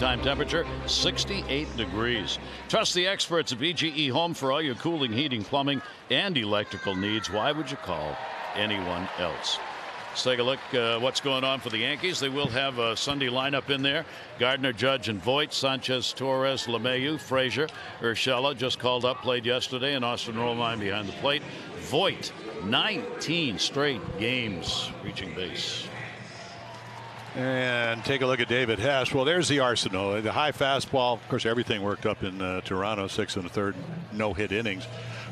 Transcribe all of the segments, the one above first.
Daytime temperature 68 degrees. Trust the experts at BGE Home for all your cooling, heating, plumbing, and electrical needs. Why would you call anyone else? Let's take a look what's going on for the Yankees. They will have a Sunday lineup in there. Gardner, Judge, and Voit, Sanchez, Torres, LeMahieu, Frazier, Urshela just called up, played yesterday, and Austin Romine behind the plate. Voit, 19 straight games reaching base. And take a look at David Hess. Well, there's the arsenal. The high fastball. Of course, everything worked up in Toronto. 6 1/3 no-hit innings.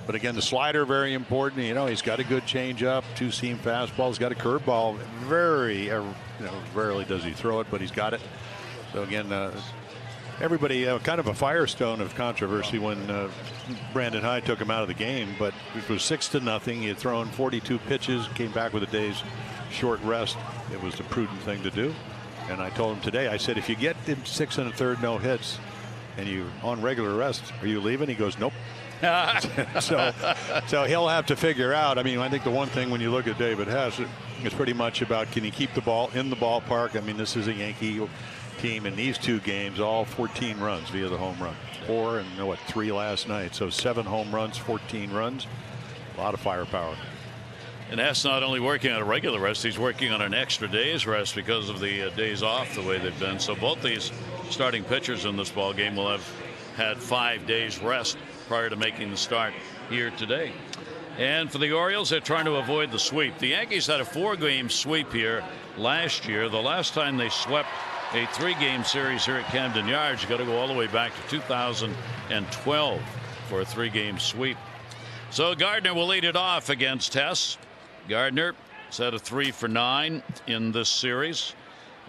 But again, the slider very important. You know, he's got a good changeup, 2-seam fastball. He's got a curveball. Rarely does he throw it, but he's got it. So again, everybody kind of a firestone of controversy when Brandon Hyde took him out of the game. But it was 6-0. He had thrown 42 pitches, came back with a day's short rest. It was the prudent thing to do. And I told him today, I said, if you get in 6 1/3 no hits and you on regular rest, are you leaving? He goes, nope. so he'll have to figure out. I mean, I think the one thing when you look at David Hess, it's pretty much about, can he keep the ball in the ballpark? I mean, this is a Yankee team in these 2 games, all 14 runs via the home run. 4 and 3 last night. So 7 home runs, 14 runs. A lot of firepower. And Hess not only working on a regular rest, he's working on an extra day's rest because of the days off the way they've been. So both these starting pitchers in this ball game will have had 5 days rest prior to making the start here today. And for the Orioles, they're trying to avoid the sweep. The Yankees had a 4-game sweep here last year. The last time they swept a 3-game series here at Camden Yards, you got to go all the way back to 2012 for a 3-game sweep. So Gardner will lead it off against Hess. Gardner has had a 3 for 9 in this series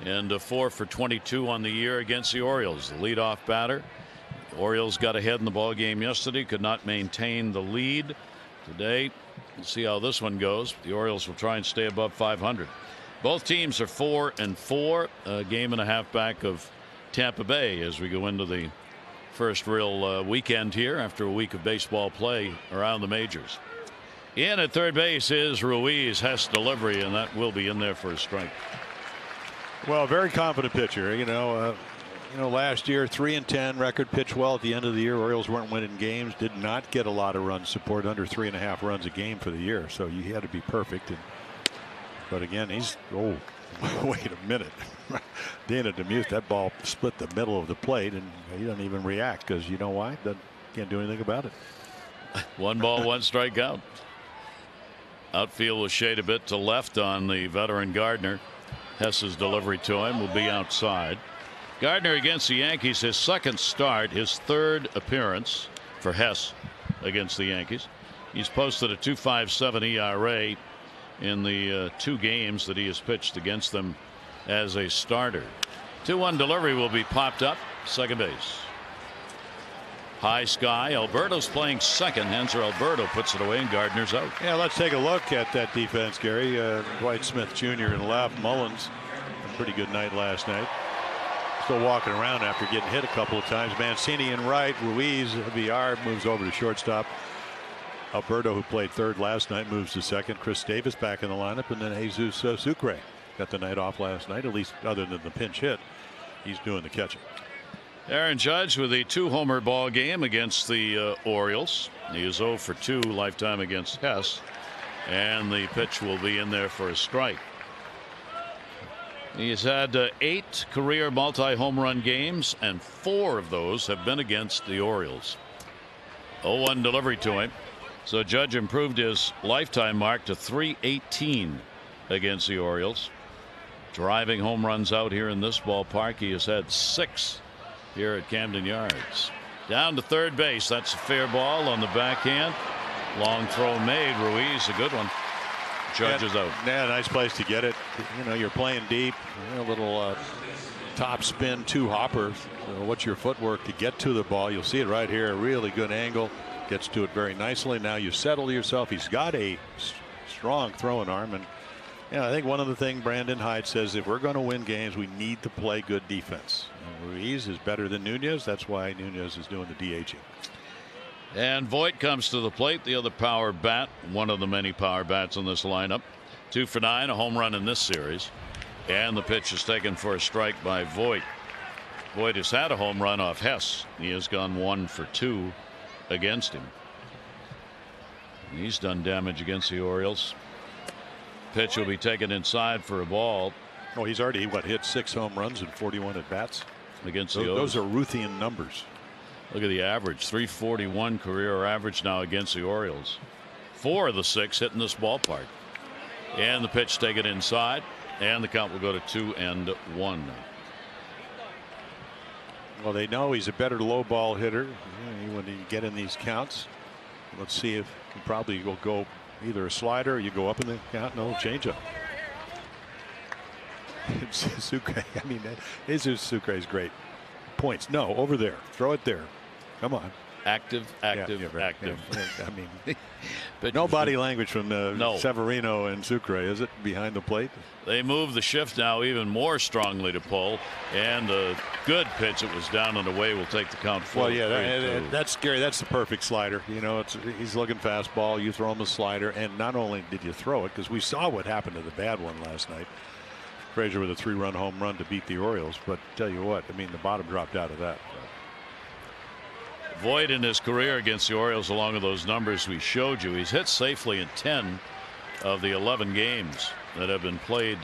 and a 4 for 22 on the year against the Orioles. The leadoff batter. The Orioles got ahead in the ball game yesterday, could not maintain the lead today. We'll see how this one goes. The Orioles will try and stay above 500. Both teams are 4-4, a game and a half back of Tampa Bay as we go into the first real weekend here after a week of baseball play around the majors. In at third base is Ruiz. Hess delivery, and that will be in there for a strike. Well, very confident pitcher. Last year 3-10 record, pitched well at the end of the year. Orioles weren't winning games, did not get a lot of run support, under 3.5 runs a game for the year. So you had to be perfect. But again, wait a minute. Dana Demuth, that ball split the middle of the plate, and he doesn't even react because you know why? Can't do anything about it. 1 ball, 1 strikeout. Outfield will shade a bit to left on the veteran Gardner. Hess's delivery to him will be outside. Gardner against the Yankees, his 2nd start, his 3rd appearance for Hess against the Yankees. He's posted a 2.57 ERA in the 2 games that he has pitched against them as a starter. 2-1 delivery will be popped up, second base. High sky. Alberto's playing second. Hanser Alberto puts it away, and Gardner's out. Yeah, let's take a look at that defense, Gary. Dwight Smith Jr. in left. Mullins, a pretty good night last night. Still walking around after getting hit a couple of times. Mancini in right. Ruiz, VR, moves over to shortstop. Alberto, who played 3rd last night, moves to 2nd. Chris Davis back in the lineup, and then Jesus Sucre got the night off last night, at least other than the pinch hit. He's doing the catching. Aaron Judge with a 2-homer ball game against the Orioles. He is 0 for 2 lifetime against Hess, and the pitch will be in there for a strike. He's had 8 career multi-home run games, and 4 of those have been against the Orioles. 0-1 delivery to him. So Judge improved his lifetime mark to 318 against the Orioles. Driving home runs out here in this ballpark. He has had 6 here at Camden Yards. Down to third base. That's a fair ball on the backhand. Long throw made. Ruiz, a good one. Judge is out. Yeah, nice place to get it. You're playing deep. A little top spin, 2 hopper. So what's your footwork to get to the ball? You'll see it right here. A really good angle. Gets to it very nicely. Now you settle yourself. He's got a strong throwing arm, and I think one of the things Brandon Hyde says, if we're going to win games, we need to play good defense. Ruiz is better than Nunez. That's why Nunez is doing the DHing. And Voit comes to the plate, the other power bat, one of the many power bats in this lineup. 2 for 9, a home run in this series, and the pitch is taken for a strike by Voit. Voit has had a home run off Hess. He has gone 1 for 2 against him. He's done damage against the Orioles. Pitch will be taken inside for a ball. Oh, he's already hit 6 home runs and 41 at bats against the O's. Those are Ruthian numbers. Look at the average, 341 career average now against the Orioles. 4 of the 6 hitting this ballpark. And the pitch taken inside, and the count will go to 2-1. Well, they know he's a better low ball hitter when you get in these counts. Let's see if he probably will go either a slider or you go up in the count. No, changeup. Sucre, I mean, Jesus Sucre is great. Points. No, over there. Throw it there. Come on. Active. I mean, but no body language from Severino and Sucre, is it, behind the plate? They move the shift now even more strongly to pull, and a good pitch that was down and away will take the count forward. Well, yeah, that's scary. That's the perfect slider. You know, he's looking fastball. You throw him a slider, and not only did you throw it, because we saw what happened to the bad one last night. Frazier with a 3-run home run to beat the Orioles, but tell you what, I mean, the bottom dropped out of that. Voit in his career against the Orioles, along with those numbers we showed you, he's hit safely in 10 of the 11 games that have been played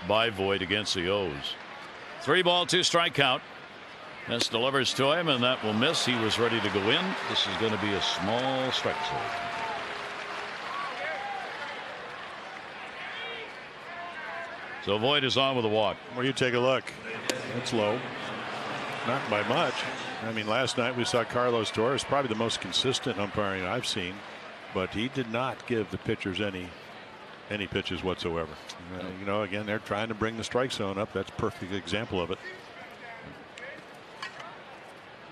by Voit against the O's. 3-ball, 2-strike count. This delivers to him, and that will miss. He was ready to go in. This is going to be a small strike zone. So Voit is on with a walk. Well, you take a look. It's low. Not by much. I mean, last night we saw Carlos Torres, probably the most consistent umpiring I've seen, but he did not give the pitchers any pitches whatsoever. You know, again, they're trying to bring the strike zone up. That's a perfect example of it.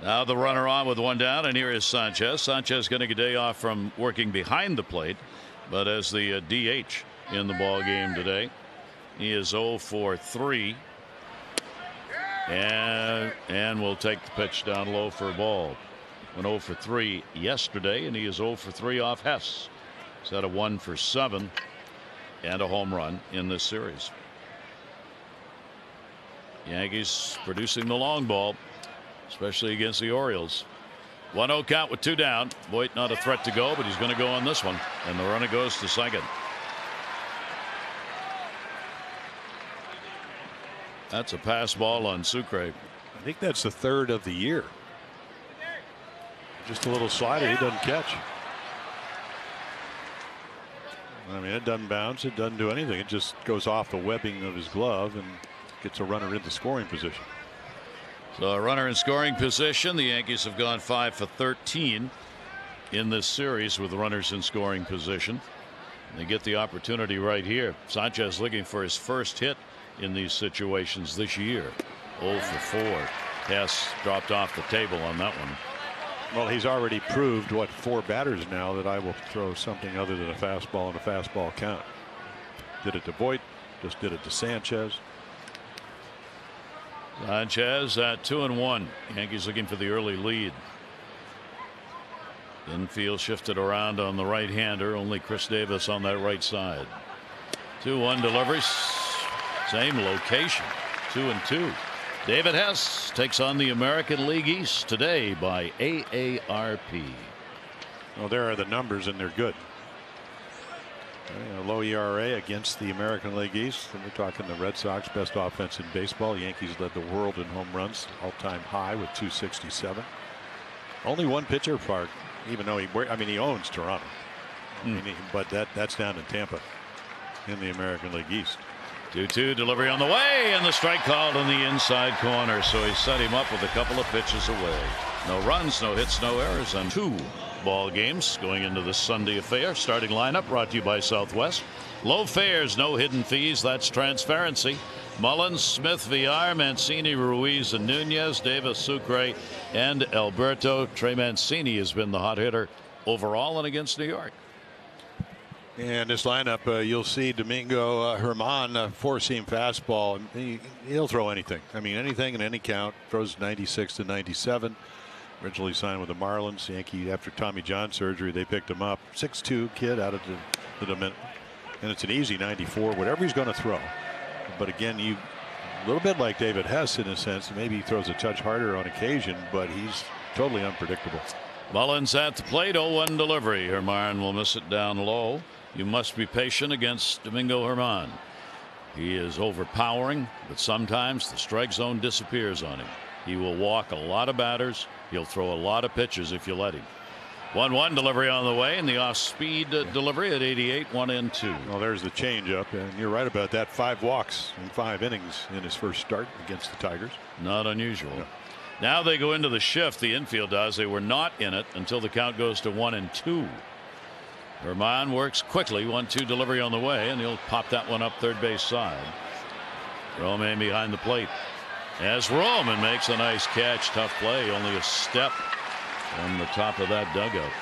Now the runner on with 1 down, and here is Sanchez. Sanchez getting a day off from working behind the plate, but as the DH in the ball game today. He is 0 for 3. And will take the pitch down low for a ball. Went 0 for 3 yesterday, and he is 0 for 3 off Hess. He's had a 1 for 7 and a home run in this series. Yankees producing the long ball, especially against the Orioles. 1-0 count with 2 down. Voit not a threat to go, but he's going to go on this one, and the runner goes to second. That's a pass ball on Sucre. I think that's the 3rd of the year. Just a little slider, he doesn't catch. I mean, it doesn't bounce, it doesn't do anything. It just goes off the webbing of his glove and gets a runner into scoring position. So a runner in scoring position. The Yankees have gone 5 for 13 in this series with runners in scoring position. And they get the opportunity right here. Sanchez looking for his first hit in these situations this year. 0 for 4. Hess dropped off the table on that one. Well, he's already proved 4 batters now that I will throw something other than a fastball and a fastball count. Did it to Voit, just did it to Sanchez. Sanchez at 2-1. Yankees looking for the early lead. Infield shifted around on the right-hander. Only Chris Davis on that right side. 2-1 deliveries. Same location. 2-2. David Hess takes on the American League East today by AARP. Well, there are the numbers, and they're good. A low ERA against the American League East. And we're talking the Red Sox, best offense in baseball. Yankees led the world in home runs, all-time high with 267. Only one pitcher park, even though he owns Toronto. But that's down in Tampa in the American League East. 2-2 delivery on the way, and the strike called in the inside corner. So he set him up with a couple of pitches away. No runs, no hits, no errors, and 2 ball games going into this Sunday affair. Starting lineup brought to you by Southwest. Low fares, no hidden fees. That's transparency. Mullins, Smith, Villar, Mancini, Ruiz, and Nunez, Davis, Sucre, and Alberto. Trey Mancini has been the hot hitter overall and against New York. And this lineup, you'll see Domingo Germán, 4-seam fastball. He'll throw anything. I mean, anything in any count. Throws 96 to 97. Originally signed with the Marlins. Yankee, after Tommy John surgery, they picked him up. 6'2" kid out of the Dominican. And it's an easy 94, whatever he's going to throw. But again, you A little bit like David Hess in a sense. Maybe he throws a touch harder on occasion, but he's totally unpredictable. Mullins at the plate. 0-1 delivery. Herman will miss it down low. You must be patient against Domingo Germán. He is overpowering, but sometimes the strike zone disappears on him. He will walk a lot of batters. He'll throw a lot of pitches if you let him. 1-1 delivery on the way, and the off-speed delivery at 88, 1-2. Well, there's the changeup, and you're right about that. 5 walks in 5 innings in his first start against the Tigers. Not unusual. No. Now they go into the shift. The infield does. They were not in it until the count goes to 1-2. Germán works quickly. 1-2 delivery on the way, and he'll pop that one up third base side. Roman behind the plate. As Roman makes a nice catch. Tough play. Only a step on the top of that dugout.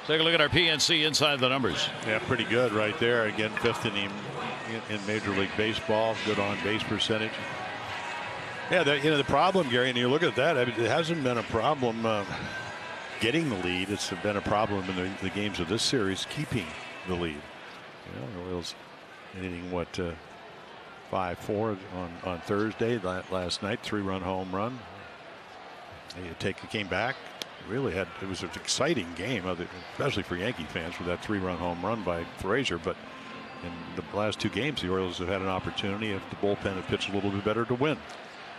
Take a look at our PNC inside the numbers. Yeah, pretty good right there. Again, 5th in Major League Baseball. Good on base percentage. Yeah, the problem, Gary, and you look at that, I mean, it hasn't been a problem getting the lead. It's been a problem in the games of this series keeping the lead. The Orioles hitting 5-4 on Thursday last night. 3-run home run. They came back. Really it was an exciting game, especially for Yankee fans, with that 3-run home run by Frazier. But in the last 2 games, the Orioles have had an opportunity, if the bullpen had pitched a little bit better, to win.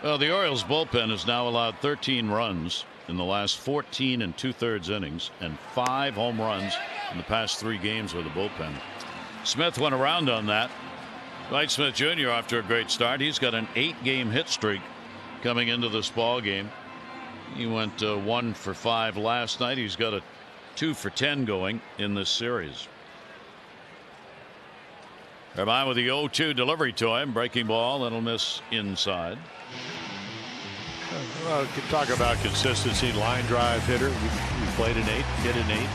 Well, the Orioles bullpen has now allowed 13 runs in the last 14 2/3 innings and 5 home runs in the past 3 games with the bullpen. Smith went around on that. Dwight Smith Jr. off to a great start. He's got an 8-game hit streak coming into this ball game. He went 1 for 5 last night. He's got a 2 for 10 going in this series. Germán with the 0-2 delivery to him. Breaking ball. That'll miss inside. Well, we can talk about consistency. Line drive hitter. We played an 8, hit an 8.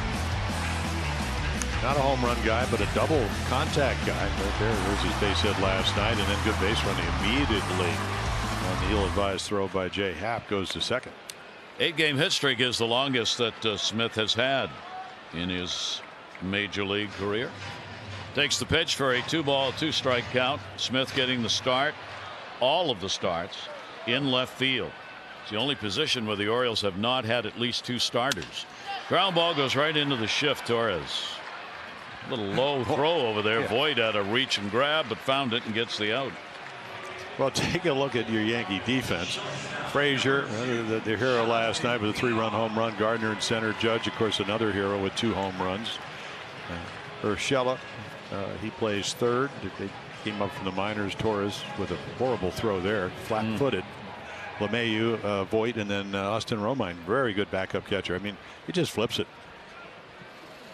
Not a home run guy, but a double contact guy. Right there was his base hit last night, and then good base running immediately on the ill-advised throw by Jay Happ. Goes to second. 8-game hit streak is the longest that Smith has had in his major league career. Takes the pitch for a 2-ball 2-strike count. Smith getting the start, all of the starts, in left field. It's the only position where the Orioles have not had at least 2 starters. Ground ball goes right into the shift. Torres. A little low throw over there. Yeah. Voit had a reach and grab, but found it and gets the out. Well, take a look at your Yankee defense. Frazier, the hero last night with a 3-run home run. Gardner in center. Judge, of course, another hero with 2 home runs. Urshela, he plays third. They came up from the minors. Torres with a horrible throw there, flat-footed. LeMahieu, Voit, and then Austin Romine, very good backup catcher. I mean, he just flips it.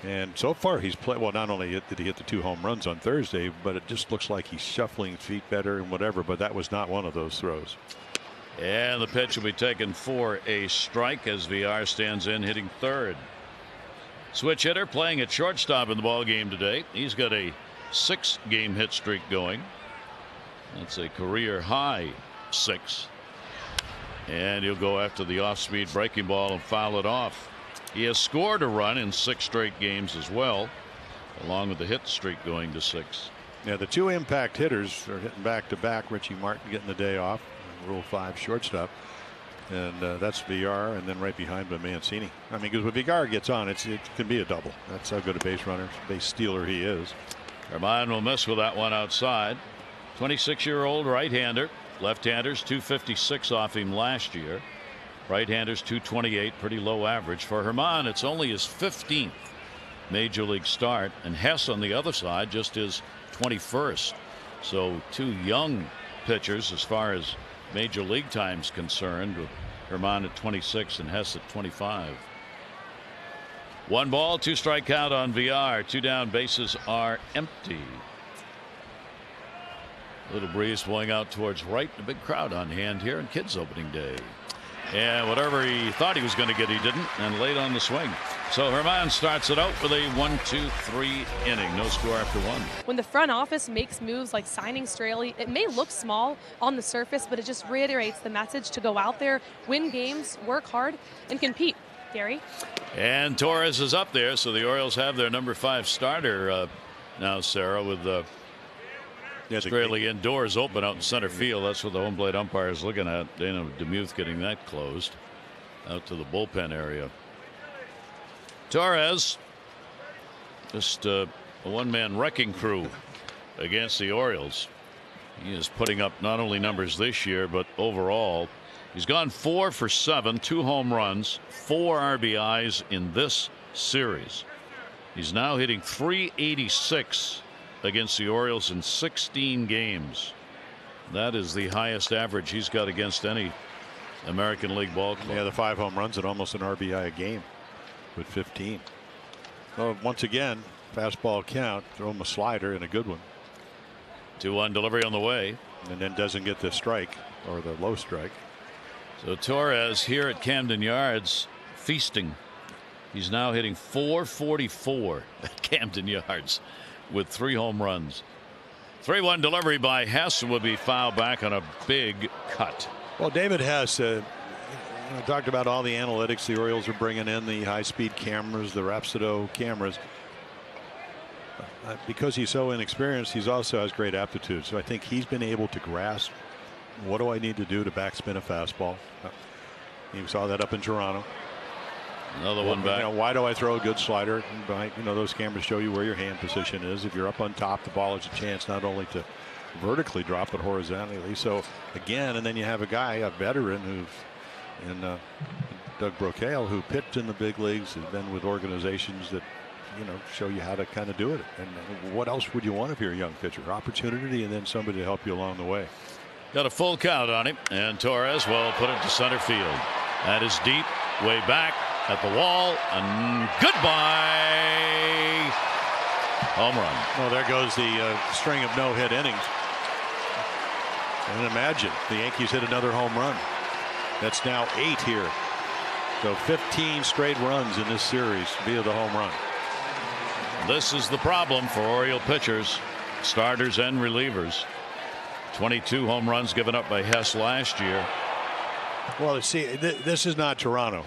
And so far he's played well. Not only did he hit the 2 home runs on Thursday, but it just looks like he's shuffling his feet better and whatever. But that was not one of those throws. And the pitch will be taken for a strike as VR stands in, hitting third. Switch hitter playing at shortstop in the ball game today. He's got a 6-game hit streak going. That's a career high 6. And he'll go after the off-speed breaking ball and foul it off. He has scored a run in 6 straight games as well, along with the hit streak going to 6. Yeah, the 2 impact hitters are hitting back-to-back. Richie Martin getting the day off, Rule 5 shortstop, and that's VR, and then right behind him Mancini. I mean, because when VR gets on, it can be a double. That's how good a base runner, base stealer he is. Germán will miss with that one outside. 26-year-old right-hander. Left-handers 256 off him last year. Right-handers 228, pretty low average. For Germán, it's only his 15th major league start, and Hess on the other side just his 21st. So 2 young pitchers as far as major league time's concerned, with Germán at 26 and Hess at 25. 1 ball, 2-strike count on VR. 2 down, bases are empty. A little breeze blowing out towards right. A big crowd on hand here in Kids opening day. And whatever he thought he was going to get, he didn't, and late on the swing. So Germán starts it out with a 1-2-3 inning. No score after 1. When the front office makes moves like signing Straley, it may look small on the surface, but it just reiterates the message to go out there, win games, work hard, and compete. Gary? And Torres is up there, so the Orioles have their number 5 starter now, Sarah, with Australia indoors open out in center field. That's what the home plate umpire is looking at. Dana DeMuth getting that closed out to the bullpen area. Torres, just a one-man wrecking crew against the Orioles. He is putting up not only numbers this year, but overall. He's gone 4 for 7, 2 home runs, 4 RBIs in this series. He's now hitting .386 against the Orioles in 16 games. That is the highest average he's got against any American League ball club. Yeah, the 5 home runs at almost an RBI a game with 15. Well, once again, fastball count, throw him a slider and a good one. 2-1 delivery on the way. And then doesn't get the strike or the low strike. So Torres here at Camden Yards feasting. He's now hitting .444 at Camden Yards with 3 home runs. 3-1 delivery by Hess will be fouled back on a big cut. Well, David Hess talked about all the analytics the Orioles are bringing in, the high-speed cameras, the Rapsodo cameras. Because he's so inexperienced, he also has great aptitude. So I think he's been able to grasp, what do I need to do to backspin a fastball? You saw that up in Toronto. Another one back. Why do I throw a good slider? Those cameras show you where your hand position is. If you're up on top, the ball has a chance not only to vertically drop but horizontally. So again, and then you have a guy, a veteran Doug Brocail, who pitched in the big leagues, has been with organizations that show you how to kind of do it. And what else would you want if you're a young pitcher? Opportunity and then somebody to help you along the way. Got a full count on him, and Torres will put it to center field. That is deep, way back at the wall, and goodbye. Home run. Well, there goes the string of no-hit innings. And imagine the Yankees hit another home run. That's now 8 here. So 15 straight runs in this series via the home run. This is the problem for Oriole pitchers, starters and relievers. 22 home runs given up by Hess last year. Well, see, this is not Toronto.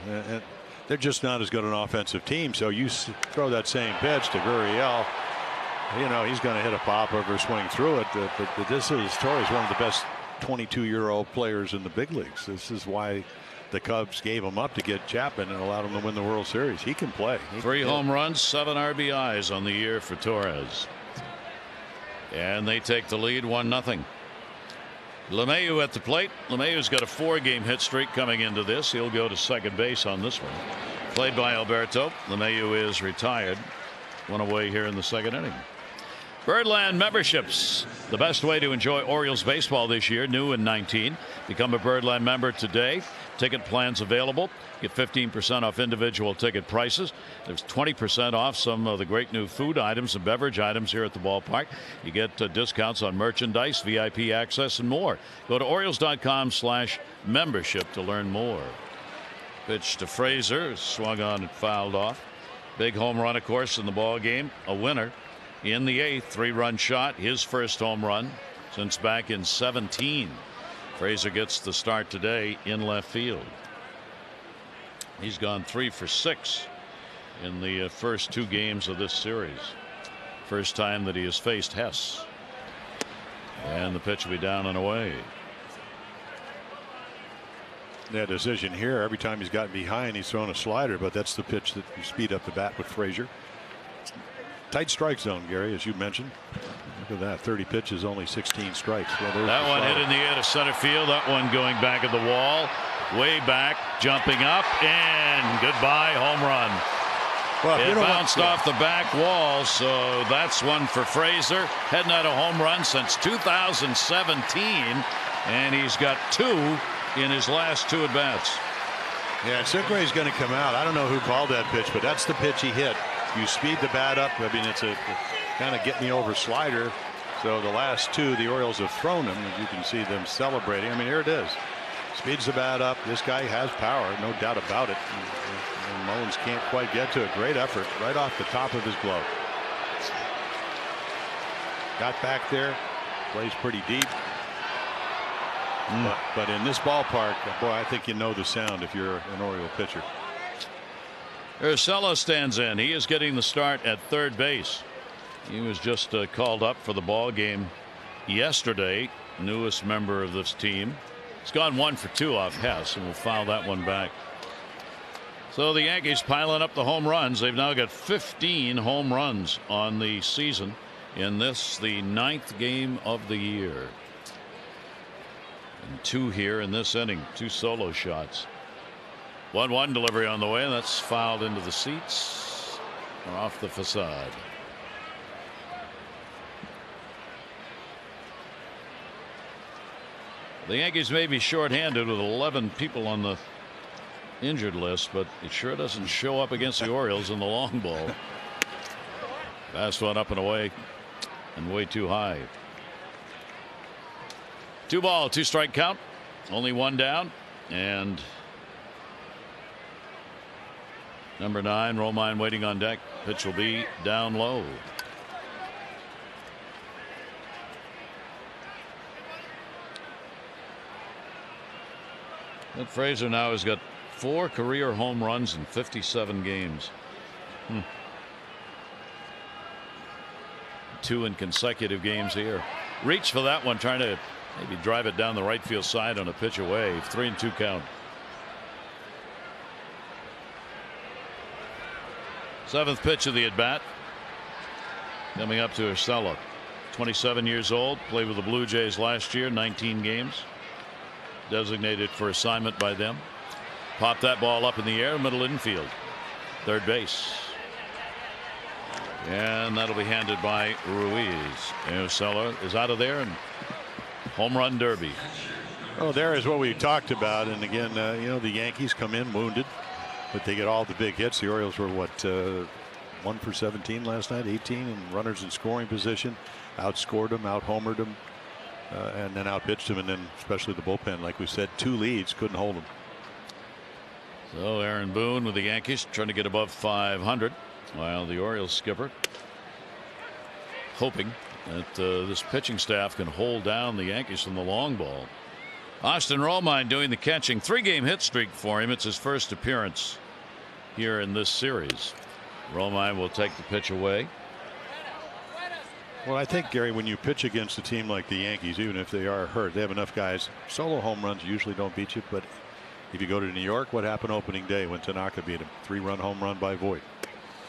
They're just not as good an offensive team. So you throw that same pitch to Gurriel, he's going to hit a pop over, swing through it. But this is Torres, one of the best 22-year-old players in the big leagues. This is why the Cubs gave him up to get Chapman and allowed him to win the World Series. He can play. 3 home runs, 7 RBIs on the year for Torres. And they take the lead 1-0. LeMahieu at the plate. LeMahieu's got a 4-game hit streak coming into this. He'll go to second base on this one. Played by Alberto. LeMahieu is retired. 1 away here in the 2nd inning. Birdland memberships, the best way to enjoy Orioles baseball this year, new in 19. Become a Birdland member today. Ticket plans available. Get 15% off individual ticket prices. There's 20% off some of the great new food items and beverage items here at the ballpark. You get discounts on merchandise, VIP access, and more. Go to Orioles.com/membership to learn more. Pitch to Frazier, swung on and fouled off. Big home run, of course, in the ball game. A winner in the 8th, 3-run shot, his first home run since back in 17. Frazier gets the start today in left field. He's gone 3 for 6 in the first 2 games of this series. First time that he has faced Hess. And the pitch will be down and away. That decision here, every time he's gotten behind, he's thrown a slider, but that's the pitch that you speed up the bat with Frazier. Tight strike zone, Gary, as you mentioned. Look at that, 30 pitches, only 16 strikes. Well, that one hit in the air to center field. That one going back at the wall, way back, jumping up, and goodbye, home run. Well, it bounced off the back wall, so that's one for Frazier. Hadn't had a home run since 2017, and he's got 2 in his last 2 at-bats. Yeah, Seguray's going to come out. I don't know who called that pitch, but that's the pitch he hit. You speed the bat up. I mean, it's a kind of get me over slider. So the last 2 the Orioles have thrown him, as you can see them celebrating. I mean, here it is. Speeds the bat up. This guy has power, no doubt about it. And Mullins can't quite get to it. Great effort right off the top of his glove. Got back there. Plays pretty deep. But in this ballpark, boy, I think you know the sound if you're an Oriole pitcher. Urshela stands in. He is getting the start at third base. He was just called up for the ball game yesterday, newest member of this team. He's gone 1 for 2 off Hess, and will foul that one back. So the Yankees piling up the home runs. They've now got 15 home runs on the season. In this, the 9th game of the year. And 2 here in this inning. 2 solo shots. 1-1 delivery on the way, and that's fouled into the seats or off the facade. The Yankees may be shorthanded with 11 people on the injured list, but it sure doesn't show up against the Orioles in the long ball. Fast one up and away, and way too high. 2 ball, 2 strike count. Only 1 down, and number 9, Romine, waiting on deck. Pitch will be down low. But Frazier now has got 4 career home runs in 57 games. 2 in consecutive games here. Reach for that one, trying to maybe drive it down the right field side on a pitch away. 3-2 count. 7th pitch of the at bat. Coming up to Urshela. 27 years old. Played with the Blue Jays last year. 19 games. Designated for assignment by them. Pop that ball up in the air, middle infield. Third base. And that'll be handed by Ruiz. Urshela is out of there, and home run derby. Oh, there is what we talked about. And again, you know, the Yankees come in wounded, but they get all the big hits. The Orioles were what, 1 for 17 last night, 18 and runners in scoring position. Outscored them, out-homered them, and then outpitched them, and then especially the bullpen, like we said, 2 leads, couldn't hold them. So Aaron Boone with the Yankees trying to get above 500, while the Orioles skipper hoping that this pitching staff can hold down the Yankees from the long ball. Austin Romine doing the catching. 3-game hit streak for him. It's his first appearance here in this series. Romine will take the pitch away. Well, I think, Gary, when you pitch against a team like the Yankees, even if they are hurt, they have enough guys. Solo home runs usually don't beat you, but if you go to New York, what happened opening day when Tanaka beat him? 3-run home run by Voit.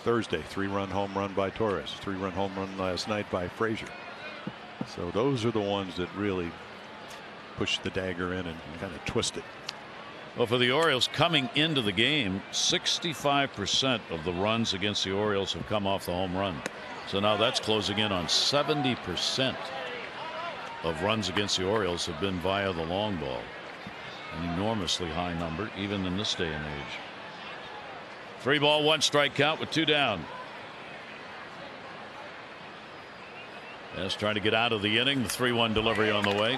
Thursday, 3-run home run by Torres. 3-run home run last night by Frazier. So those are the ones that really push the dagger in and kind of twist it. Well, for the Orioles coming into the game, 65% of the runs against the Orioles have come off the home run. So now that's closing in on 70% of runs against the Orioles have been via the long ball. An enormously high number, even in this day and age. 3 ball, 1 strike count with 2 down. As trying to get out of the inning, the 3-1 delivery on the way.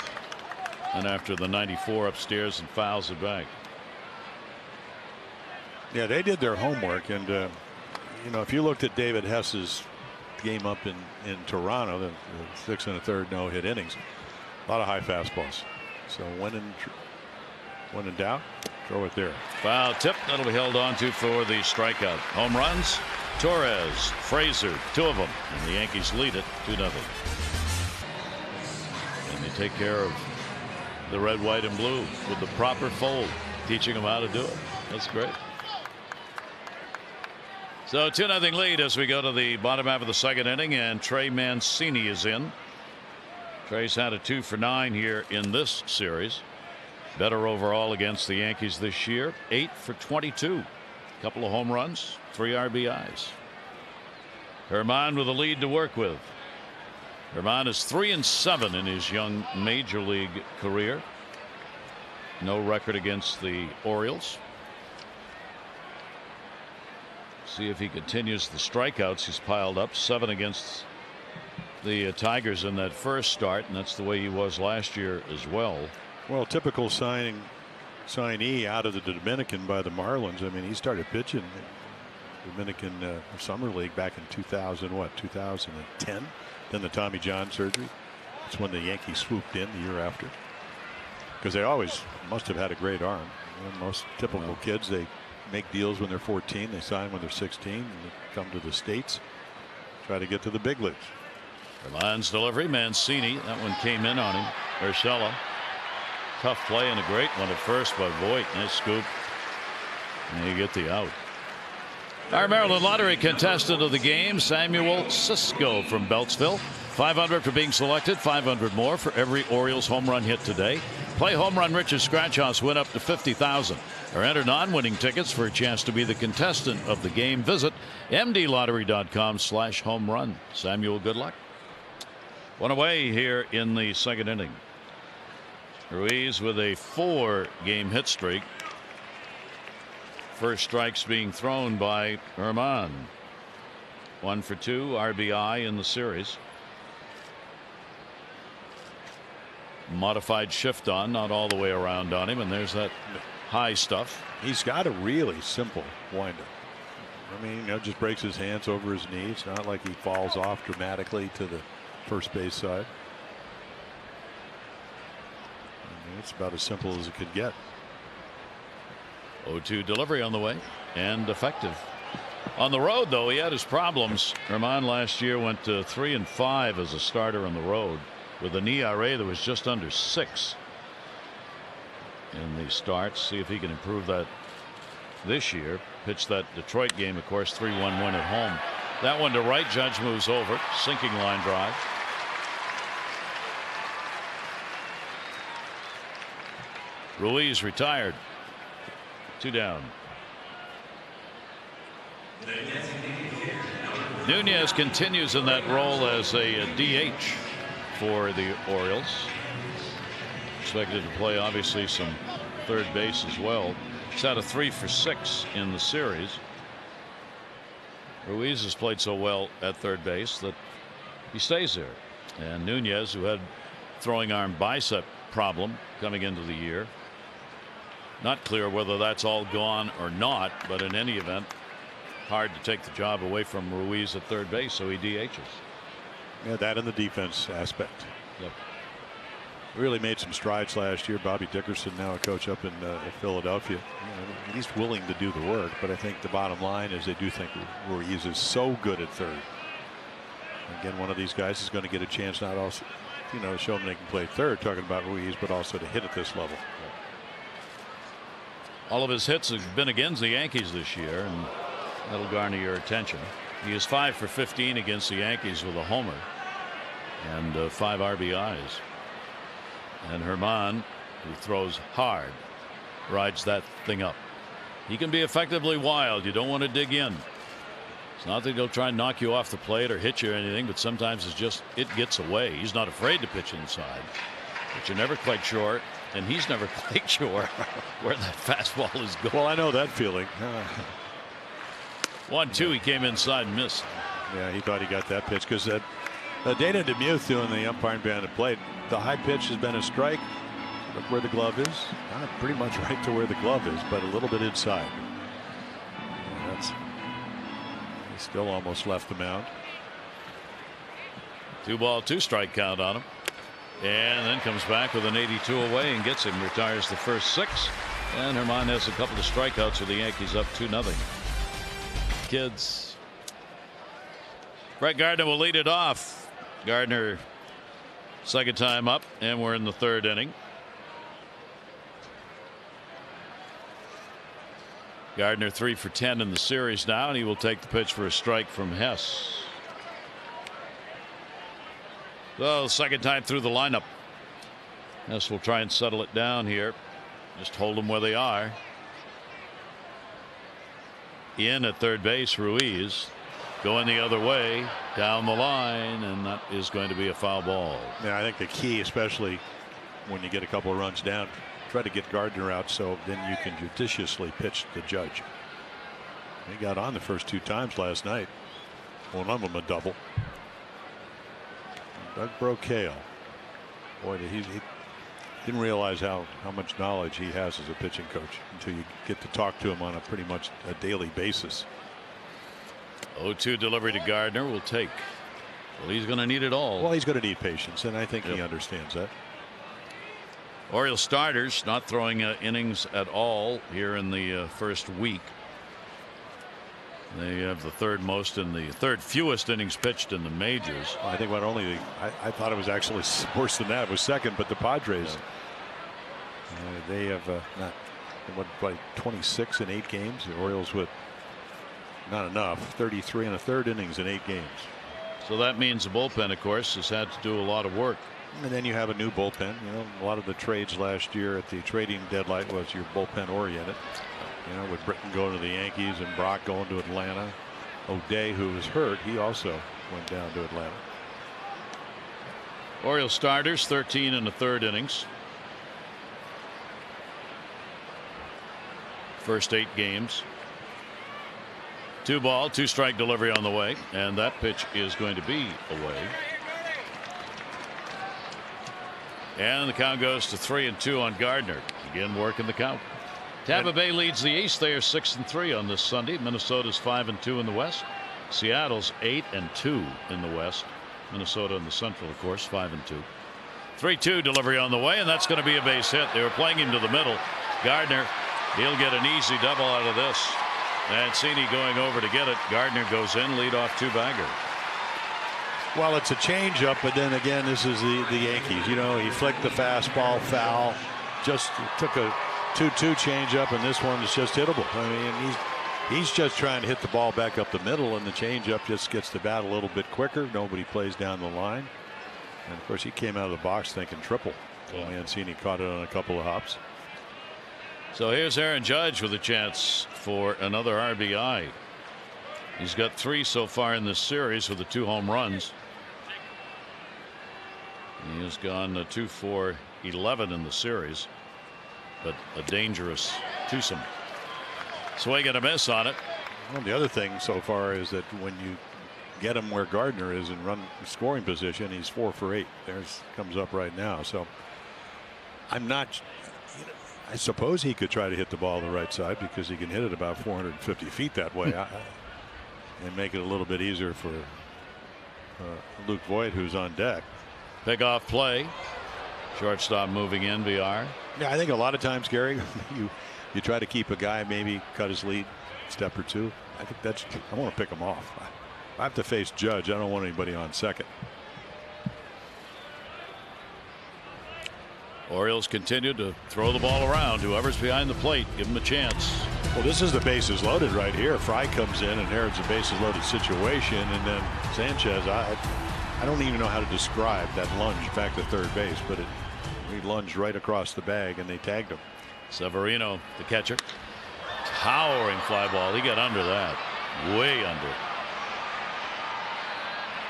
And after the 94 upstairs and fouls it back. Yeah, they did their homework, and you know, if you looked at David Hess's game up in Toronto, the 6 1/3 no-hit innings, a lot of high fastballs. So when in doubt, throw it there. Foul tip, that'll be held on to for the strikeout. Home runs, Torres, Frazier, 2 of them, and the Yankees lead it 2-0. And they take care of the red, white, and blue with the proper fold, teaching them how to do it. That's great. So 2-0 lead as we go to the bottom half of the 2nd inning, and Trey Mancini is in. Trey's had a 2 for 9 here in this series. Better overall against the Yankees this year. 8 for 22. Couple of home runs, 3 RBIs. Herman with a lead to work with. Herman is 3-7 in his young major league career. No record against the Orioles. See if he continues the strikeouts he's piled up. 7 against the Tigers in that first start, and that's the way he was last year as well. Well, typical signee out of the Dominican by the Marlins. I mean, he started pitching Dominican Summer League back in 2010. Then the Tommy John surgery. That's when the Yankees swooped in the year after. Because they always must have had a great arm. You know, most typical kids, they make deals when they're 14. They sign when they're 16. And they come to the States, try to get to the big leagues. Verlane's delivery. Mancini. That one came in on him. Urshela. Tough play and a great one at first by Voit. Nice scoop. And you get the out. Our Maryland Lottery contestant of the game, Samuel Sisko from Beltsville. $500 for being selected, $500 more for every Orioles home run hit today. Play Home Run Rich's Scratch House, win up to $50,000. Or enter non-winning tickets for a chance to be the contestant of the game. Visit mdlottery.com/home run. Samuel, good luck. One away here in the second inning. Ruiz with a 4-game hit streak. First strikes being thrown by Herman. 1 for 2 RBI in the series. Modified shift on, not all the way around on him, and there's that high stuff. He's got a really simple windup. I mean, just breaks his hands over his knees. Not like he falls off dramatically to the first base side. I mean, it's about as simple as it could get. 0-2 delivery on the way and effective. On the road, though, he had his problems. Herman last year went to 3-5 as a starter on the road with an ERA that was just under 6 in the starts. See if he can improve that this year. Pitched that Detroit game, of course, 3-1 win at home. That one to right. Judge moves over. Sinking line drive. Ruiz retired. 2 down. Nunez continues in that role as a DH for the Orioles. Expected to play obviously some third base as well. He's had a 3 for 6 in the series. Ruiz has played so well at third base that he stays there. And Nunez, who had throwing arm bicep problem coming into the year. Not clear whether that's all gone or not, but in any event, hard to take the job away from Ruiz at third base, so he DHs. Yeah, that and the defense aspect. Yep. Really made some strides last year. Bobby Dickerson, now a coach up in Philadelphia. He's willing to do the work, but I think the bottom line is they do think Ruiz is so good at third. Again, one of these guys is going to get a chance not also, to show them they can play third, talking about Ruiz, but also to hit at this level. All of his hits have been against the Yankees this year, and that'll garner your attention. He is 5 for 15 against the Yankees with a homer and 5 RBIs. And Herman, who throws hard, rides that thing up. He can be effectively wild. You don't want to dig in. It's not that he'll try and knock you off the plate or hit you or anything, but sometimes it's just it gets away. He's not afraid to pitch inside, but you're never quite sure. And he's never quite sure where that fastball is going. Well, I know that feeling. 1-2, he came inside and missed. Yeah, he thought he got that pitch because Dana DeMuth doing the umpiring behind the plate. The high pitch has been a strike. Look where the glove is. Pretty much right to where the glove is, but a little bit inside. He still almost left the mound. 2-ball, 2-strike count on him. And then comes back with an 82 away and gets him. Retires the first 6. And Herman has a couple of strikeouts with the Yankees up 2-0. Kids. Brett Gardner will lead it off. Gardner, second time up, and we're in the third inning. Gardner 3 for 10 in the series now, and he will take the pitch for a strike from Hess. So second time through the lineup. Hess will try and settle it down here. Just hold them where they are. In at third base, Ruiz going the other way down the line, and that is going to be a foul ball. Yeah, I think the key, especially when you get a couple of runs down, try to get Gardner out so then you can judiciously pitch the Judge. He got on the first 2 times last night. One of them a double. Doug Brocail, boy, he didn't realize how much knowledge he has as a pitching coach until you get to talk to him on a pretty much a daily basis. 0-2 delivery to Gardner will take. Well, he's going to need it all. Well, he's going to need patience, and I think he understands that. Orioles starters not throwing innings at all here in the first week. They have the third fewest innings pitched in the majors. I think I thought it was actually worse than that. It was second, but the Padres, they have like 26 in 8 games. The Orioles with not enough, 33 and a third innings in 8 games. So that means the bullpen, of course, has had to do a lot of work. And then you have a new bullpen. A lot of the trades last year at the trading deadline was your bullpen oriented. With Britton going to the Yankees and Brock going to Atlanta. O'Day, who was hurt, he also went down to Atlanta. Orioles starters 13 and a third innings. First 8 games. 2 ball, 2 strike delivery on the way, and that pitch is going to be away. And the count goes to 3-2 on Gardner. Again, working the count. Tampa Bay leads the East. They are 6-3 on this Sunday. Minnesota's 5-2 in the West. Seattle's 8-2 in the West. Minnesota in the Central, of course, 5-2. 3-2 delivery on the way, and that's going to be a base hit. They were playing him to the middle. Gardner, he'll get an easy double out of this. Mancini going over to get it. Gardner goes in, leadoff 2-bagger. Well, it's a changeup, but then again, this is the Yankees. He flicked the fastball foul. Just took a 2-2 changeup, and this one is just hittable. I mean, he's just trying to hit the ball back up the middle, and the changeup just gets the bat a little bit quicker. Nobody plays down the line. And of course, he came out of the box thinking triple. Yeah. Mancini caught it on a couple of hops. So here's Aaron Judge with a chance for another RBI. He's got 3 so far in this series with the 2 home runs. He has gone 2 for 11 in the series, but a dangerous twosome. Swing and a miss on it. Well, the other thing so far is that when you get him where Gardner is in run scoring position, he's 4 for 8. Comes up right now. So I'm not. I suppose he could try to hit the ball the right side because he can hit it about 450 feet that way, and make it a little bit easier for Luke Voit, who's on deck. Pick off play. Shortstop moving in. VR. Yeah, I think a lot of times, Gary, you try to keep a guy, maybe cut his lead a step or 2. I think I want to pick him off. I have to face Judge. I don't want anybody on second. Orioles continue to throw the ball around. Whoever's behind the plate, give him a chance. Well, this is the bases loaded right here. Fry comes in and inherits a bases loaded situation, and then Sanchez. I don't even know how to describe that lunge back to third base, but he lunged right across the bag, and they tagged him. Severino, the catcher, towering fly ball. He got under that, way under.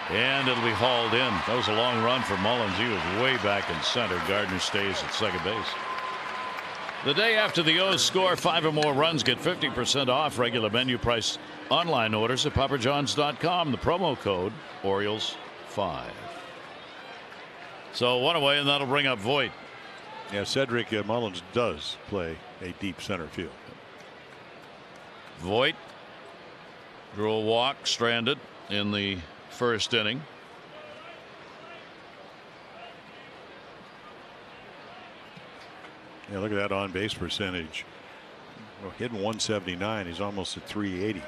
And it'll be hauled in. That was a long run for Mullins. He was way back in center. Gardner stays at second base. The day after the O's score 5 or more runs, get 50% off regular menu price online orders at papajohns.com. The promo code Orioles5. So 1 away, and that'll bring up Voit. Yeah, Cedric Mullins does play a deep center field. Voit drew a walk, stranded in the first inning. Yeah, look at that on base percentage. Well, hitting 179. He's almost at 380.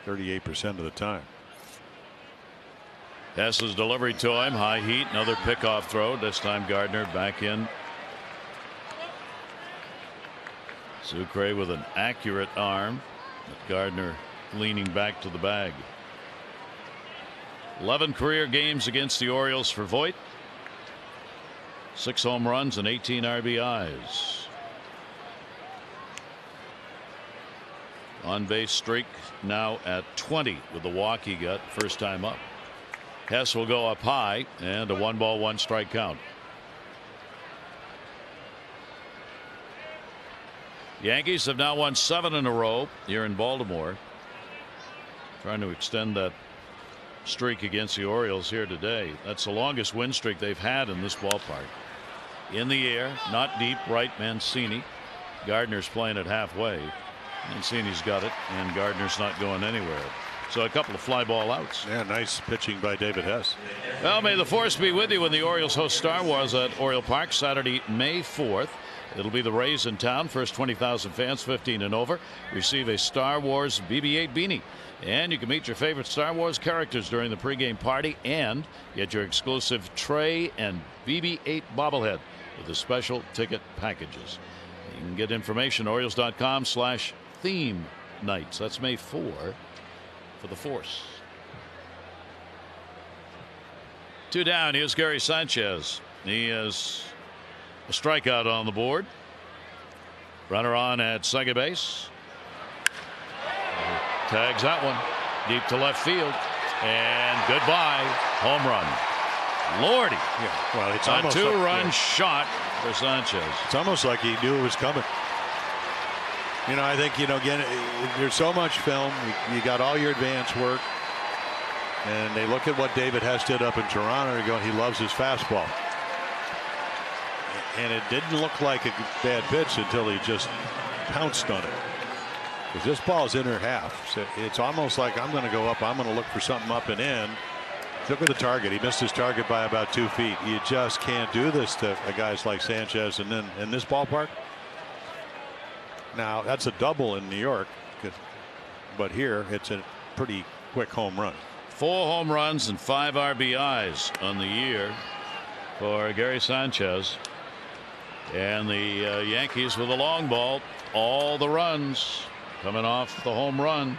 38% of the time. Hess's delivery to him. High heat. Another pickoff throw. This time Gardner back in. Sucre with an accurate arm. But Gardner leaning back to the bag. 11 career games against the Orioles for Voit. 6 home runs and 18 RBIs. On base streak now at 20 with the walk he got first time up. Hess will go up high, and a 1-ball 1-strike count. Yankees have now won 7 in a row here in Baltimore. Trying to extend that streak against the Orioles here today. That's the longest win streak they've had in this ballpark. In the air, not deep, right. Mancini. Gardner's playing it halfway. Mancini's got it, and Gardner's not going anywhere. So a couple of fly ball outs. Yeah, nice pitching by David Hess. Well, may the force be with you when the Orioles host Star Wars at Oriole Park Saturday, May 4th. It'll be the Rays in town. First 20,000 fans 15 and over receive a Star Wars BB-8 beanie. And you can meet your favorite Star Wars characters during the pregame party and get your exclusive Trey and BB-8 bobblehead with the special ticket packages. You can get information at Orioles.com/theme nights. That's May 4 for the Force. 2 down. Here's Gary Sanchez. He has a strikeout on the board. Runner on at second base. Tags that one deep to left field. And goodbye. Home run. Lordy. Yeah, well, it's a almost 2-run shot for Sanchez. It's almost like he knew it was coming. You know, I think, you know, again, there's so much film. You got all your advance work. And they look at what David Hess did up in Toronto and go, he loves his fastball. And it didn't look like a bad pitch until he just pounced on it. Because this ball's inner half. So it's almost like I'm going to go up. I'm going to look for something up and in. Look at the target. He missed his target by about 2 feet. You just can't do this to guys like Sanchez. And then in this ballpark. Now, that's a double in New York. But here, it's a pretty quick home run. 4 home runs and 5 RBIs on the year for Gary Sanchez. And the Yankees with a long ball. All the runs coming off the home run.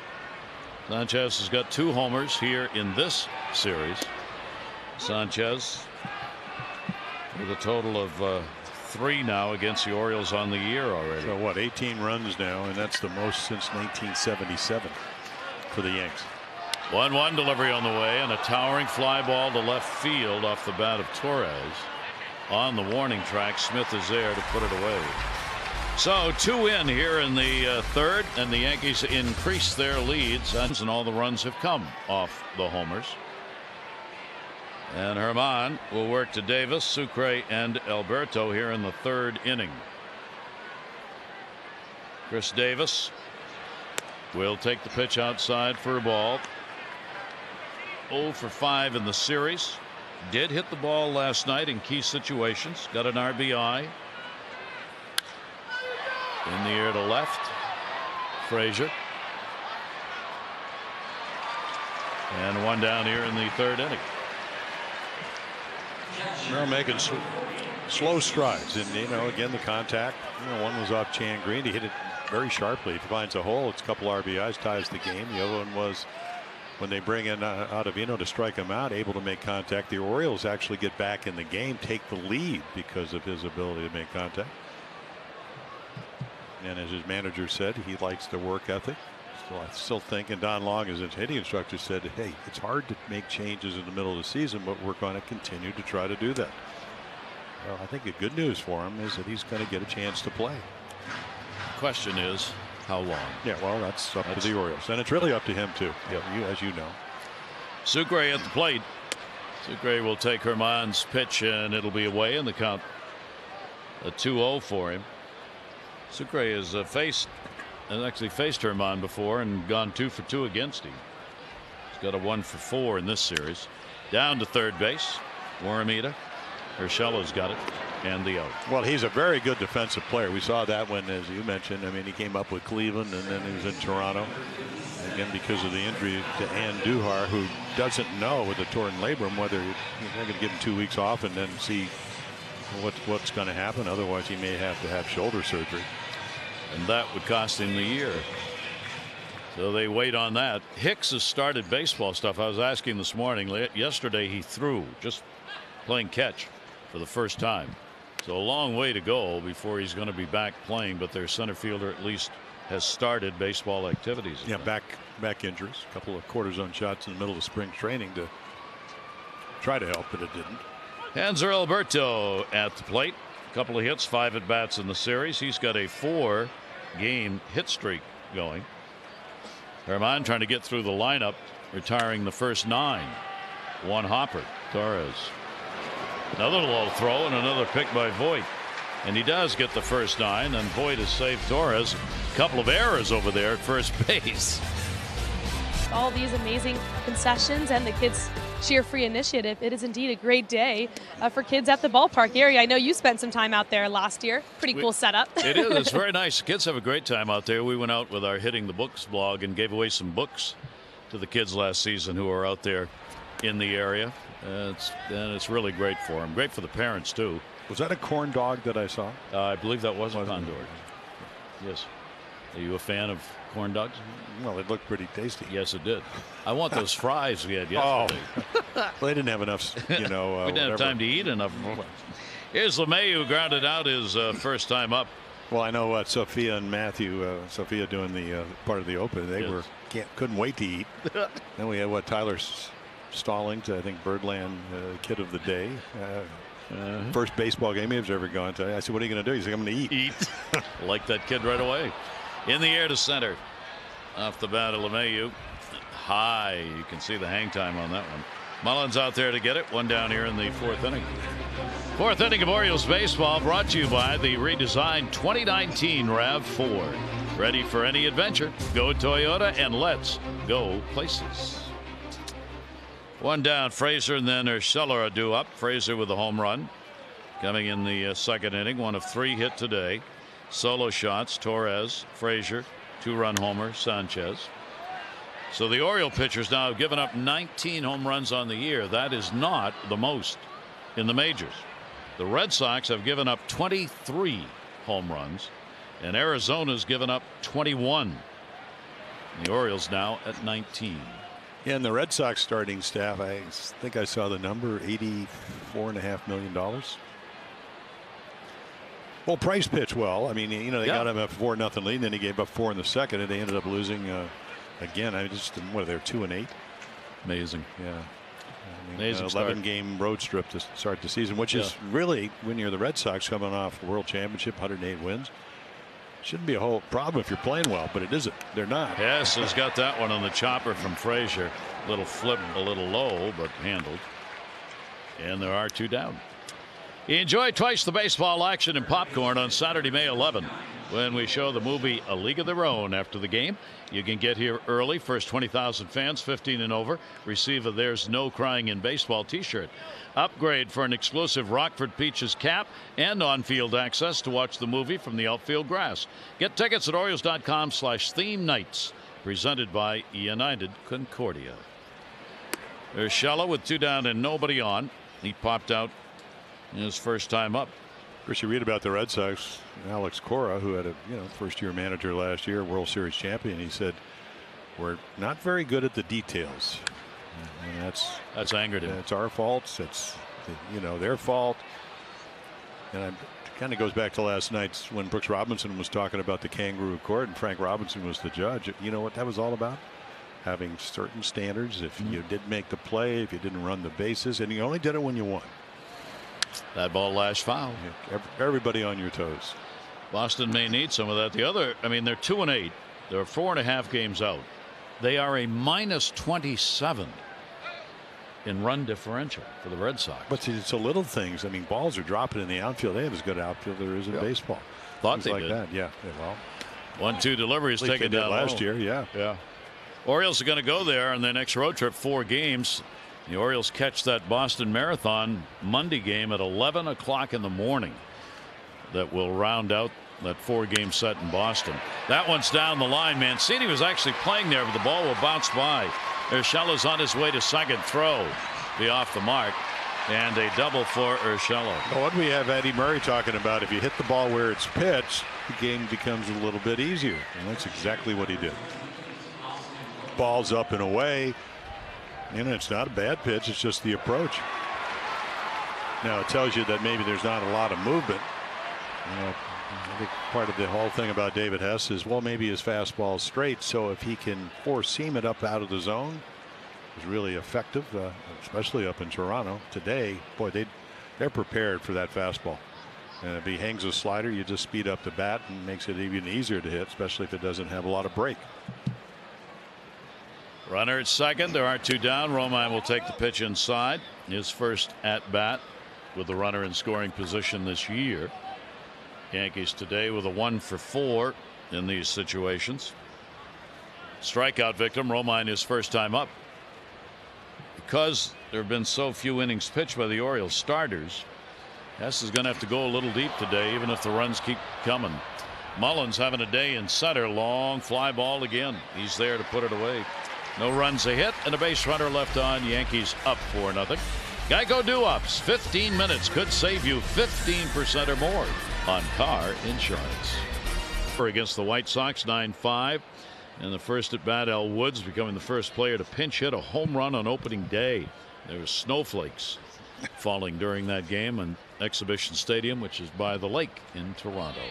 Sanchez has got 2 homers here in this series. Sanchez with a total of 3 now against the Orioles on the year already. So what, 18 runs now, and that's the most since 1977 for the Yanks. 1-1 delivery on the way, and a towering fly ball to left field off the bat of Torres. On the warning track, Smith is there to put it away. So 2 in here in the third, and the Yankees increase their leads, and all the runs have come off the homers. And Herman will work to Davis, Sucre, and Alberto here in the 3rd inning. Chris Davis will take the pitch outside for a ball. 0 for 5 in the series. Did hit the ball last night in key situations. Got an RBI. In the air to left. Frazier. And 1 down here in the 3rd inning. They're making slow strides. And, you know, again, the contact. You know, one was off Chan Green. He hit it very sharply. If he finds a hole, it's a couple RBIs, ties the game. The other one was when they bring in Ottavino to strike him out, able to make contact. The Orioles actually get back in the game, take the lead because of his ability to make contact. And as his manager said, he likes the work ethic. So I still think, and Don Long, as his hitting instructor, said, hey, it's hard to make changes in the middle of the season, but we're going to continue to try to do that. Well, I think the good news for him is that he's going to get a chance to play. Question is, how long? Yeah, well, that's up to the Orioles, and it's really up to him too. Yep. As you know. Sucre at the plate. Sucre will take Herman's pitch, and it'll be away in the count. A 2-0 for him. Sucre has actually faced Herman before and gone 2 for 2 against him. He's got a 1 for 4 in this series. Down to third base. Waramita. Urshela's got it. And the out. Well, he's a very good defensive player. We saw that when, as you mentioned, I mean, he came up with Cleveland and then he was in Toronto. Again, because of the injury to Ann Duhar, who doesn't know with a torn labrum whether they're going to give him 2 weeks off and then see what's going to happen. Otherwise, he may have to have shoulder surgery. And that would cost him the year. So they wait on that. Hicks has started baseball stuff. I was asking this morning. Yesterday he threw, just playing catch for the first time. So a long way to go before he's going to be back playing, but their center fielder at least has started baseball activities. Yeah, back injuries, a couple of cortisone shots in the middle of spring training to try to help, but it didn't. Hanser Alberto at the plate. A couple of hits, 5 at bats in the series. He's got a 4-game hit streak going. Herman trying to get through the lineup, retiring the first 9. 1 hopper. Torres. Another low throw and another pick by Voit. And he does get the first 9, and Voit has saved Torres. A couple of errors over there at first base. All these amazing concessions, and the kids sheer free initiative, it is indeed a great day for kids at the ballpark. Gary, I know you spent some time out there last year. Pretty cool setup. It is. It's very nice. Kids have a great time out there. We went out with our Hitting the Books blog and gave away some books to the kids last season who are out there in the area. It's really great for them. Great for the parents, too. Was that a corn dog that I saw? I believe that was a condor. Yes. Are you a fan of corn dogs? Well, it looked pretty tasty. Yes, it did. I want those fries we had yesterday. Well, they didn't have enough, we didn't have time to eat enough. Here's LeMay, who grounded out his first time up. Well, I know Sophia and Matthew, Sophia doing the part of the open. They couldn't wait to eat. Then we had Tyler Stallings, I think Birdland kid of the day. First baseball game he's ever gone to. I said, "What are you going to do?" He said, "I'm going to eat." Like that kid right away. In the air to center. Off the bat of LeMahieu. High. You can see the hang time on that one. Mullins out there to get it. One down here in the fourth inning. Fourth inning of Orioles baseball brought to you by the redesigned 2019 RAV4. Ready for any adventure? Go Toyota and let's go places. One down, Frazier, and then Urshela are due up. Frazier with a home run. Coming in the second inning. One of three hit today. Solo shots, Torres, Frazier, two-run homer, Sanchez. So the Oriole pitchers now have given up 19 home runs on the year. That is not the most in the majors. The Red Sox have given up 23 home runs, and Arizona's given up 21. The Orioles now at 19. Yeah, and the Red Sox starting staff, I think I saw the number, $84.5 million. Well, Price pitched well. I mean, they got him a 4-0 lead, and then he gave up 4 in the second, and they ended up losing again. They're 2-8. Amazing. Yeah. Amazing 11-game road trip to start the season, which is really, when you're the Red Sox coming off the World Championship, 108 wins, shouldn't be a whole problem if you're playing well, but it isn't. They're not. Yes, has got that one on the chopper from Frazier. Little flip, a little low, but handled. And there are two down. Enjoy twice the baseball action and popcorn on Saturday, May 11, when we show the movie A League of Their Own after the game. You can get here early. First 20,000 fans, 15 and over, receive a There's No Crying in Baseball t-shirt. Upgrade for an exclusive Rockford Peaches cap and on-field access to watch the movie from the outfield grass. Get tickets at Orioles.com/theme nights. Presented by United Concordia. There's Urshela with two down and nobody on. He popped out his first time up. Of course, you read about the Red Sox, Alex Cora, who had a first-year manager last year, World Series champion. He said, "We're not very good at the details." And that's angered him. It's our fault. It's their fault. And it kind of goes back to last night's when Brooks Robinson was talking about the kangaroo court and Frank Robinson was the judge. You know what that was all about? Having certain standards. If you didn't make the play, if you didn't run the bases, and you only did it when you won. That ball lashed foul. Everybody on your toes. Boston may need some of that. They're 2-8. They're 4.5 games out. They are a -27 in run differential for the Red Sox. But it's the little things. I mean, balls are dropping in the outfield. They have as good an outfield there is in baseball. Thought they like did. That. Yeah. Well, 1-2 deliveries taken down last year. Yeah. Orioles are going to go there on their next road trip, 4 games. The Orioles catch that Boston Marathon Monday game at 11 o'clock in the morning. That will round out that 4-game set in Boston. That one's down the line. Mancini was actually playing there, but the ball will bounce by. Urshela's on his way to second. Throw be off the mark, and a double for Urshela. Well, what we have Eddie Murray talking about, if you hit the ball where it's pitched, the game becomes a little bit easier, and that's exactly what he did. Ball's up and away. And it's not a bad pitch. It's just the approach. Now it tells you that maybe there's not a lot of movement. I think part of the whole thing about David Hess is, well, maybe his fastball is straight. So if he can four-seam it up out of the zone, it's really effective, especially up in Toronto today. Boy, they're prepared for that fastball. And if he hangs a slider, you just speed up the bat and makes it even easier to hit, especially if it doesn't have a lot of break. Runner at second. There are two down. Romine will take the pitch inside. His first at bat with the runner in scoring position this year. Yankees today with a 1-for-4 in these situations. Strikeout victim. Romine his first time up. Because there have been so few innings pitched by the Orioles starters. Hess is going to have to go a little deep today, even if the runs keep coming. Mullins having a day in center. Long fly ball again. He's there to put it away. No runs, a hit, and a base runner left on. Yankees up 4-0. Geico Do-Ups. 15 minutes could save you 15% or more on car insurance. Against the White Sox, 9-5. And the first at bat, Al Woods becoming the first player to pinch hit a home run on opening day. There were snowflakes falling during that game in Exhibition Stadium, which is by the lake in Toronto.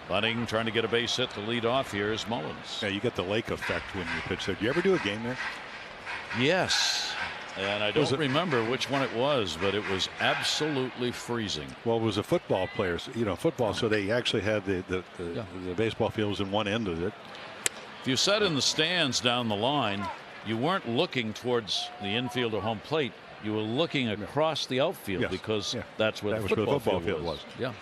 Bunting trying to get a base hit to lead off. Here is Mullins. Yeah, you get the lake effect when you pitch there. Do you ever do a game there? Yes. And I don't remember which one it was, but it was absolutely freezing. Well, it was a football players, football. So they actually had the baseball fields in one end of it. If you sat in the stands down the line, you weren't looking towards the infield or home plate. You were looking across the outfield because that's where the football field was. Yeah.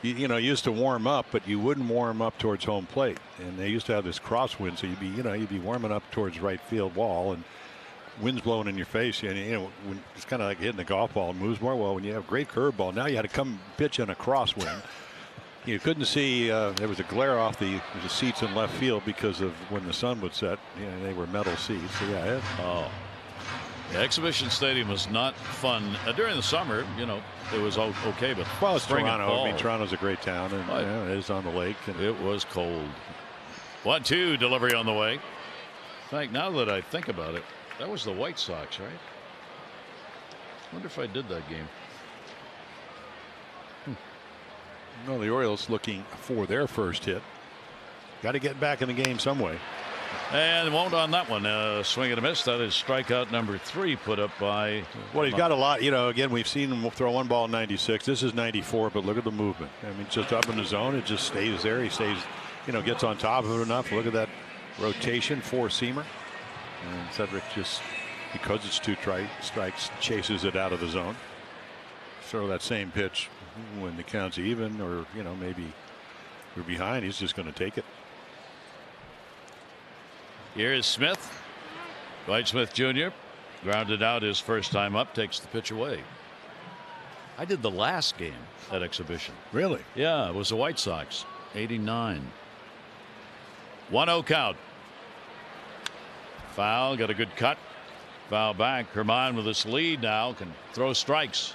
You used to warm up, but you wouldn't warm up towards home plate. And they used to have this crosswind, so you'd be warming up towards right field wall, and wind's blowing in your face. And when it's kind of like hitting the golf ball. It moves more well when you have great curveball. Now you had to come pitch in a crosswind. You couldn't see. There was a glare off the seats in left field because of when the sun would set. They were metal seats. So The Exhibition Stadium was not fun during the summer. It was okay, but it's Toronto. Toronto's a great town, and it is on the lake. And it was cold. 1-2 delivery on the way. In fact, now that I think about it, that was the White Sox, right? Wonder if I did that game. No, the Orioles looking for their first hit. Got to get back in the game some way. And won't on that one. Swing and a miss. That is strikeout number 3 put up by. Well, he's got a lot. Again, we've seen him throw one ball in 96. This is 94, but look at the movement. I mean, just up in the zone. It just stays there. He stays, gets on top of it enough. Look at that rotation, 4-seamer. And Cedric just, because it's 2 strikes, chases it out of the zone. Throw that same pitch when the count's even, or maybe you're behind. He's just going to take it. Here is Smith. Dwight Smith Jr. grounded out his first time up, takes the pitch away. I did the last game at Exhibition. Really? Yeah, it was the White Sox. 89. 1-0 count. Foul, got a good cut. Foul back. Herman with this lead now can throw strikes.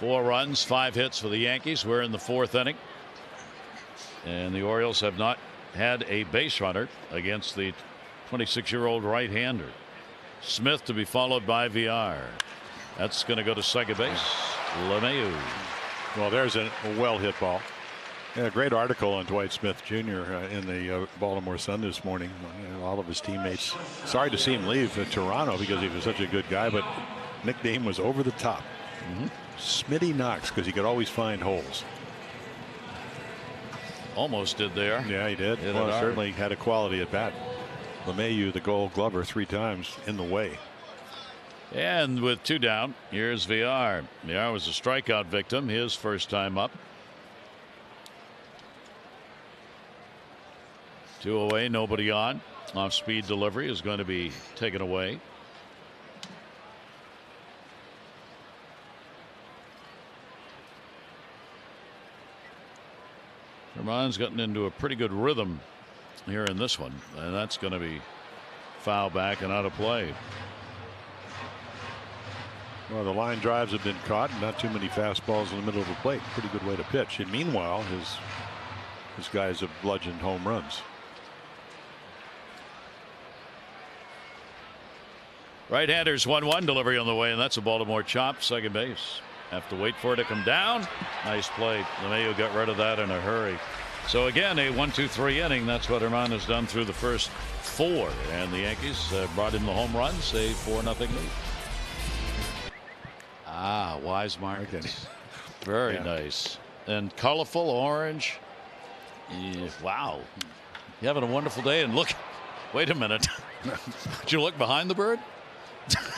4 runs, 5 hits for the Yankees. We're in the 4th inning. And the Orioles have not had a base runner against the 26-year-old right-hander. Smith to be followed by VR. That's going to go to second base. LeMahieu. Well, there's a well-hit ball. Yeah, great article on Dwight Smith Jr. In the Baltimore Sun this morning. All of his teammates. Sorry to see him leave Toronto because he was such a good guy, but nickname was Over the Top. Smitty Knox, because he could always find holes. Almost did there. Yeah, he did. Well, certainly had a quality at bat. LeMahieu, the Gold Glover, 3 times in the way. And with 2 down, here's VR. VR was a strikeout victim his first time up. 2 away, nobody on. Off speed delivery is going to be taken away. Herman's gotten into a pretty good rhythm here in this one, and that's going to be foul back and out of play. Well, the line drives have been caught, and not too many fastballs in the middle of the plate. Pretty good way to pitch. And meanwhile, his guys have bludgeoned home runs. Right-handers 1-1 delivery on the way, and that's a Baltimore chop. Second base. Have to wait for it to come down. Nice play. LeMahieu got rid of that in a hurry. So again, a 1-2-3 inning. That's what Herman has done through the first 4. And the Yankees brought in the home runs. A 4-0 lead. Wise markets. Okay. Very nice. And colorful orange. Yeah, wow. You're having a wonderful day. And look, wait a minute. Did you look behind the bird?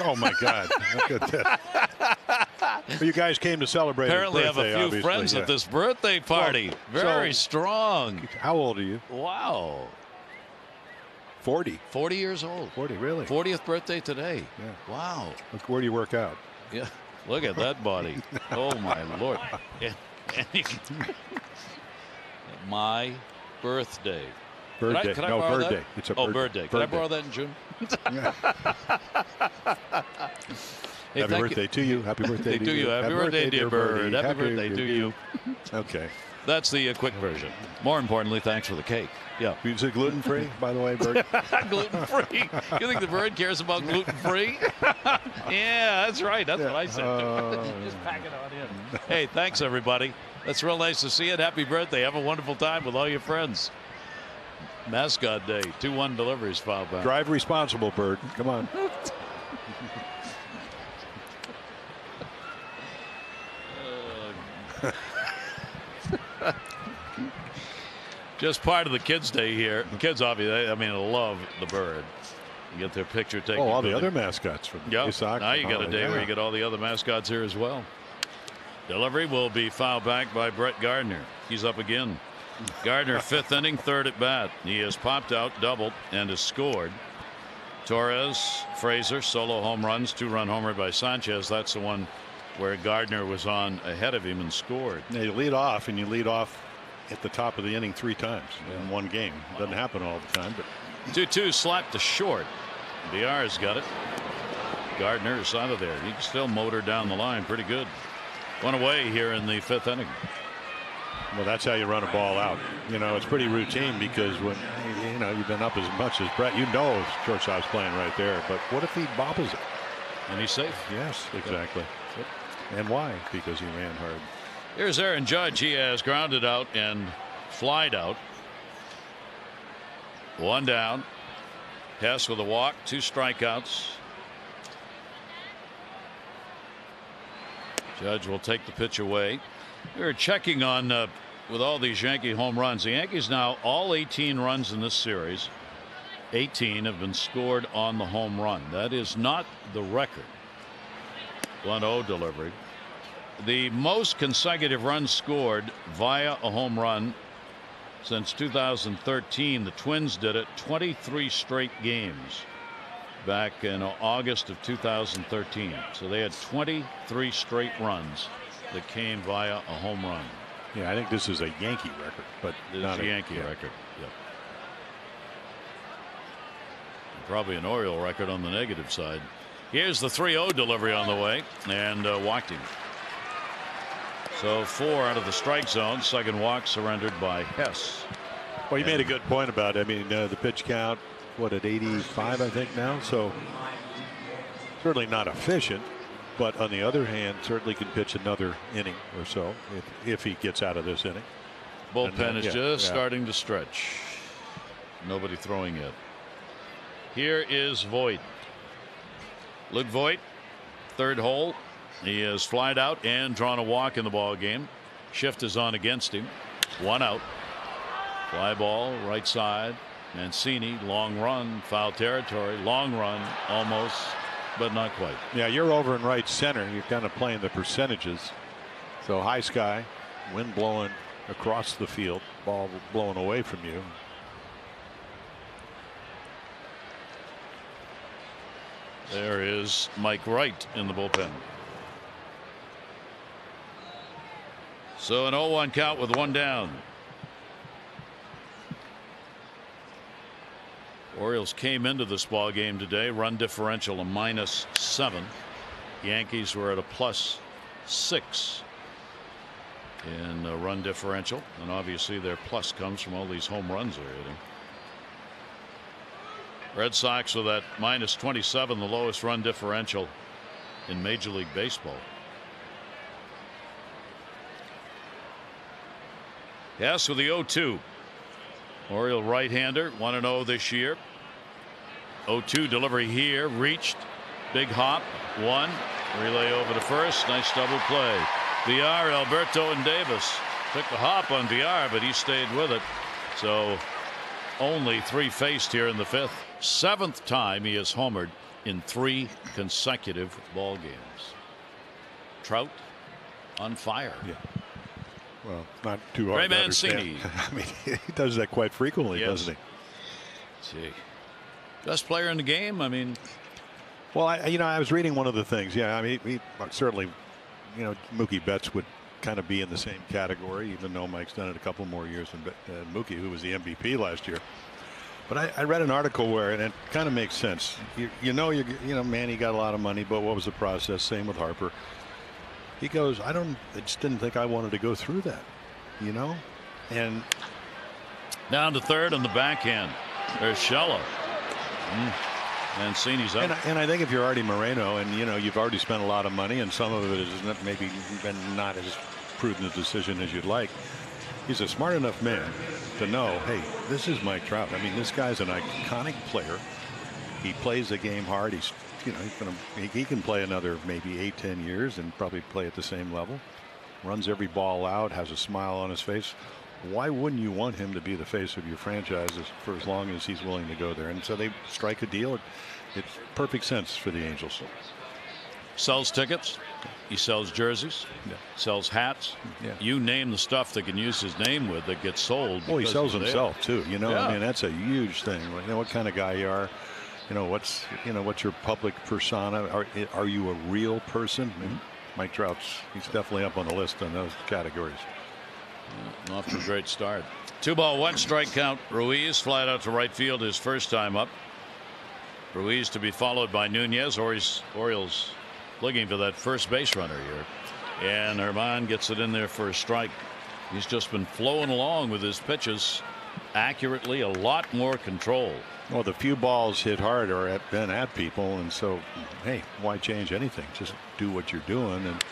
Oh my God! Look at that. Well, you guys came to celebrate. Apparently, his birthday, have a few friends at this birthday party. Well, very strong. How old are you? Wow. 40. 40 years old. 40, really? 40th birthday today. Yeah. Wow. Look, where do you work out? Yeah. Look at that body. Oh, my Lord. My birthday. Birthday. Can I no, borrow birthday. that? It's a birthday. Can I borrow that in June? Hey, Happy birthday to you. Happy birthday to you. Happy birthday, dear bird. Happy birthday to you. Okay. That's the quick version. More importantly, thanks for the cake. Yeah. Is it gluten-free, by the way, Bird? Gluten-free. You think the bird cares about gluten-free? Yeah, that's right. That's what I said. Just pack it on in. Hey, thanks, everybody. That's real nice to see you. Happy birthday. Have a wonderful time with all your friends. Mascot Day. 2-1 deliveries foul back. Drive responsible, Bird. Come on. Just part of the kids' day here. Kids, obviously, I mean, love the bird. You get their picture taken. Oh, all the other mascots from the soccer. Now you got a day where you get all the other mascots here as well. Delivery will be fouled back by Brett Gardner. He's up again. Gardner, 5th inning, 3rd at bat. He has popped out, doubled, and has scored. Torres, Fraser, solo home runs, 2-run homer by Sanchez. That's the one where Gardner was on ahead of him and scored. Now you lead off, and you lead off at the top of the inning 3 times in one game. Doesn't happen all the time, but 2-2 slapped to short. Villar's got it. Gardner is out of there. He can still motor down the line pretty good. One away here in the 5th inning. Well, that's how you run a ball out. You know, it's pretty routine because when you've been up as much as Brett, shortstop's playing right there. But what if he bobbles it? And he's safe. Yes, exactly. Yep. And why? Because he ran hard. Here's Aaron Judge. He has grounded out and flied out. 1 down. Hess with a walk, 2 strikeouts. Judge will take the pitch away. We were checking on with all these Yankee home runs. The Yankees now all 18 runs in this series. 18 have been scored on the home run. That is not the record. 1-0 delivery. The most consecutive runs scored via a home run since 2013. The Twins did it 23 straight games back in August of 2013. So they had 23 straight runs that came via a home run. Yeah, I think this is a Yankee record, but not a Yankee record. Yeah. Probably an Oriole record on the negative side. Here's the 3-0 delivery on the way, and walked him. So 4 out of the strike zone. Second walk surrendered by Hess. Well, you made a good point about it. I mean, the pitch count, what, at 85, I think now. So certainly not efficient, but on the other hand, certainly can pitch another inning or so if he gets out of this inning. Bullpen is just starting to stretch. Nobody throwing it. Here is Voit. Luke Voit, 3rd hole. He has flied out and drawn a walk in the ball game. Shift is on against him. 1 out. Fly ball right side. Mancini, long run, foul territory, long run, almost, but not quite. Yeah, you're over in right center. You're kind of playing the percentages. So high sky, wind blowing across the field, ball blowing away from you. There is Mike Wright in the bullpen. So an 0-1 count with 1 down. Orioles came into this ball game today. Run differential a -7. Yankees were at a +6 in run differential, and obviously their plus comes from all these home runs they're hitting. Red Sox with that -27, the lowest run differential in Major League Baseball. Yes, with the 0-2. Oriole right-hander, 1-0 this year. 0-2 delivery here, reached, big hop, 1, relay over to first, nice double play. Villar, Alberto, and Davis took the hop on Villar, but he stayed with it. So only 3 faced here in the 5th. 7th time he has homered in 3 consecutive ball games. Trout on fire. Yeah. Well, not too hard Ray to Mancini. understand. I mean, he does that quite frequently, yes. doesn't he? Gee. Best player in the game. I mean, well, I was reading one of the things. Yeah, I mean, he certainly, Mookie Betts would kind of be in the same category, even though Mike's done it a couple more years than Mookie, who was the MVP last year. But I read an article and it kind of makes sense. Manny got a lot of money, but what was the process? Same with Harper. He goes, I just didn't think I wanted to go through that, and down to third on the backhand. There's Shello. Mancini's up. And I think if you're Artie Moreno and you've already spent a lot of money and some of it is maybe been not as prudent a decision as you'd like, he's a smart enough man to know, hey, this is Mike Trout. I mean, this guy's an iconic player. He plays the game hard. He can play another maybe 8-10 years and probably play at the same level. Runs every ball out, has a smile on his face. Why wouldn't you want him to be the face of your franchise for as long as he's willing to go there? And so they strike a deal. It's perfect sense for the Angels. Sells tickets. He sells jerseys. Yeah. Sells hats. Yeah. You name the stuff they can use his name with that gets sold. Well, he sells himself too. Yeah. I mean, that's a huge thing. What kind of guy you are. What's your public persona? Are you a real person? And Mike he's definitely up on the list on those categories. Off to a great start. 2-1 strike count. Ruiz flat out to right field his first time up. Ruiz to be followed by Nunez. Orioles looking for that first base runner here. And Herman gets it in there for a strike. He's just been flowing along with his pitches accurately. A lot more control. Well, the few balls hit hard are been at people. And so, hey, why change anything? Just do what you're doing. And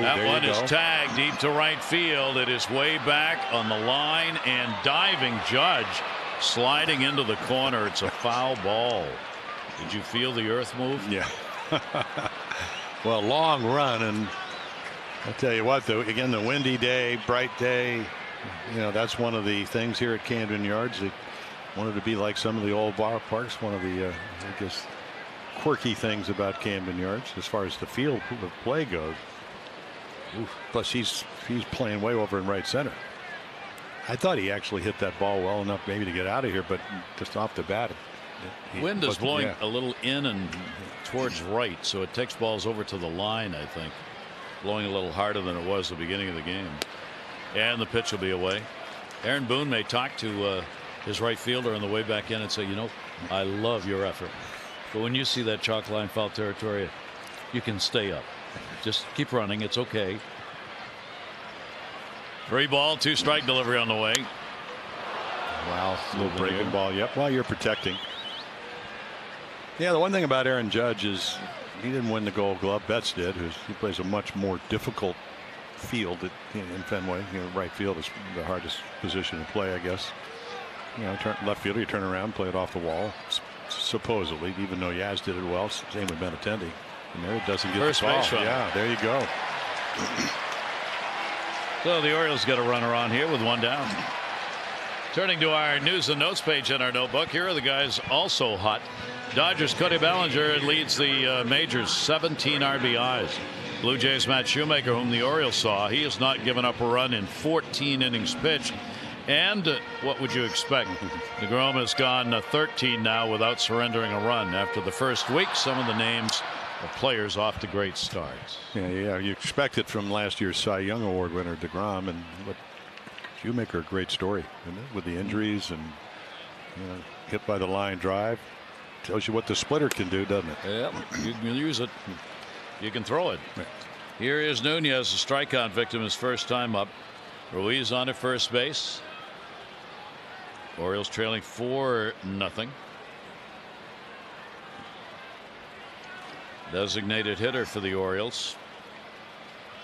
that one is tagged deep to right field. It is way back on the line and diving Judge sliding into the corner. It's a foul ball. Did you feel the earth move? Yeah. Well, long run, and I'll tell you what, though, again, the windy day, bright day, that's one of the things here at Camden Yards. They wanted to be like some of the old parks. One of the I guess quirky things about Camden Yards as far as the field of play goes. Oof. Plus he's playing way over in right center. I thought he actually hit that ball well enough maybe to get out of here, but just off the bat wind is blowing a little in and towards right, so it takes balls over to the line. I think blowing a little harder than it was at the beginning of the game, and the pitch will be away. Aaron Boone may talk to his right fielder on the way back in and say, I love your effort, but when you see that chalk line foul territory, you can stay up. Just keep running. It's okay. 3-ball, 2-strike delivery on the way. Wow. Little breaking ball. Yep. Well, you're protecting. Yeah. The one thing about Aaron Judge is he didn't win the Gold Glove. Betts did. He plays a much more difficult field in Fenway. Right field is the hardest position to play, I guess. Left fielder, you turn around, play it off the wall. Supposedly, even though Yaz did it well. Same with Benintendi. And there it doesn't get first the ball. base runner. Yeah, there you go. So the Orioles get a runner on here with one down. Turning to our news and notes page in our notebook, here are the guys also hot. Dodgers Cody Bellinger leads the majors, 17 RBIs. Blue Jays Matt Shoemaker, whom the Orioles saw, he has not given up a run in 14 innings pitched. And what would you expect? DeGrom has gone 13 now without surrendering a run after the first week. Some of the names of players off to great starts. Yeah, you expect it from last year's Cy Young Award winner DeGrom, and Shoemaker, a great story, isn't it? With the injuries and hit by the line drive. Tells you what the splitter can do, doesn't it? Yeah, you can use it. You can throw it. Yeah. Here is Nunez, a strikeout victim, his first time up. Ruiz on at first base. Orioles trailing 4-0. Designated hitter for the Orioles.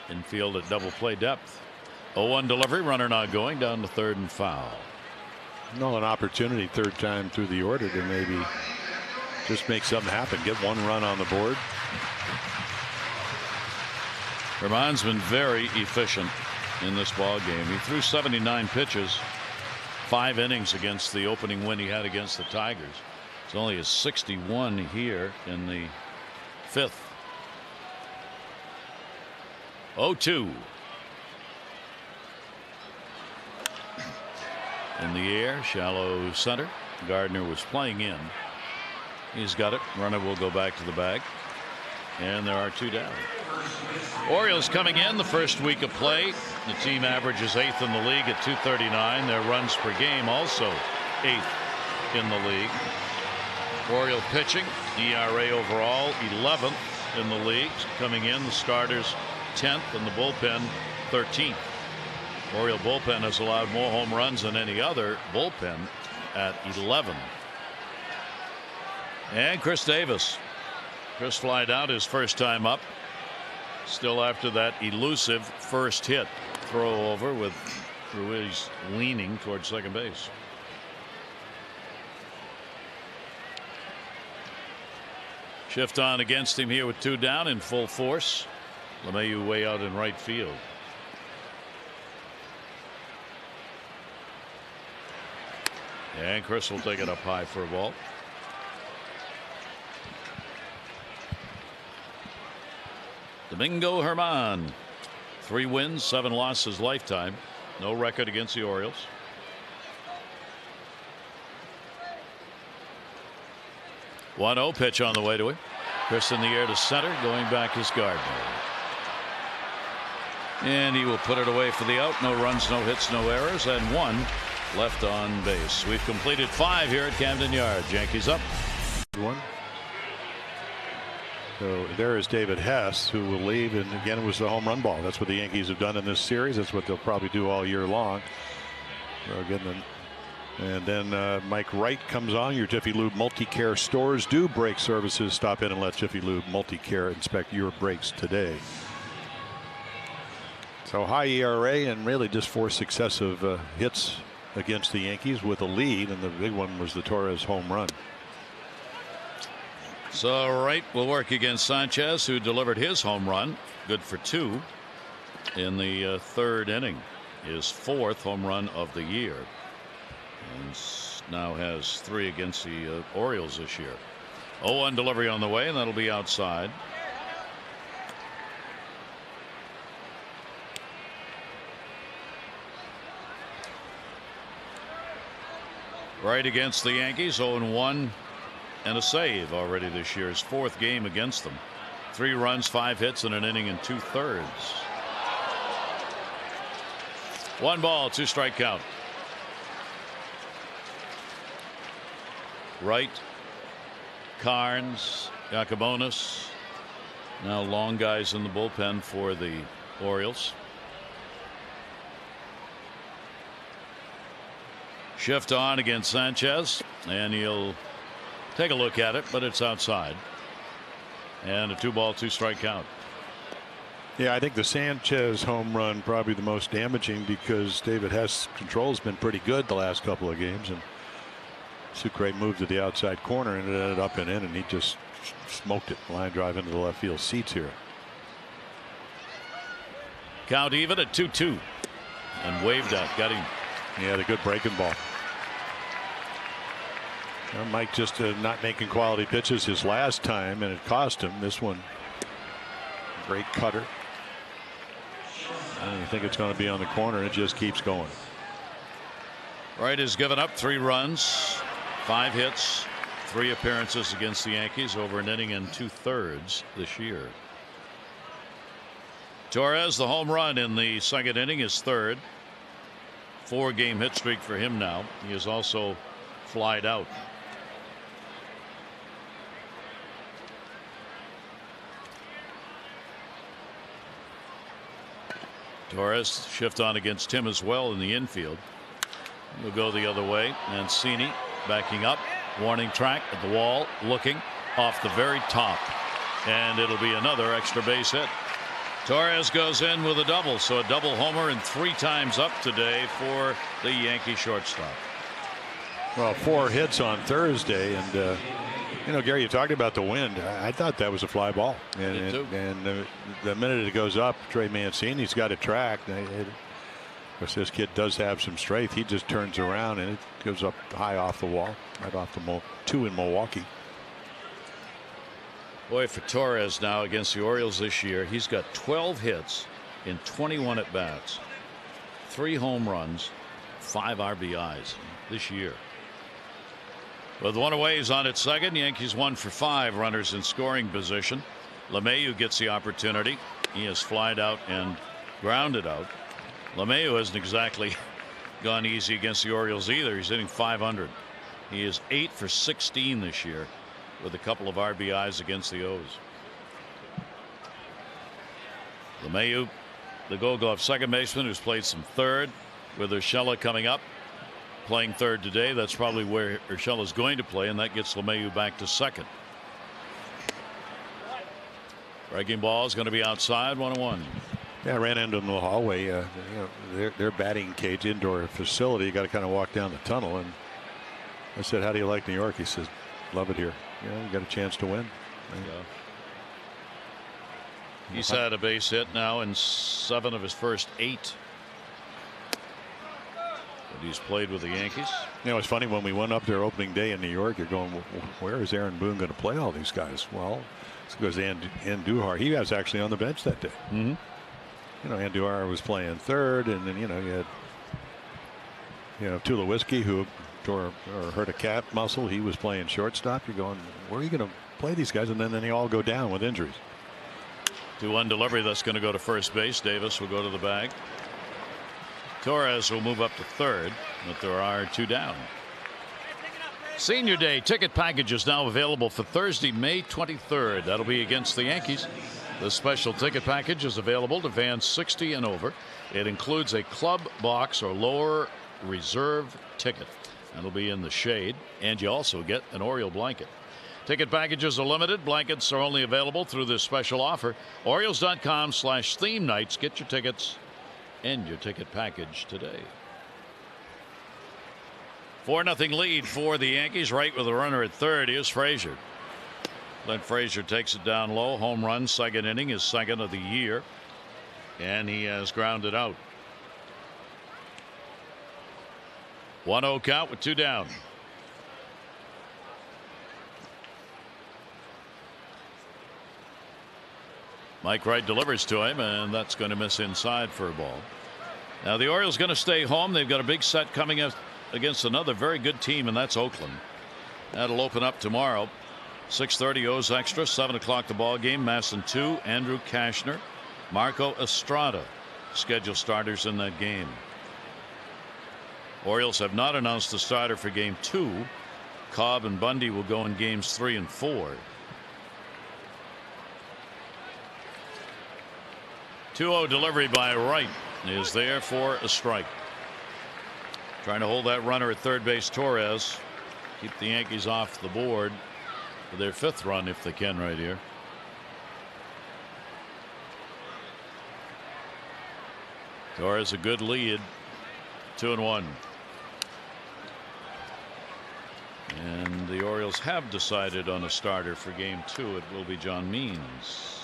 Infield at double play depth. 0-1 delivery, runner not going, down to third and foul. No, an opportunity third time through the order to maybe just make something happen, get one run on the board. Herman's been very efficient in this ball game. He threw 79 pitches, 5 innings against the opening win he had against the Tigers. It's only a 61 here in the 5th. 0-2. In the air, shallow center. Gardner was playing in. He's got it. Runner will go back to the bag. And there are 2 down. Orioles coming in the first week of play. The team averages 8th in the league at 239. Their runs per game also 8th in the league. Oriole pitching, ERA overall 11th in the league. Coming in, the starters 10th and the bullpen 13th. Oriole bullpen has allowed more home runs than any other bullpen at 11. And Chris Davis. Chris flied out his first time up. Still after that elusive first hit. Throw over with Ruiz leaning towards second base. Shift on against him here with 2 down in full force. LeMahieu way out in right field. And Chris will take it up high for a ball. Domingo Germán, 3 wins, 7 losses lifetime. No record against the Orioles. One 0 pitch on the way to him. Chris in the air to center, going back is Gardner. And he will put it away for the out. No runs, no hits, no errors, and 1 left on base. We've completed 5 here at Camden Yards. Yankees up 1. So there is David Hess, who will leave, and again it was the home run ball. That's what the Yankees have done in this series. That's what they'll probably do all year long. So again, and then Mike Wright comes on. Your Jiffy Lube Multi-Care stores do brake services. Stop in and let Jiffy Lube Multi-Care inspect your brakes today. So high ERA and really just 4 successive hits against the Yankees with a lead, and the big one was the Torres home run. So Wright will work against Sanchez, who delivered his home run, good for 2 in the 3rd inning, his 4th home run of the year, and now has 3 against the Orioles this year. 0-1 delivery on the way, and that'll be outside. Wright against the Yankees, 0-1. And a save already this year, his 4th game against them. 3 runs, 5 hits in an inning and 2/3. 1 ball, 2 strike count. Wright, Carnes, Yacobonis. Now long guys in the bullpen for the Orioles. Shift on against Sanchez, and he'll take a look at it, but it's outside. And a 2 ball, 2 strike count. Yeah, I think the Sanchez home run probably the most damaging, because David Hess' control has been pretty good the last couple of games, and Sucre moved to the outside corner and it ended up and in, and he just smoked it. Line drive into the left field seats here. Count even at 2-2, and waved out, got him. He had a good breaking ball. Well, Mike just not making quality pitches his last time, and it cost him. This one, great cutter. I don't think it's going to be on the corner. It just keeps going. Wright has given up 3 runs, 5 hits, 3 appearances against the Yankees over an inning and 2/3 this year. Torres, the home run in the 2nd inning, is 3rd. 4-game hit streak for him now. He has also flied out. Torres shift on against Tim as well in the infield. We'll go the other way. Mancini backing up. Warning track at the wall. Looking off the very top. And it'll be another extra base hit. Torres goes in with a double. So a double homer and 3 times up today for the Yankee shortstop. Well, 4 hits on Thursday, and you know, Gary, you talked about the wind. I thought that was a fly ball, and the minute it goes up, Trey Mancini's got it tracked. Of course, this kid does have some strength. He just turns around and it goes up high off the wall, right off the 2 in Milwaukee. Boy, for Torres now against the Orioles this year, he's got 12 hits in 21 at bats, 3 home runs, 5 RBIs this year. With one away, he's on at second. Yankees 1 for 5 runners in scoring position. LeMahieu gets the opportunity. He has flied out and grounded out. LeMahieu hasn't exactly gone easy against the Orioles either. He's hitting .500. He is 8 for 16 this year with a couple of RBIs against the O's. LeMahieu, the Gold Glove second baseman, who's played some third, with Urshela coming up, playing third today. That's probably where Urshela is going to play, and that gets LeMahieu back to second. Breaking ball is going to be outside, 1-1. Yeah, I ran into him in the hallway. Their batting cage, indoor facility. You got to kind of walk down the tunnel. And I said, "How do you like New York?" He says, "Love it here. You got a chance to win." Yeah. He's had a base hit now in 7 of his first 8 that he's played with the Yankees. It's funny when we went up there opening day in New York. You're going, where is Aaron Boone going to play all these guys? Well, it's because Andujar. He was actually on the bench that day. Andujar was playing third, and then you had Tulowitzki, who hurt a calf muscle. He was playing shortstop. You're going, where are you going to play these guys? And then they all go down with injuries. 2-1 delivery. That's going to go to first base. Davis will go to the bag. Torres will move up to third, but there are 2 down. Senior Day ticket package is now available for Thursday, May 23rd. That'll be against the Yankees. The special ticket package is available to fans 60 and over. It includes a club box or lower reserve ticket. That'll be in the shade, and you also get an Oriole blanket. Ticket packages are limited. Blankets are only available through this special offer. Orioles.com/theme nights. Get your tickets and your ticket package today. 4-0 lead for the Yankees. Right with a runner at third is Frazier. Clint Frazier takes it down low. Home run, second inning, his second of the year, and he has grounded out. 1-0 count with 2 down. Mike Wright delivers to him, and that's going to miss inside for a ball. Now the Orioles going to stay home. They've got a big set coming up against another very good team, and that's Oakland. That'll open up tomorrow. 6:30 O's extra. 7 o'clock the ball game. Masson 2. Andrew Kashner, Marco Estrada scheduled starters in that game. Orioles have not announced the starter for game 2. Cobb and Bundy will go in games 3 and 4. 2-0 delivery by Wright is there for a strike. Trying to hold that runner at third base, Torres. Keep the Yankees off the board for their 5th run if they can right here. Torres a good lead. 2-1. And the Orioles have decided on a starter for game 2. It will be John Means.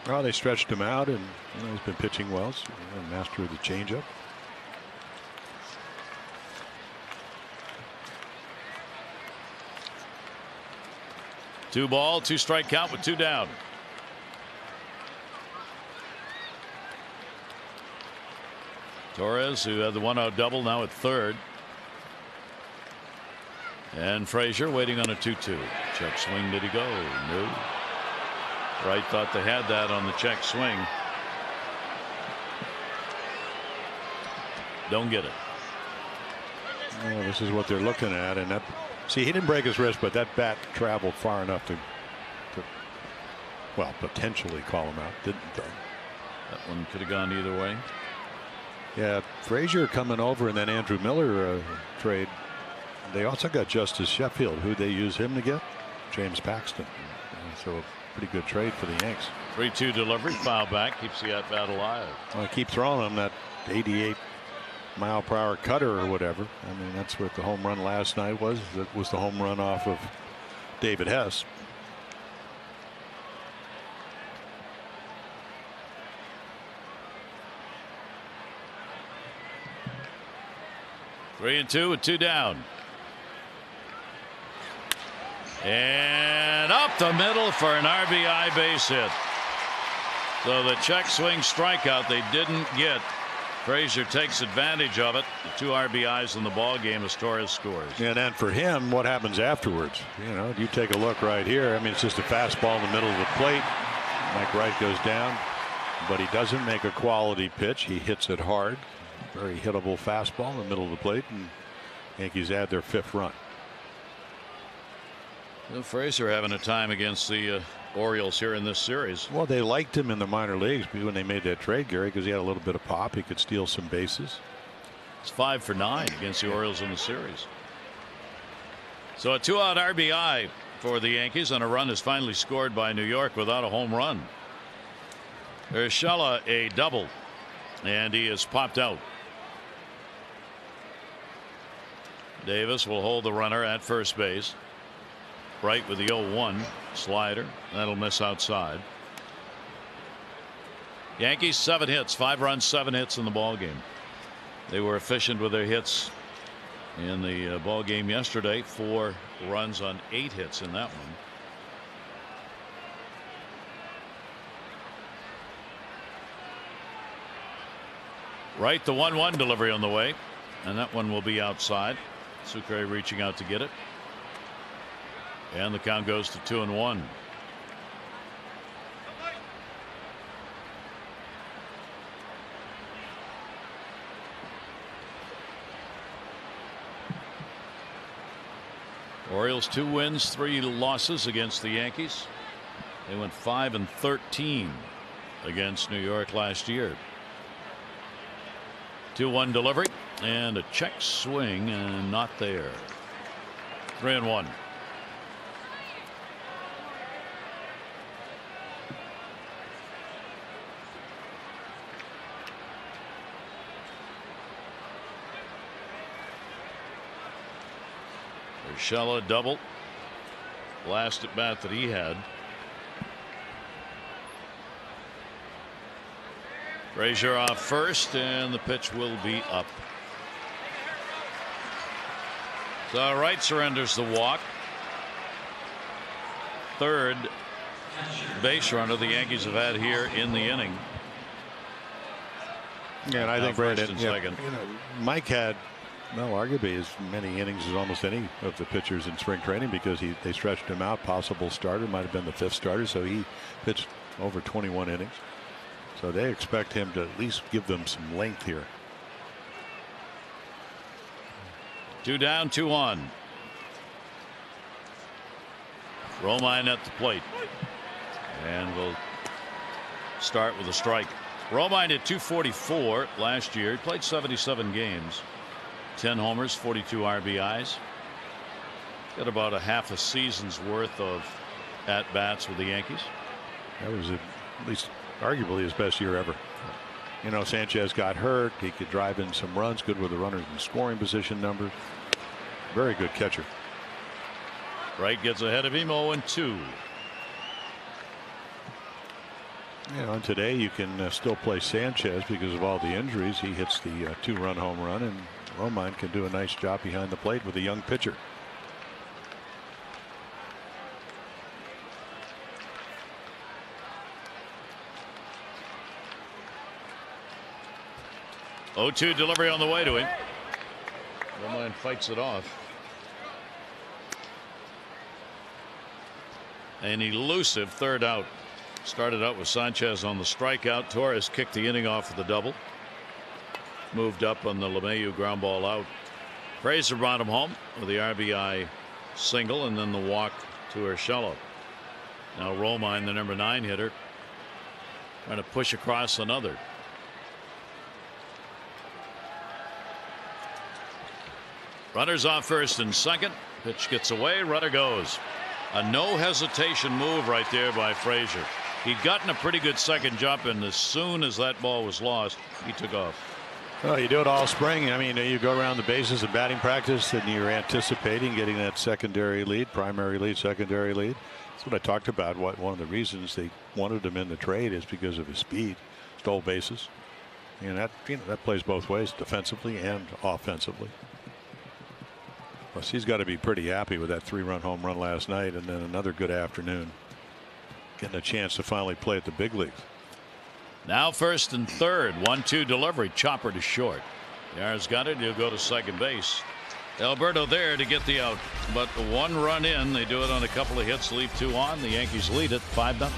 Well, they stretched him out, and he's been pitching well. So, master of the changeup. Two ball, 2 strike count with 2 down. Torres, who had the 1-out double, now at third. And Frazier waiting on a 2-2. Check swing. Did he go? No. Wright thought they had that on the check swing. Don't get it. Well, this is what they're looking at, and that. See, he didn't break his wrist, but that bat traveled far enough to well, potentially call him out. Didn't though. That one could have gone either way. Yeah, Frazier coming over, and then Andrew Miller trade. They also got Justice Sheffield. Who they use him to get? James Paxton. So a pretty good trade for the Yanks. 3-2 delivery, foul back, keeps the at bat alive. Well, I keep throwing him that 88-mile-per-hour cutter or whatever. I mean, that's what the home run last night was. That was the home run off of David Hess. Three and two with 2 down. And up the middle for an RBI base hit. So the check swing strikeout they didn't get Frazier takes advantage of it. The 2 RBIs in the ball game as Torres scores. And then for him, what happens afterwards? You know, you take a look right here. I mean, it's just a fastball in the middle of the plate. Mike Wright goes down, but he doesn't make a quality pitch. He hits it hard. Very hittable fastball in the middle of the plate, and Yankees add their 5th run. Well, Frazier having a time against the Orioles here in this series. Well, they liked him in the minor leagues when they made that trade, Gary, because he had a little bit of pop. He could steal some bases. It's 5 for 9 against the Orioles in the series. So a 2-out RBI for the Yankees, and a run is finally scored by New York without a home run. Urshela a double, and he is popped out. Davis will hold the runner at first base. Wright with the 0-1 slider. That'll miss outside. Yankees 7 hits, 5 runs, 7 hits in the ball game. They were efficient with their hits in the ball game yesterday. 4 runs on 8 hits in that one. Wright, the 1-1 delivery on the way, and that one will be outside. Sucre reaching out to get it. And the count goes to 2-1. Orioles 2 wins, 3 losses against the Yankees. They went 5-13 against New York last year. 2-1 delivery and a check swing, and not there. 3-1. Urshela double. Last at bat that he had. Frazier off first, and the pitch will be up. So Wright surrenders the walk. 3rd base runner the Yankees have had here in the inning. Yeah, and I think Brandon, second. You know, Mike had, well, arguably as many innings as almost any of the pitchers in spring training, because they stretched him out. Possible starter, might have been the 5th starter, so he pitched over 21 innings. So they expect him to at least give them some length here. 2 down, 2 on. Romine at the plate, and we'll start with a strike. Romine at 244 last year. He played 77 games, 10 homers, 42 RBIs. Got about a half a season's worth of at bats with the Yankees. That was at least arguably his best year ever. You know, Sanchez got hurt. He could drive in some runs. Good with the runners in scoring position numbers. Very good catcher. Wright gets ahead of him, 0-2. You know, and today you can still play Sanchez because of all the injuries. He hits the 2-run home run, and Romine can do a nice job behind the plate with a young pitcher. Oh-2 delivery on the way to him. Romine fights it off. An elusive 3rd out. Started out with Sanchez on the strikeout. Torres kicked the inning off with the double. Moved up on the LeMahieu ground ball out. Frazier brought him home with the RBI single, and then the walk to Urshela. Now Romine, the number 9 hitter, trying to push across another. Runners off first and second. Pitch gets away. Runner goes. A no hesitation move right there by Frazier. He'd gotten a pretty good second jump, and as soon as that ball was lost, he took off. Well, you do it all spring. I mean, you go around the bases in batting practice, and you're anticipating getting that secondary lead, primary lead, secondary lead. That's what I talked about. One of the reasons they wanted him in the trade is because of his speed. Stole bases. And that plays both ways, defensively and offensively. Plus, he's got to be pretty happy with that 3-run home run last night, and then another good afternoon. Getting a chance to finally play at the big leagues. Now first and third. 1-2 delivery. Chopper to short. Yar's got it. He'll go to second base. Alberto there to get the out, but 1 run in. They do it on a couple of hits, leave 2 on. The Yankees lead it 5-0.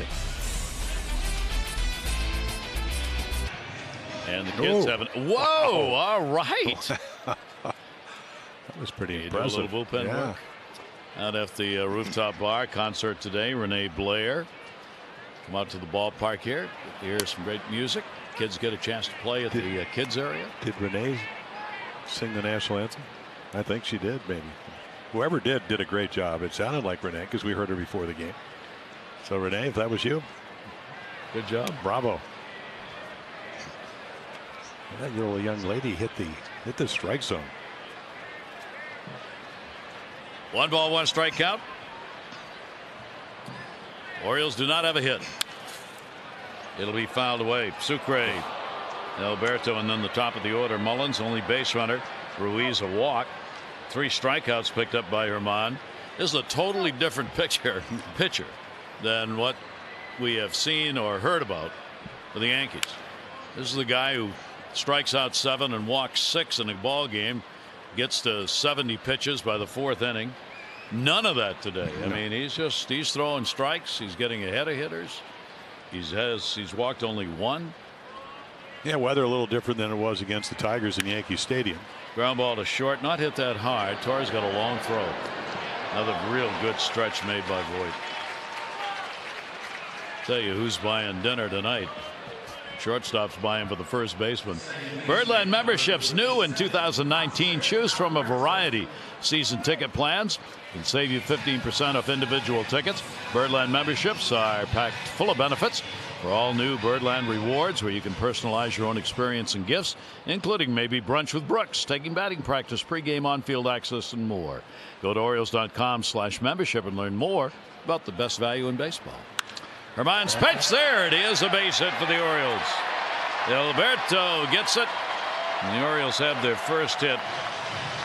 And the kids haven't. Whoa! All right. That was pretty impressive. impressive. A little bullpen work. Out at the rooftop bar concert today. Renee Blair come out to the ballpark here. Hear some great music. Kids get a chance to play at the kids area. Did Renee sing the national anthem? I think she did, maybe. Whoever did a great job. It sounded like Renee because we heard her before the game. So Renee, if that was you, good job. Bravo. That little young lady hit the strike zone. 1 ball, 1 strikeout. Orioles do not have a hit. It'll be fouled away. Sucre, Alberto, and then the top of the order. Mullins, only base runner. Ruiz a walk. 3 strikeouts picked up by Herman. This is a totally different pitcher than what we have seen or heard about for the Yankees. This is the guy who strikes out 7 and walks 6 in a ball game. Gets to 70 pitches by the 4th inning. None of that today. I mean, he's throwing strikes. He's getting ahead of hitters. He's walked only 1. Yeah, weather a little different than it was against the Tigers in Yankee Stadium. Ground ball to short, not hit that hard. Torres got a long throw. Another real good stretch made by Voit. Tell you who's buying dinner tonight. Shortstop's buying for the first baseman. Birdland memberships new in 2019. Choose from a variety. Season ticket plans can save you 15% off individual tickets. Birdland memberships are packed full of benefits. For all new Birdland rewards, where you can personalize your own experience and gifts, including maybe brunch with Brooks, taking batting practice, pregame on-field access, and more. Go to Orioles.com/membership and learn more about the best value in baseball. Herman's pitch, there it is, a base hit for the Orioles. Alberto gets it, and the Orioles have their first hit,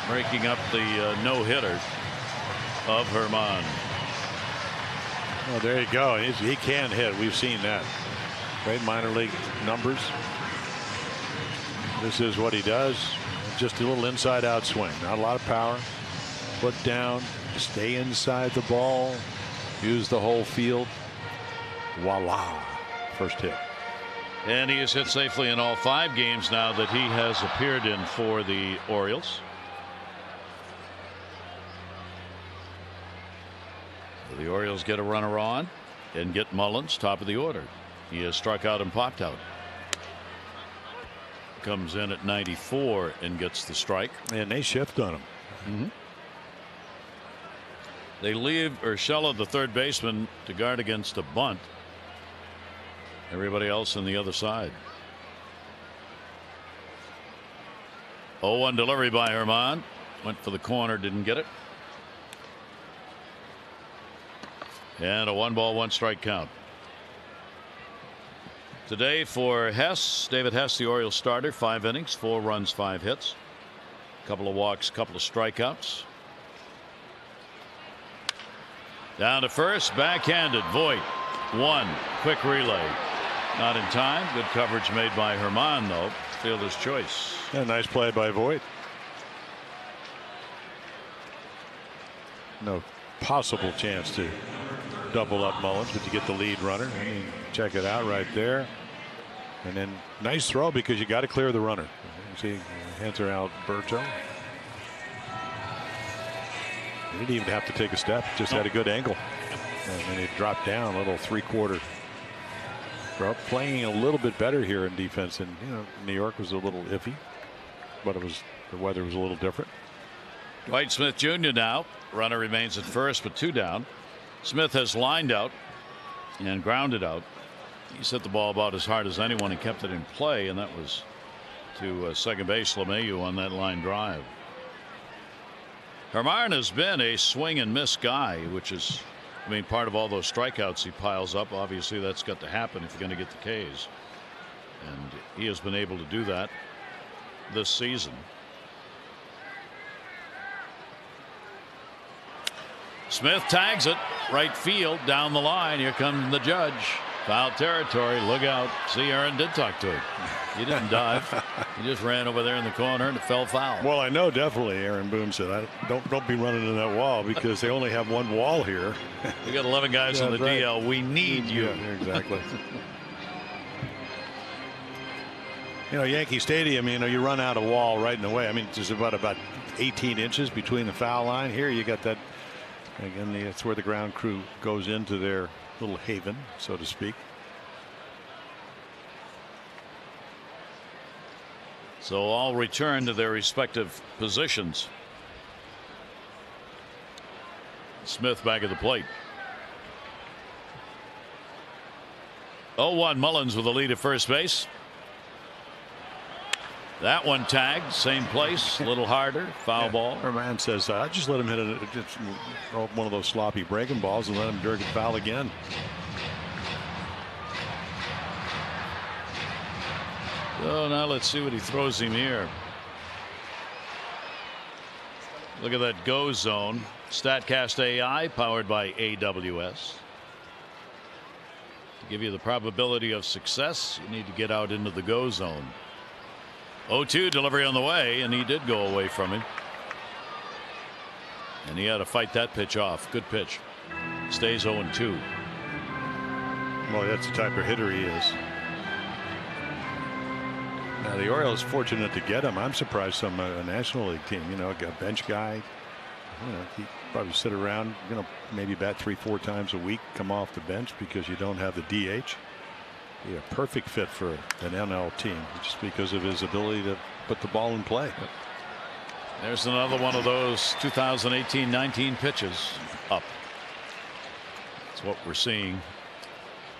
breaking up the no-hitter of Herman. Oh, there you go. He can hit. We've seen that. Great minor league numbers. This is what he does. Just a little inside-out swing. Not a lot of power. Foot down. Stay inside the ball. Use the whole field. Voila. First hit. And he has hit safely in all 5 games now that he has appeared in for the Orioles. The Orioles get a runner on and get Mullins, top of the order. He has struck out and popped out. Comes in at 94 and gets the strike. And they shift on him. They leave Urshela, the third baseman, to guard against a bunt. Everybody else on the other side. 0-1 delivery by Herman. Went for the corner, didn't get it. And a 1 ball, 1 strike count. Today for Hess, David Hess, the Orioles starter, 5 innings, 4 runs, 5 hits. Couple of walks, couple of strikeouts. Down to first, backhanded. Voit, 1. Quick relay. Not in time. Good coverage made by Herman, though. Fielder's choice. Yeah, nice play by Voit. No possible chance to double up Mullins, but you get the lead runner. I mean, check it out right there. And then nice throw because you got to clear the runner. You see, enter Alberto. He didn't even have to take a step, just had a good angle. And then he dropped down a little 3/4. Playing a little bit better here in defense, and New York was a little iffy, but the weather was a little different. Dwight Smith Jr. now. Runner remains at first, but 2 down. Smith has lined out and grounded out. He's hit the ball about as hard as anyone and kept it in play, and that was to second base LeMahieu on that line drive. Herman has been a swing and miss guy, which is, I mean, part of all those strikeouts he piles up. Obviously, that's got to happen if you're going to get the K's. And he has been able to do that this season. Smith tags it right field down the line. Here comes the judge. Foul territory. Look out. See, Aaron did talk to him. He didn't dive. He just ran over there in the corner and it fell foul. Well, I know definitely Aaron Boone said, don't be running in that wall because they only have one wall here. We got 11 guys on the right. DL. We need you. Yeah, exactly. Yankee Stadium, you run out of wall right in the way. I mean, there's about 18 inches between the foul line. Here you got that. Again, that's where the ground crew goes into their little haven, so to speak. So all return to their respective positions. Smith back at the plate. 0-1 Mullins with the lead at first base. That one tagged, same place, a little harder, foul ball. Our man says, I just let him hit one of those sloppy breaking balls and let him direct it foul again. So now let's see what he throws him here. Look at that go zone. StatCast AI powered by AWS. To give you the probability of success, you need to get out into the go zone. 0-2 delivery on the way, and he did go away from him. And he had to fight that pitch off. Good pitch. Stays 0-2. Well, that's the type of hitter he is. Now the Orioles fortunate to get him. I'm surprised some a National League team, a bench guy. He probably sit around, maybe bat 3-4 times a week, come off the bench because you don't have the DH. Be a perfect fit for an NL team just because of his ability to put the ball in play. There's another one of those 2018-19 pitches up. That's what we're seeing.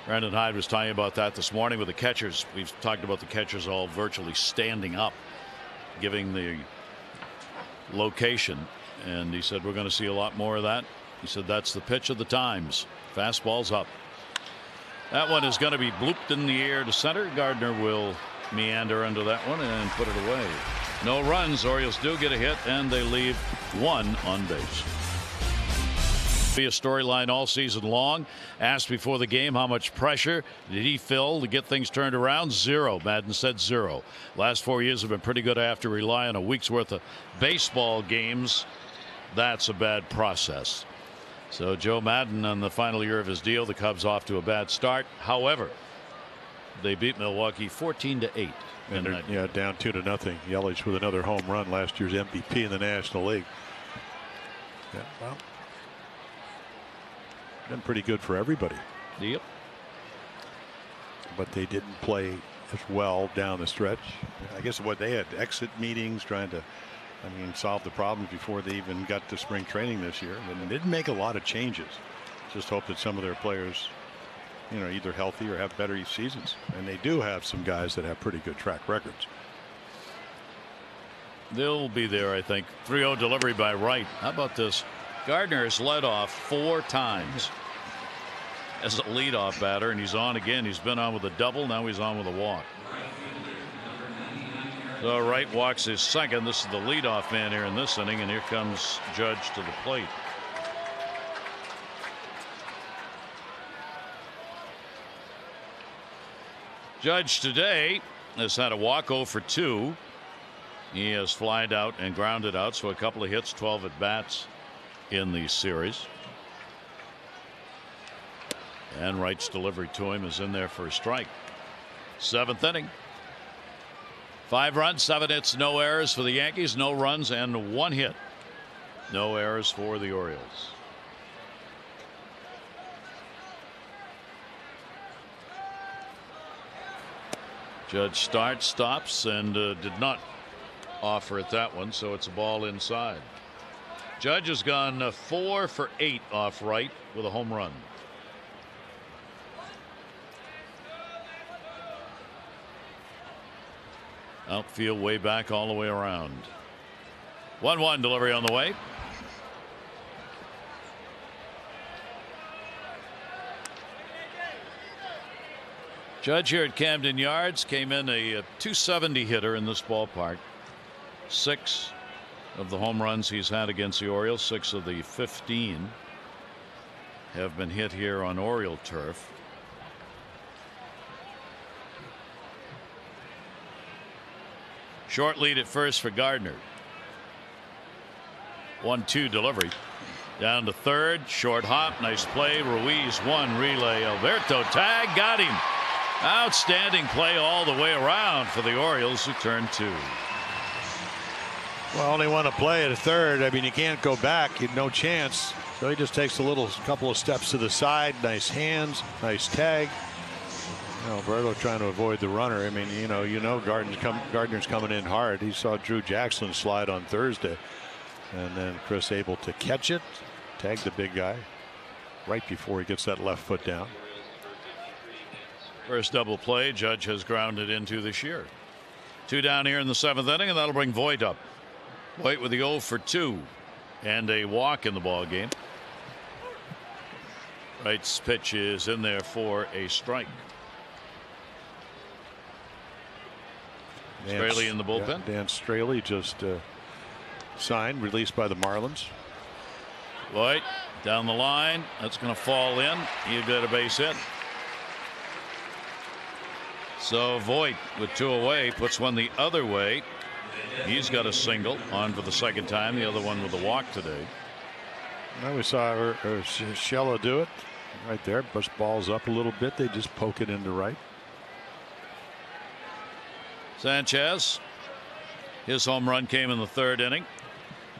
Brandon Hyde was talking about that this morning with the catchers. We've talked about the catchers all virtually standing up, giving the location, and he said we're going to see a lot more of that. He said that's the pitch of the times. Fastball's up. That one is going to be blooped in the air to center. Gardner will meander under that one and put it away. No runs. Orioles do get a hit and they leave one on base. Be a storyline all season long. Asked before the game how much pressure did he feel to get things turned around. Zero. Madden said zero. Last 4 years have been pretty good. I have to rely on a week's worth of baseball games. That's a bad process. So Joe Madden on the final year of his deal. The Cubs off to a bad start. However, they beat Milwaukee 14-8. And they're down 2-0. Yelich with another home run, last year's MVP in the National League. Yeah, well, been pretty good for everybody. Yep. But they didn't play as well down the stretch. I guess what they had exit meetings trying to solve the problems before they even got to spring training this year. And they didn't make a lot of changes. Just hope that some of their players, either healthy or have better seasons. And they do have some guys that have pretty good track records. They'll be there, I think. 3-0 delivery by Wright. How about this? Gardner has led off 4 times as a leadoff batter, and he's on again. He's been on with a double. Now he's on with a walk. So Wright walks his second. This is the leadoff man here in this inning, and here comes Judge to the plate. Judge today has had a walk 0 for 2. He has flied out and grounded out, so a couple of hits, 12 at bats in the series. And Wright's delivery to him is in there for a strike. 7th inning. 5 runs, 7 hits, no errors for the Yankees. No runs and 1 hit. No errors for the Orioles. Judge starts, stops, and did not offer at that one, so it's a ball inside. Judge has gone 4 for 8 off Wright with a home run. Outfield way back all the way around. 1-1 delivery on the way. Judge here at Camden Yards came in a 270 hitter in this ballpark. 6 of the home runs he's had against the Orioles, 6 of the 15 have been hit here on Oriole turf. Short lead at first for Gardner. 1-2 delivery. Down to third. Short hop. Nice play. Ruiz one relay. Alberto tag. Got him. Outstanding play all the way around for the Orioles, who turn 2. Well, only want to play at a third. I mean, you can't go back. You no chance. So he just takes a couple of steps to the side. Nice hands. Nice tag. Alberto trying to avoid the runner. I mean, Gardner's coming in hard. He saw Drew Jackson slide on Thursday, and then Chris able to catch it, tag the big guy right before he gets that left foot down. First double play Judge has grounded into this year. 2 down here in the 7th inning, and that'll bring Voit up. Voit with the 0 for 2 and a walk in the ball game. Wright's pitch is in there for a strike. Straley in the bullpen. Dan Straley just signed, released by the Marlins. Voit down the line. That's going to fall in. You got a base hit. So Voit with 2 away puts one the other way. He's got a single on for the 2nd time. The other one with a walk today. Now we saw Shella do it right there. Push balls up a little bit. They just poke it into right. Sanchez, his home run came in the 3rd inning.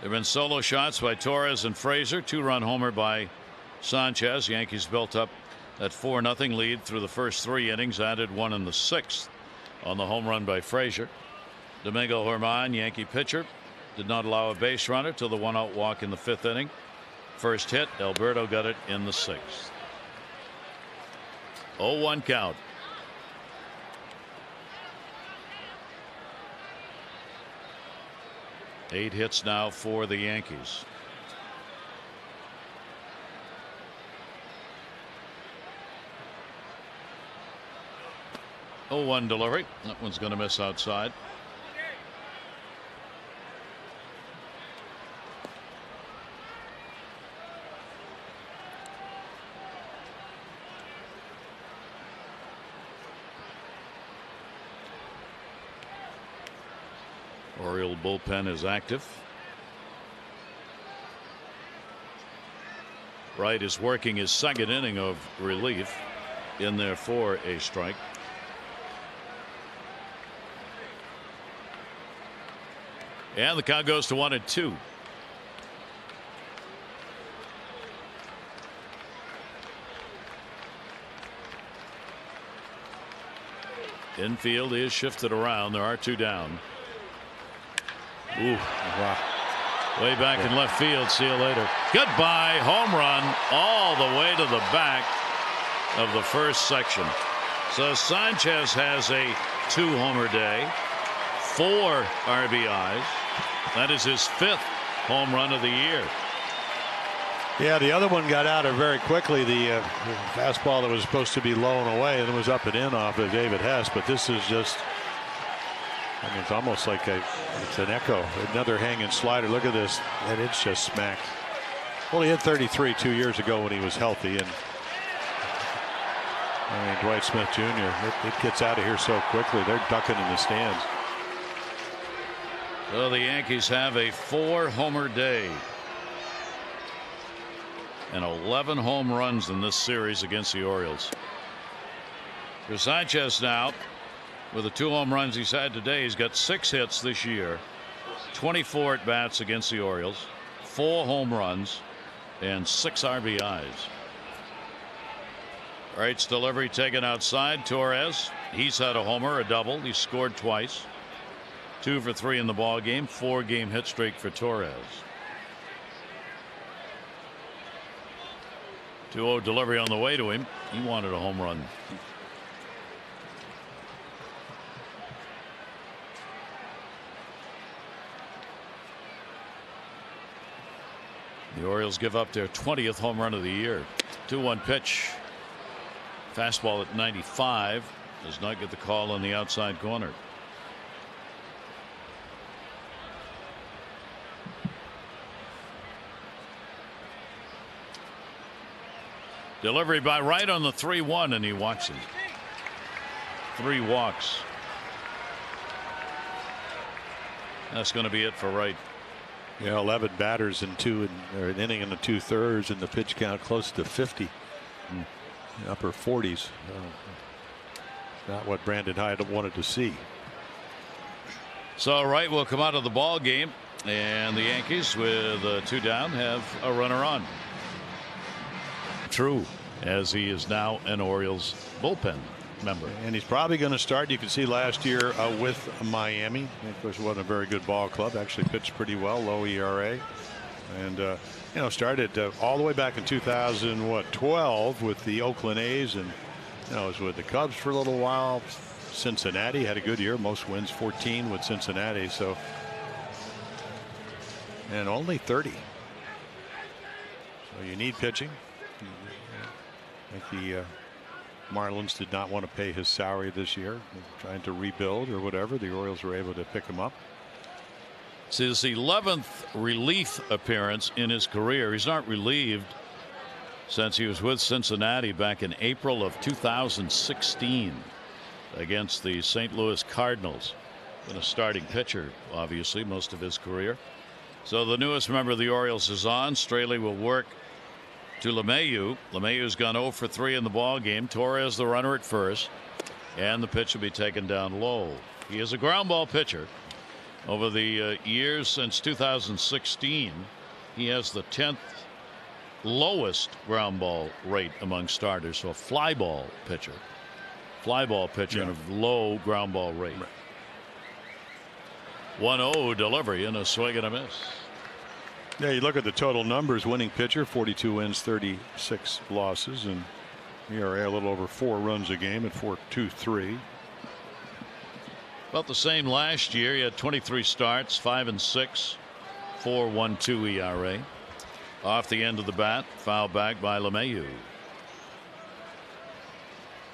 There have been solo shots by Torres and Frazier. 2-run homer by Sanchez. Yankees built up that 4-0 lead through the first 3 innings. Added one in the 6th on the home run by Frazier. Domingo Germán, Yankee pitcher, did not allow a base runner till the 1-out walk in the 5th inning. First hit, Alberto got it in the 6th. 0-1 count. Eight hits now for the Yankees. Oh, 1 delivery. That one's going to miss outside. Oriole bullpen is active. Wright is working his 2nd inning of relief, in there for a strike. And the count goes to 1-2. Infield is shifted around. There are 2 down. Ooh, wow. Way back in left field. See you later. Goodbye. Home run all the way to the back of the first section. So Sanchez has a 2-homer day, 4 RBIs. That is his 5th home run of the year. Yeah, the other one got out of very quickly. The fastball that was supposed to be low and away, and it was up and in off of David Hess. But this is just, I mean, it's almost like it's an echo. Another hanging slider. Look at this, and it's just smacked. Well, he hit 33 2 years ago when he was healthy, and I mean, Dwight Smith Jr. It gets out of here so quickly. They're ducking in the stands. So the Yankees have a 4-homer day and 11 home runs in this series against the Orioles. For Sanchez now, with the 2 home runs he's had today, he's got 6 hits this year, 24 at bats against the Orioles, 4 home runs, and 6 RBIs. Wright's delivery taken outside. Torres, he's had a homer, a double. He scored twice. 2 for 3 in the ball game. 4-game hit streak for Torres. 2-0 delivery on the way to him. He wanted a home run. The Orioles give up their 20th home run of the year. 2-1 pitch. Fastball at 95. Does not get the call on the outside corner. Delivery by Wright on the 3-1, and he walks him. 3 walks. That's going to be it for Wright. Yeah, 11 batters in an inning and 2/3, and the pitch count close to 50. Upper 40s. Not what Brandon Hyde wanted to see. So Wright will come out of the ball game, and the Yankees, with 2 down, have a runner on. True, as he is now an Orioles bullpen member. And he's probably going to start. You can see last year with Miami. Of course, it wasn't a very good ball club. Actually pitched pretty well, low ERA. And started all the way back in 2012 with the Oakland A's, and was with the Cubs for a little while. Cincinnati had a good year, most wins, 14 with Cincinnati. So, and only 30. So you need pitching. I think the Marlins did not want to pay his salary this year, trying to rebuild or whatever. The Orioles were able to pick him up. It's his 11th relief appearance in his career. He's not relieved since he was with Cincinnati back in April of 2016 against the St. Louis Cardinals. Been a starting pitcher, obviously, most of his career. So the newest member of the Orioles is on. Straley will work to LeMahieu. LeMahieu's gone 0 for 3 in the ball game. Torres the runner at first, and the pitch will be taken down low. He is a ground ball pitcher. Over the years since 2016, he has the 10th lowest ground ball rate among starters. So a fly ball pitcher and a low ground ball rate. 1-0 delivery and a swing and a miss. Yeah, you look at the total numbers. Winning pitcher, 42 wins, 36 losses, and ERA a little over 4 runs a game at 4.23. About the same last year. He had 23 starts, 5 and 6, 4.12 ERA. Off the end of the bat, foul back by LeMahieu.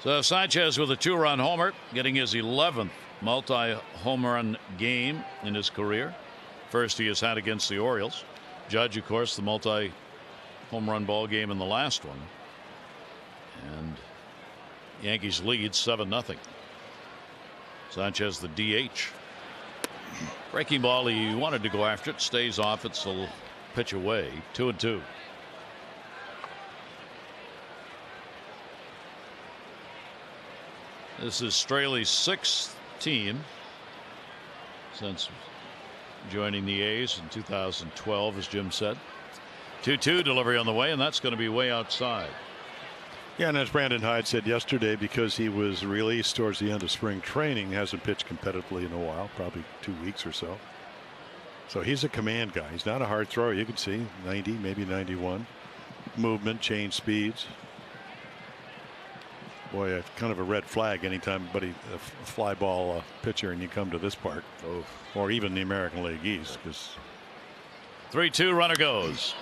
So Sanchez with a 2-run homer, getting his 11th multi-home run game in his career. First he has had against the Orioles. Judge, of course, the multi-home run ball game in the last one. And Yankees lead 7-0. Sanchez the DH. Breaking ball, he wanted to go after it, stays off it, so pitch away. 2-2. This is Straley's 6th team since joining the A's in 2012, as Jim said. 2-2 delivery on the way, and that's going to be way outside. Yeah, and as Brandon Hyde said yesterday, because he was released towards the end of spring training, hasn't pitched competitively in a while, probably 2 weeks or so. So he's a command guy. He's not a hard thrower. You can see 90, maybe 91. Movement, change speeds. Boy, kind of a red flag anytime a fly ball pitcher and you come to this park, or even the American League East. 3-2 runner goes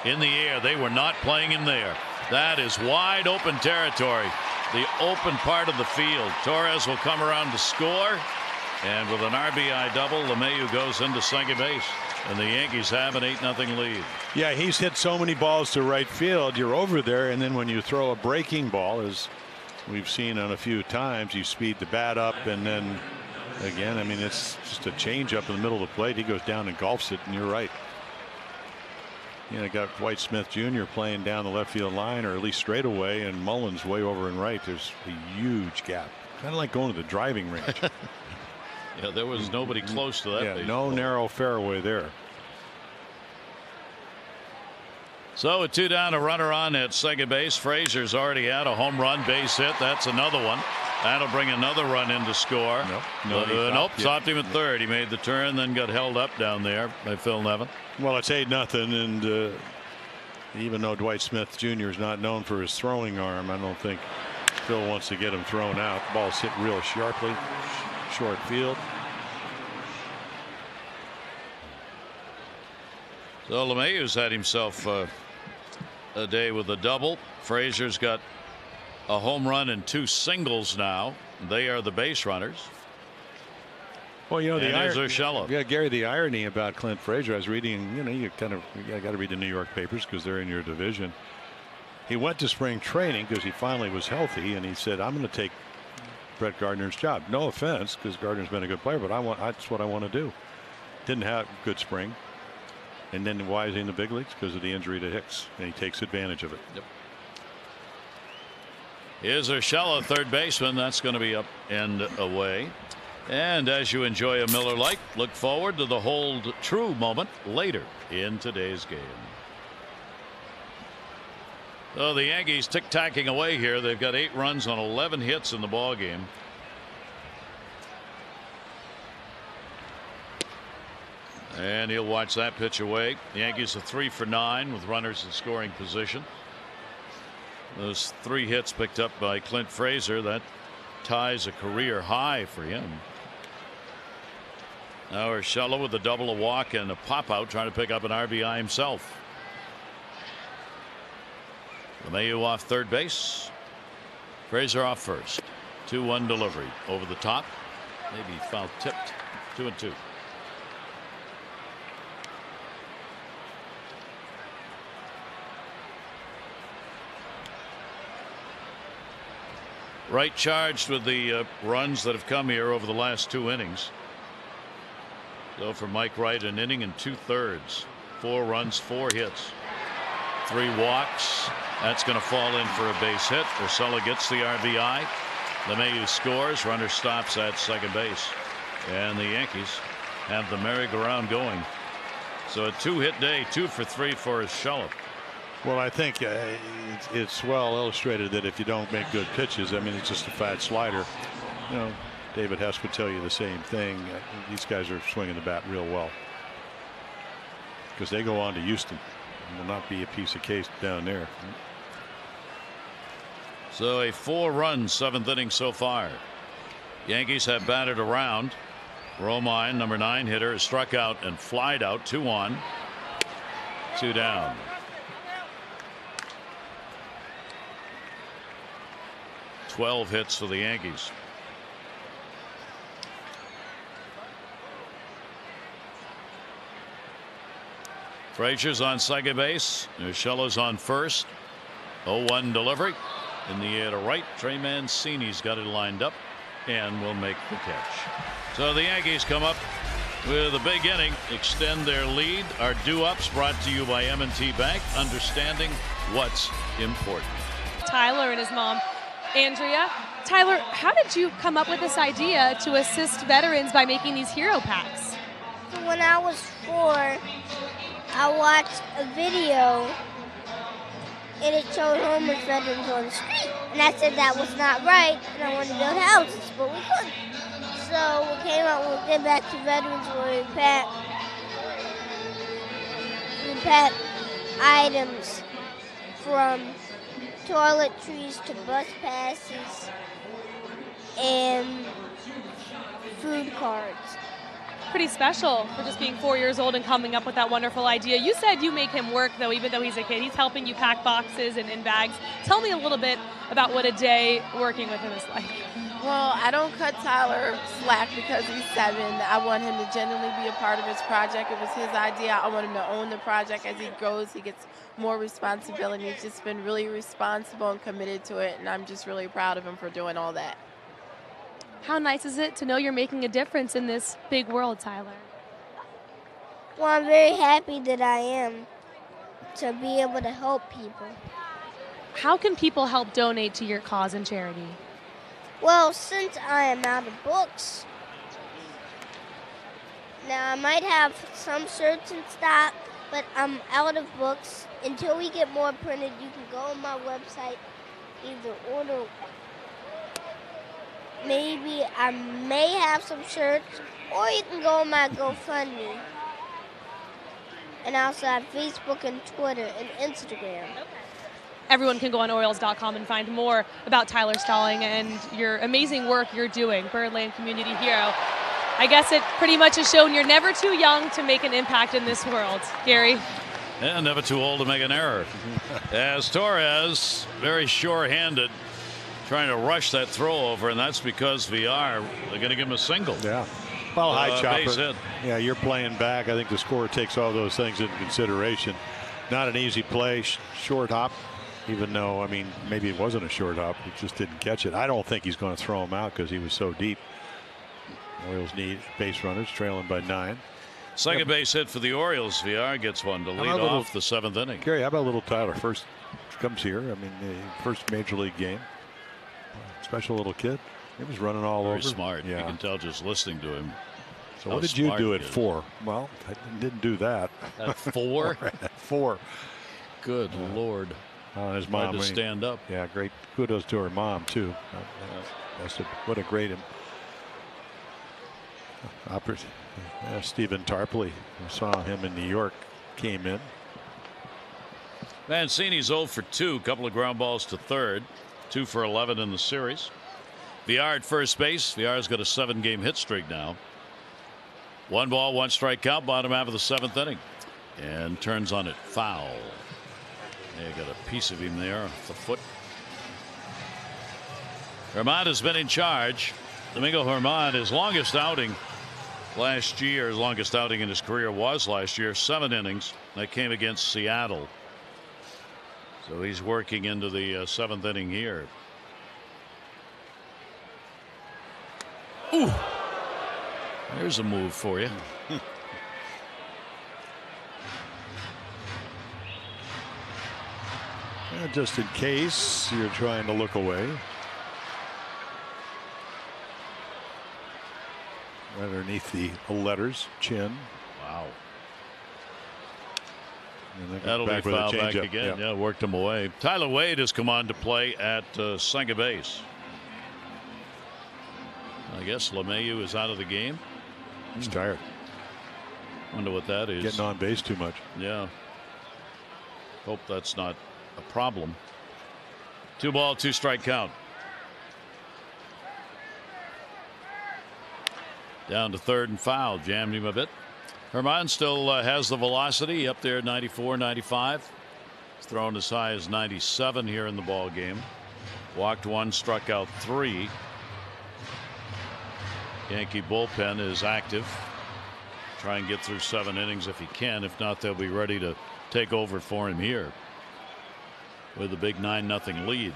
in the air. They were not playing him there. That is wide open territory, the open part of the field. Torres will come around to score, and with an RBI double, LeMahieu goes into second base, and the Yankees have an 8-0 lead. Yeah, he's hit so many balls to right field. You're over there, and then when you throw a breaking ball, as we've seen on a few times, you speed the bat up, and then again, I mean, it's just a change up in the middle of the plate. He goes down and golfs it, and you're right. Got Dwight Smith Jr. playing down the left field line, or at least straight away, and Mullins way over and right. There's a huge gap, kind of like going to the driving range. Yeah, there was nobody close to that. Yeah, no narrow fairway there. So with 2 down, a runner on at second base. Frazier's already had a home run, base hit. That's another one. That'll bring another run in to score. Nope, stopped him at third. He made the turn, then got held up down there by Phil Nevin. Well, it's 8-0, and even though Dwight Smith Jr. is not known for his throwing arm, I don't think Phil wants to get him thrown out. The ball's hit real sharply, short field. So LeMahieu's had himself a day with a double. Frazier's got a home run and 2 singles now. They are the base runners. Well, there's Urshela. Yeah, Gary, the irony about Clint Frazier, I was reading, you got to read the New York papers because they're in your division. He went to spring training because he finally was healthy, and he said, I'm going to take Brett Gardner's job. No offense, because Gardner's been a good player, but that's what I want to do. didn't have good spring. And then why is he in the big leagues? Because of the injury to Hicks, and he takes advantage of it. Yep. Here's Urshela, third baseman. That's going to be up and away. And as you enjoy a Miller Lite, look forward to the hold true moment later in today's game. So the Yankees tick-tacking away here. They've got 8 runs on 11 hits in the ball game. And he'll watch that pitch away. The Yankees are 3 for 9 with runners in scoring position. Those 3 hits picked up by Clint Frazier. That ties a career high for him. Now Urshela with a double, a walk, and a pop out, trying to pick up an RBI himself. LeMahieu off third base. Frazier off first. 2-1 delivery over the top. Maybe foul tipped. 2-2. Wright charged with the runs that have come here over the last 2 innings. So for Mike Wright, an inning and 2/3. 4 runs, 4 hits, 3 walks. That's going to fall in for a base hit. Urshela gets the RBI. LeMahieu scores. Runner stops at second base. And the Yankees have the merry-go-round going. So a 2-hit day, 2 for 3 for Urshela. Well, I think it's well illustrated that if you don't make good pitches, I mean, it's just a fat slider. You know, David Hess would tell you the same thing. These guys are swinging the bat real well because they go on to Houston and will not be a piece of cake down there. So a 4-run 7th inning so far. Yankees have batted around. Romine, number 9 hitter, is struck out and flied out. 2 on, 2 down. Twelve hits for the Yankees. Frazier's on second base. Urshela's on first. 0-1 delivery in the air to right. Trey Mancini's got it lined up and will make the catch. So the Yankees come up with a big inning, extend their lead. Our do-ups brought to you by M&T Bank, understanding what's important. Tyler and his mom, Andrea. Tyler, how did you come up with this idea to assist veterans by making these hero packs? When I was 4, I watched a video and it showed homeless veterans on the street. And I said that was not right and I wanted to build houses, but we couldn't. So we came out, we'll get back to veterans where we pack items from toiletries to bus passes and food cards. Pretty special for just being 4 years old and coming up with that wonderful idea. You said you make him work, though, even though he's a kid. He's helping you pack boxes and in bags. Tell me a little bit about what a day working with him is like. Well, I don't cut Tyler slack because he's 7. I want him to genuinely be a part of his project. It was his idea. I want him to own the project. As he grows, he gets more responsibility. He's just been really responsible and committed to it, and I'm just really proud of him for doing all that. How nice is it to know you're making a difference in this big world, Tyler? Well, I'm very happy that I am to be able to help people. How can people help donate to your cause and charity? Well, since I am out of books, now I might have some shirts in stock, but I'm out of books. Until we get more printed, you can go on my website, either order. Maybe I may have some shirts, or you can go on my GoFundMe. And I also have Facebook and Twitter and Instagram. Everyone can go on Orioles.com and find more about Tyler Stalling and your amazing work you're doing, Birdland Community Hero. I guess it pretty much has shown you're never too young to make an impact in this world. Gary? And never too old to make an error. As Torres, very sure-handed, trying to rush that throw over, and that's because VR, they're going to give him a single. Yeah. Well, high base chopper. hit. Yeah, you're playing back. I think the scorer takes all those things into consideration. Not an easy play, short hop, even though, I mean, maybe it wasn't a short hop. He just didn't catch it. I don't think he's going to throw him out because he was so deep. Orioles need base runners, trailing by 9. Second base hit for the Orioles. VR gets one to lead off the 7th inning. Gary, how about little Tyler? First comes here. I mean, the first major league game. Special little kid. He was running all over. Very smart. You can tell just listening to him. So what did you do at 4? Well, I didn't do that. At 4? At 4. Good Lord. His mom to stand up. Yeah, great. Kudos to her mom too. What a great Stephen Tarpley. We saw him in New York. Came in. Mancini's 0 for 2. A couple of ground balls to third. 2 for 11 in the series. VR at first base. VR's got a 7-game hit streak now. 1 ball, 1 strike count. Bottom half of the 7th inning. And turns on it foul. They got a piece of him there off the foot. Germán has been in charge. Domingo Germán, his longest outing last year, his longest outing in his career was last year, 7 innings. That came against Seattle. So he's working into the 7th inning here. Ooh, there's a move for you. Just in case you're trying to look away. Underneath the letters, chin. Wow. That'll be foul back again. Yeah, worked him away. Tyler Wade has come on to play at second base. I guess LeMahieu is out of the game. He's tired. Wonder what that is. Getting on base too much. Yeah. Hope that's not a problem. 2 ball, 2 strike count. Down to third and foul. Jammed him a bit. Germán still has the velocity up there at 94, 95. He's thrown as high as 97 here in the ball game. Walked 1, struck out 3. Yankee bullpen is active. Try and get through 7 innings if he can. If not, they'll be ready to take over for him here with a big 9-0 lead.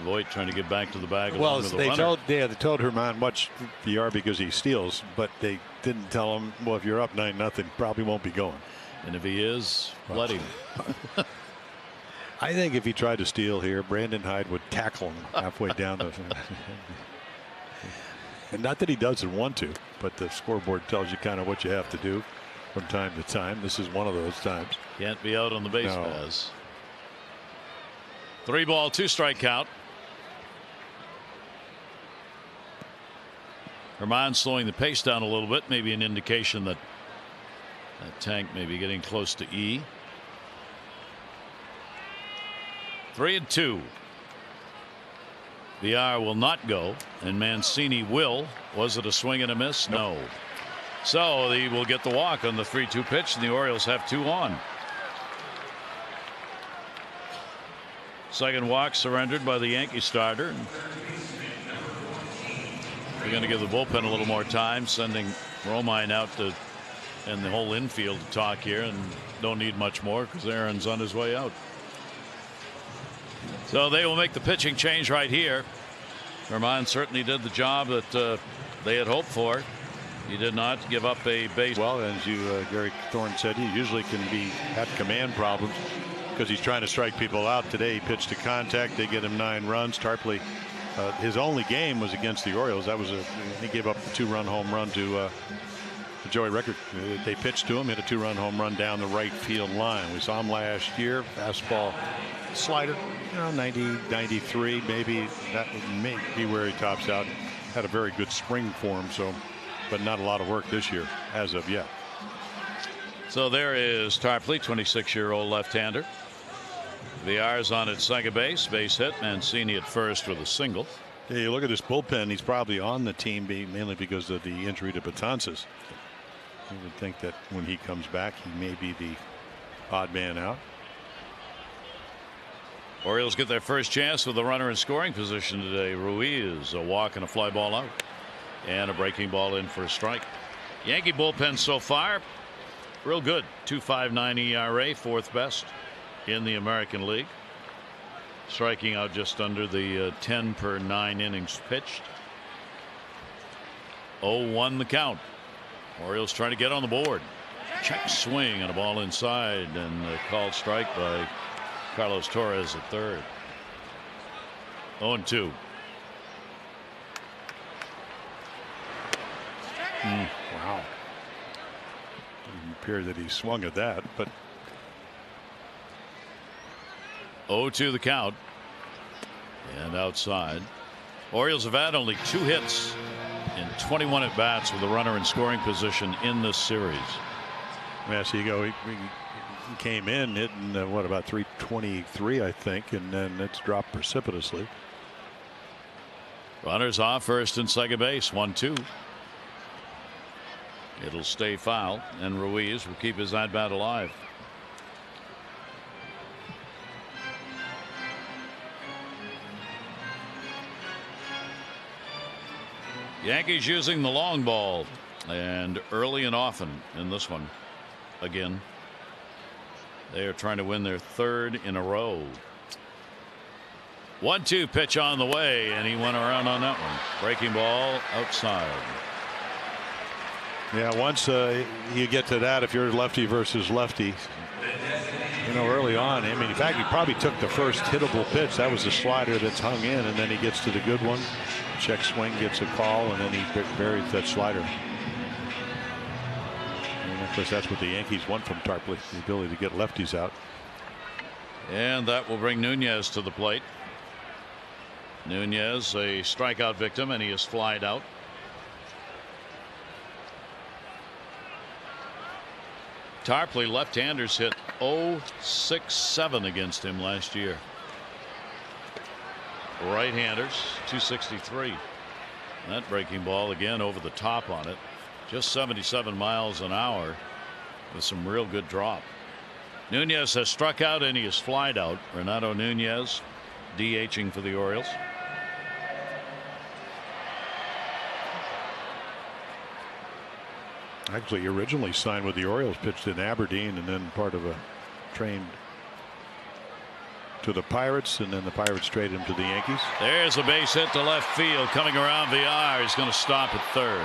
Voit trying to get back to the bag. Well, they told Germán watch VR because he steals, but they didn't tell him, well, if you're up 9-0, probably won't be going. And if he is, let him. I think if he tried to steal here, Brandon Hyde would tackle him halfway down the. And not that he doesn't want to, but the scoreboard tells you kind of what you have to do from time to time. This is one of those times. Can't be out on the base paths. 3 ball, 2 strike count. Germán slowing the pace down a little bit, maybe an indication that that tank may be getting close to E. 3-2. VR will not go, and Mancini will. Was it a swing and a miss? No. So he will get the walk on the 3-2 pitch, and the Orioles have 2 on. Second walk surrendered by the Yankee starter. We're going to give the bullpen a little more time, sending Romine out to and the whole infield to talk here, and don't need much more because Aaron's on his way out. So they will make the pitching change right here. Germán certainly did the job that they had hoped for. He did not give up a base. Well, as you Gary Thorne said, he usually can have command problems because he's trying to strike people out. Today he pitched to contact. They get him 9 runs. Tarpley, his only game was against the Orioles. That was he gave up a 2-run home run to Joey Rickard. They pitched to him, hit a 2-run home run down the right field line. We saw him last year. Fastball slider, 90, 93, maybe that may be where he tops out. Had a very good spring for him, so, but not a lot of work this year as of yet. So there is Tarpley, 26-year-old left-hander. VR's on at second base hit. Mancini at first with a single. Yeah, you look at this bullpen, he's probably on the team mainly because of the injury to Betances. You would think that when he comes back, he may be the odd man out. Orioles get their first chance with the runner in scoring position today. Ruiz, a walk and a fly ball out, and a breaking ball in for a strike. Yankee bullpen so far, real good. 2.59 ERA, 4th best in the American League. Striking out just under the 10 per 9 innings pitched. 0-1 the count. Orioles trying to get on the board. Check swing and a ball inside, and a called strike by Carlos Torres at third. 0-2. Wow. Didn't appear that he swung at that, but 0-2 the count. And outside. Orioles have had only 2 hits in 21 at bats with a runner in scoring position in this series. yeah, so you go. He came in hitting what, about 323, I think, and then it's dropped precipitously. Runners off first and second base. 1-2. It'll stay foul, and Ruiz will keep his at bat alive. Yankees using the long ball, and early and often in this one. Again, they are trying to win their 3rd in a row. 1-2 pitch on the way, and he went around on that one. Breaking ball outside. Yeah, once you get to that, if you're lefty versus lefty, you know, early on, I mean, in fact, he probably took the first hittable pitch. That was the slider that's hung in, and then he gets to the good one. Check swing, gets a call, and then he buries that slider. And of course, that's what the Yankees want from Tarpley, the ability to get lefties out. And that will bring Nunez to the plate. Nunez, a strikeout victim, and he is flied out. Tarpley, left-handers, hit .067 against him last year. Right-handers, .263. That breaking ball again over the top on it. Just 77 miles an hour with some real good drop. Nunez has struck out and he is flied out. Renato Nunez DHing for the Orioles. Actually, he originally signed with the Orioles, pitched in Aberdeen, and then part of a trained to the Pirates, and then the Pirates traded him to the Yankees. There's a base hit to left field coming around VR. He's going to stop at third.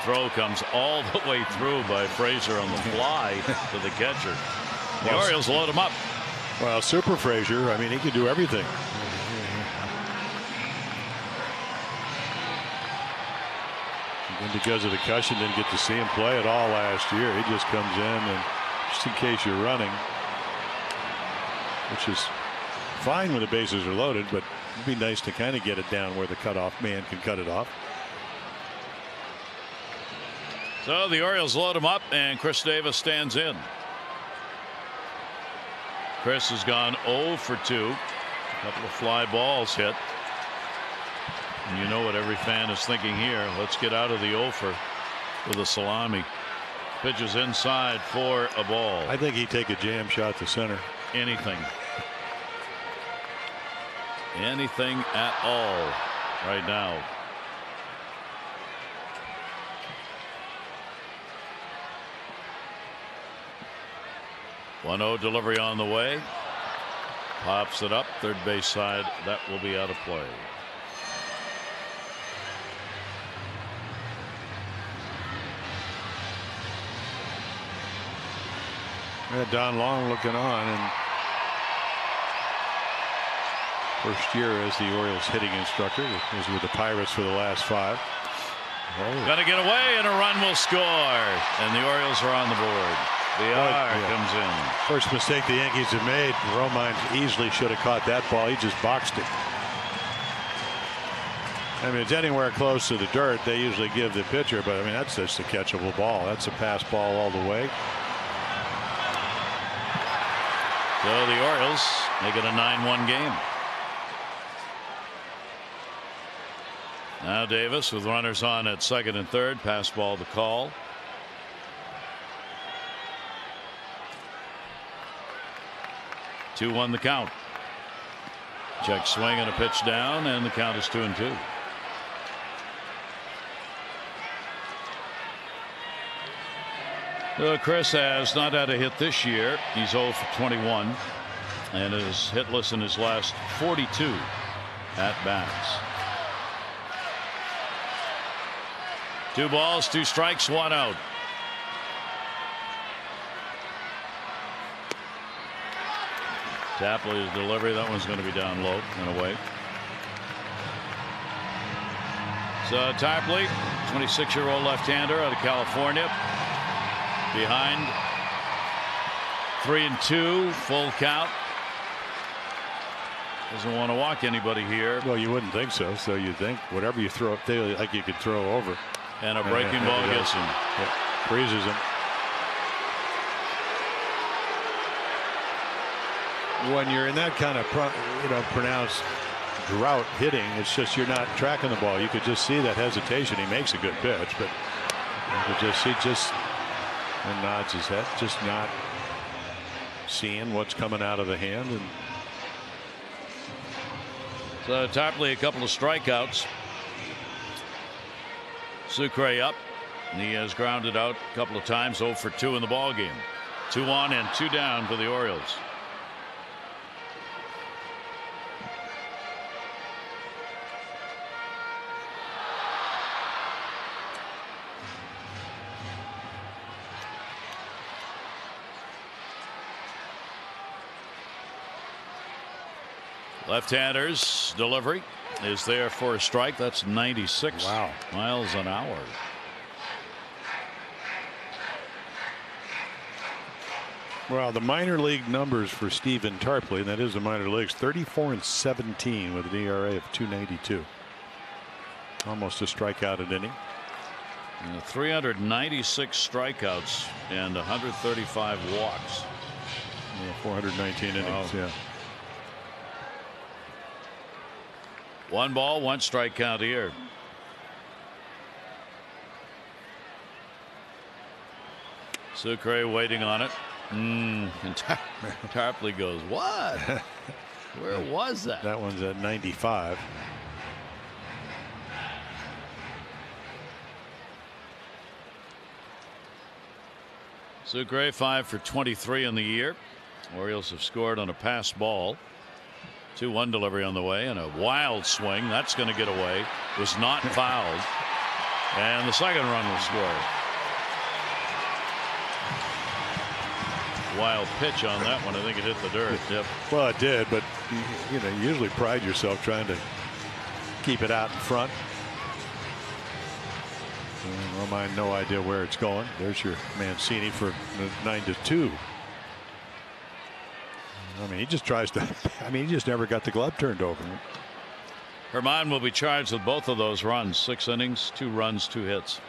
Throw comes all the way through by Frazier on the fly to the catcher. The Orioles load him up. Well, Super Frazier, I mean, he can do everything. And because of the cushion, didn't get to see him play at all last year. He just comes in and just in case you're running, which is fine when the bases are loaded, but it'd be nice to kind of get it down where the cutoff man can cut it off. So the Orioles load him up, and Chris Davis stands in. Chris has gone 0 for 2. A couple of fly balls hit. And you know what every fan is thinking here. Let's get out of the 0 for with a salami. Pitches inside for a ball. I think he'd take a jam shot to center. Anything. Anything at all right now. .1-0 delivery on the way. Pops it up third base side. That will be out of play. Don Long looking on, and first year as the Orioles hitting instructor. Was with the Pirates for the last 5. Gonna get away, and a run will score, and the Orioles are on the board. VR comes in. First mistake the Yankees have made. Romine easily should have caught that ball. He just boxed it. I mean, it's anywhere close to the dirt, they usually give the pitcher, but I mean, that's just a catchable ball. That's a pass ball all the way. So the Orioles make it a 9-1 game. Now Davis with runners on at second and third. Pass ball to call. Two-1 the count. Check swing and a pitch down, and the count is 2-2. Chris has not had a hit this year. He's 0 for 21 and is hitless in his last 42 at bats. 2 balls, 2 strikes, 1 out. Tapley's delivery, that one's going to be down low and away. So Tapley, 26-year-old left-hander out of California, behind 3-2, full count. Doesn't want to walk anybody here. Well, you wouldn't think so. So you think whatever you throw up there, like you could throw over. And a breaking ball gets him. Yeah, freezes him. When you're in that kind of pronounced drought hitting, it's just you're not tracking the ball. You could just see that hesitation. He makes a good pitch, but you could just see and nods his head, just not seeing what's coming out of the hand. And so Tapley, a couple of strikeouts. Sucre up, and he has grounded out a couple of times. 0 for 2 in the ball game. 2 on and 2 down for the Orioles. Left-handers delivery is there for a strike. That's 96 miles an hour. Well, the minor league numbers for Stephen Tarpley, and that is the minor leagues, 34-17 with an ERA of 2.92. Almost a strikeout an inning. 396 strikeouts and 135 walks. 419 innings. Wow. Yeah. 1 ball, 1 strike count here. Sucre waiting on it. And Tarpley goes, what? Where was that? That one's at 95. Sucre 5 for 23 in the year. Orioles have scored on a pass ball. 2-1 delivery on the way and a wild swing. That's going to get away. Was not fouled. And the second run will score. Wild pitch on that one. I think it hit the dirt. Yep. Well, it did, but you usually pride yourself trying to keep it out in front. Romine, no idea where it's going. There's your Mancini for 9-2. I mean, he just tries to. I mean, he just never got the glove turned over. Herman will be charged with both of those runs. 6 innings, 2 runs, 2 hits.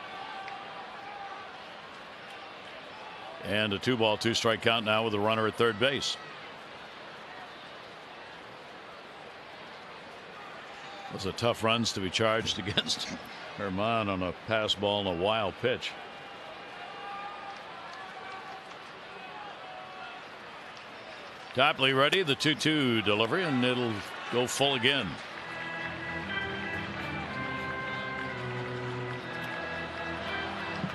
And a 2-ball, 2-strike count now with a runner at third base. Those are tough runs to be charged against Herman on a pass ball and a wild pitch. Tapley ready, the 2-2 delivery, and it'll go full again.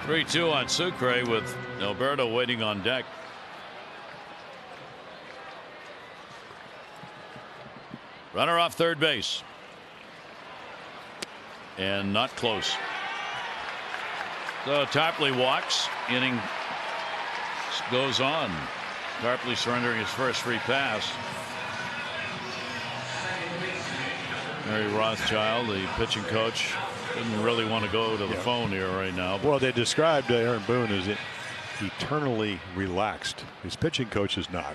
Three-2 on Sucre with Alberto waiting on deck. Runner off third base. And not close. So Tapley walks. Inning goes on. Tarpley surrendering his first free pass. Mary Rothschild, the pitching coach, didn't really want to go to the phone here right now. Well, they described Aaron Boone as eternally relaxed. His pitching coach is not.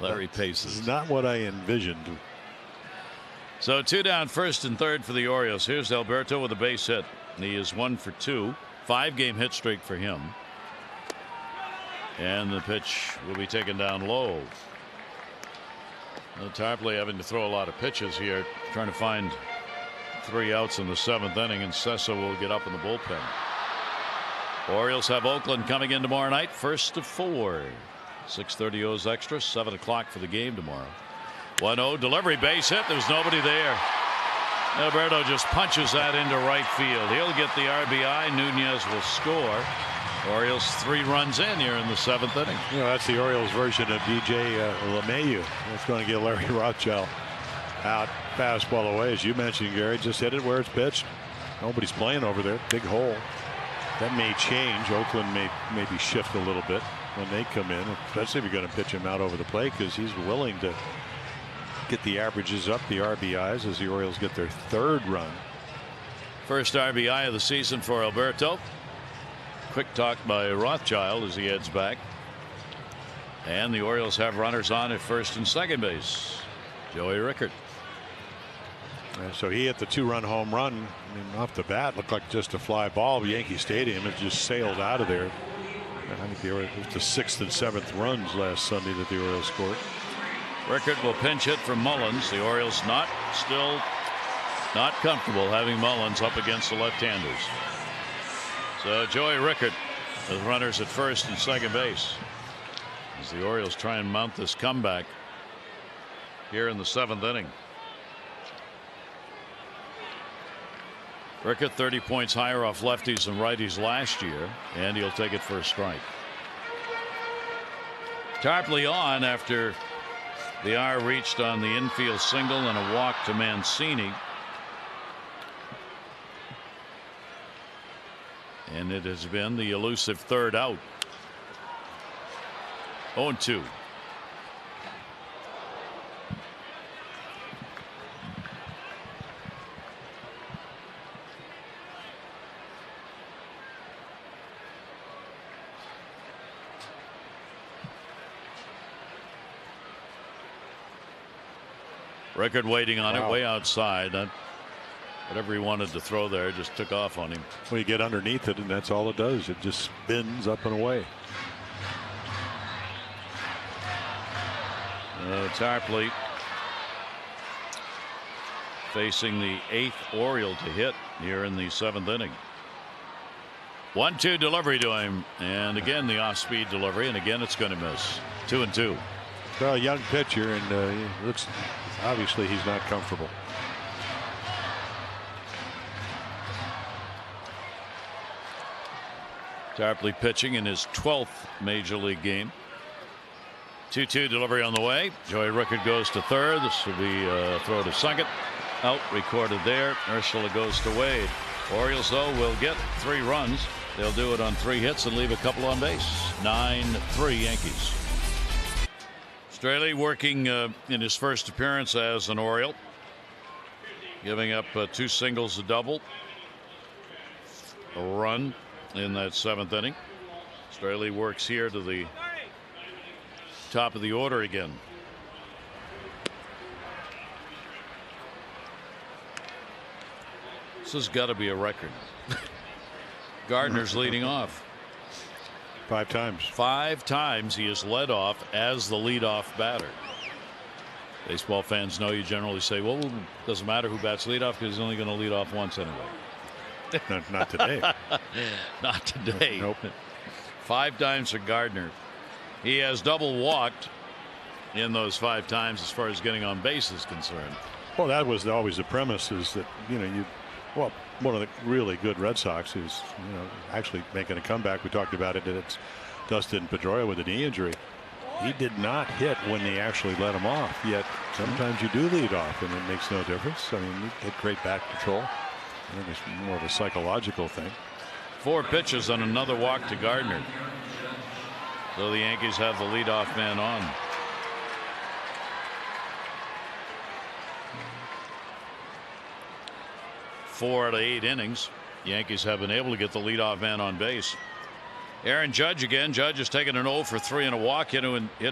Larry Paces. Not what I envisioned. So 2 down, first and third for the Orioles. Here's Alberto with a base hit. He is 1 for 2. 5-game hit streak for him. And the pitch will be taken down low. Tarpley having to throw a lot of pitches here, trying to find 3 outs in the 7th inning, and Sessa will get up in the bullpen. Orioles have Oakland coming in tomorrow night, 1st of 4. 6:30 O's extra, 7 o'clock for the game tomorrow. 1-0 delivery, base hit. There's nobody there. Alberto just punches that into right field. He'll get the RBI. Nunez will score. Orioles 3 runs in here in the 7th inning. You know, that's the Orioles version of DJ LeMahieu. That's going to get Larry Rothschild out. Fastball away, as you mentioned, Gary. Just hit it where it's pitched. Nobody's playing over there. Big hole. That may change. Oakland may maybe shift a little bit when they come in, especially if you're going to pitch him out over the plate, because he's willing to get the averages up, the RBIs, as the Orioles get their 3rd run. First RBI of the season for Alberto. Quick talk by Rothschild as he heads back. And the Orioles have runners on at first and second base. Joey Rickard. So he hit the 2-run home run. I mean, off the bat, looked like just a fly ball. Yankee Stadium, it just sailed out of there. I think it was the 6th and 7th runs last Sunday that the Orioles scored. Rickard will pinch hit from Mullins. The Orioles still not comfortable having Mullins up against the left-handers. So Joey Rickard with runners at first and second base as the Orioles try and mount this comeback here in the 7th inning. Rickard 30 points higher off lefties and righties last year, and he'll take it for a strike. Tarpley on after the R reached on the infield single and a walk to Mancini. And it has been the elusive 3rd out. 0-2. Rickard waiting on it way outside. Whatever he wanted to throw there just took off on him. Well, you get underneath it, and that's all it does. It just spins up and away. Tarpley facing the 8th Oriole to hit here in the 7th inning. 1-2 delivery to him, and again the off-speed delivery, and again it's going to miss. 2-2. Well, a young pitcher, and he looks obviously he's not comfortable. Tarpley pitching in his 12th major league game. 2-2 delivery on the way. Joey Rickard goes to 3rd. This will be a throw to 2nd. Out recorded there. Ursula goes to Wade. Orioles though will get 3 runs. They'll do it on 3 hits and leave a couple on base. 9-3 Yankees. Straley working in his first appearance as an Oriole, giving up 2 singles, a double, a run in that 7th inning. Straley works here to the top of the order again. This has got to be a record. Gardner's leading off. 5 times. 5 times he has led off as the leadoff batter. Baseball fans know you generally say, well, it doesn't matter who bats leadoff because he's only going to lead off once anyway. Not today. Not today. Nope. 5 times for Gardner. He has double walked in those 5 times as far as getting on base is concerned. Well, that was always the premise, is that, well, one of the really good Red Sox is, actually making a comeback. We talked about it. It's Dustin Pedroia with a knee injury. He did not hit when they actually let him off. Yet sometimes you do lead off, and it makes no difference. I mean, you get great bat control. I think it's more of a psychological thing. 4 pitches and another walk to Gardner. So the Yankees have the leadoff man on. Four out of 8 innings, Yankees have been able to get the leadoff man on base. Aaron Judge again. Judge has taken an 0 for 3 and a walk, hit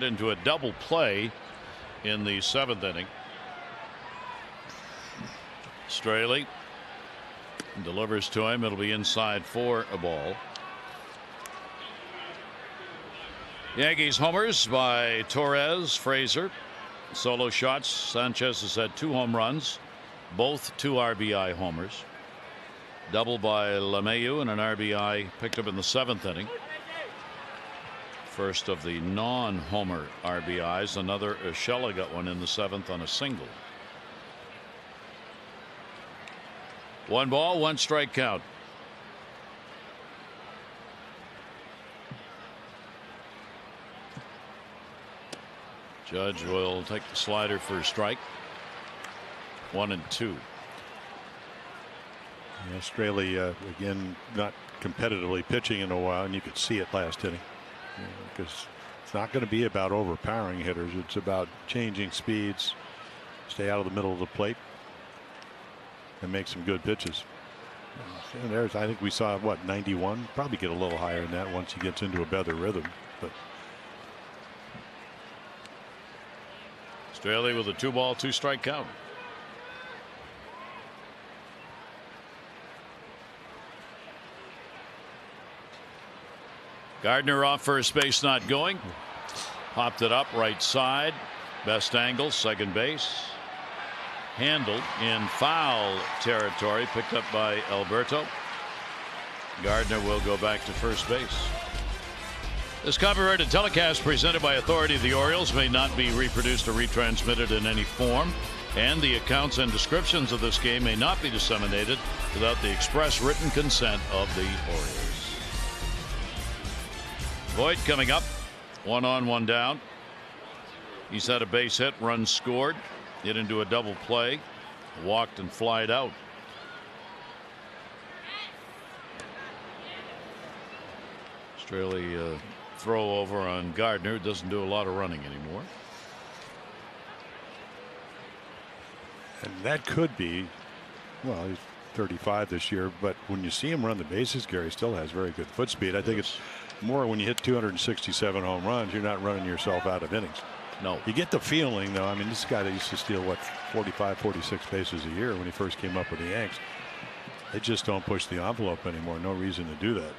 into a double play in the 7th inning. Straley delivers to him. It'll be inside for a ball. Yankees homers by Torres, Frazier. Solo shots. Sanchez has had 2 home runs, both 2 RBI homers. Double by LeMahieu and an RBI picked up in the 7th inning. First of the non-homer RBIs. Another Urshela got one in the 7th on a single. 1 ball, 1 strike count. Judge will take the slider for a strike. 1 and 2. Australia again not competitively pitching in a while, and you could see it last inning, because it's not going to be about overpowering hitters. It's about changing speeds, stay out of the middle of the plate, and make some good pitches. And there's, I think we saw what, 91, probably get a little higher than that once he gets into a better rhythm. But Australia with a 2-ball, 2-strike count. Gardner off first base, not going. Popped it up right side. Best angle, second base. Handled in foul territory, picked up by Alberto. Gardner will go back to first base. This copyrighted telecast presented by authority of the Orioles may not be reproduced or retransmitted in any form, and the accounts and descriptions of this game may not be disseminated without the express written consent of the Orioles. Voit coming up, 1 on 1 down. He's had a base hit, run scored, hit into a double play, walked and flied out. Australia throw over on Gardner, doesn't do a lot of running anymore. And that could be, well, he's 35 this year, but when you see him run the bases, Gary still has very good foot speed. I think it's more when you hit 267 home runs, you're not running yourself out of innings. No. You get the feeling, though. I mean, this guy that used to steal, what, 45, 46 bases a year when he first came up with the Yanks. They just don't push the envelope anymore. No reason to do that.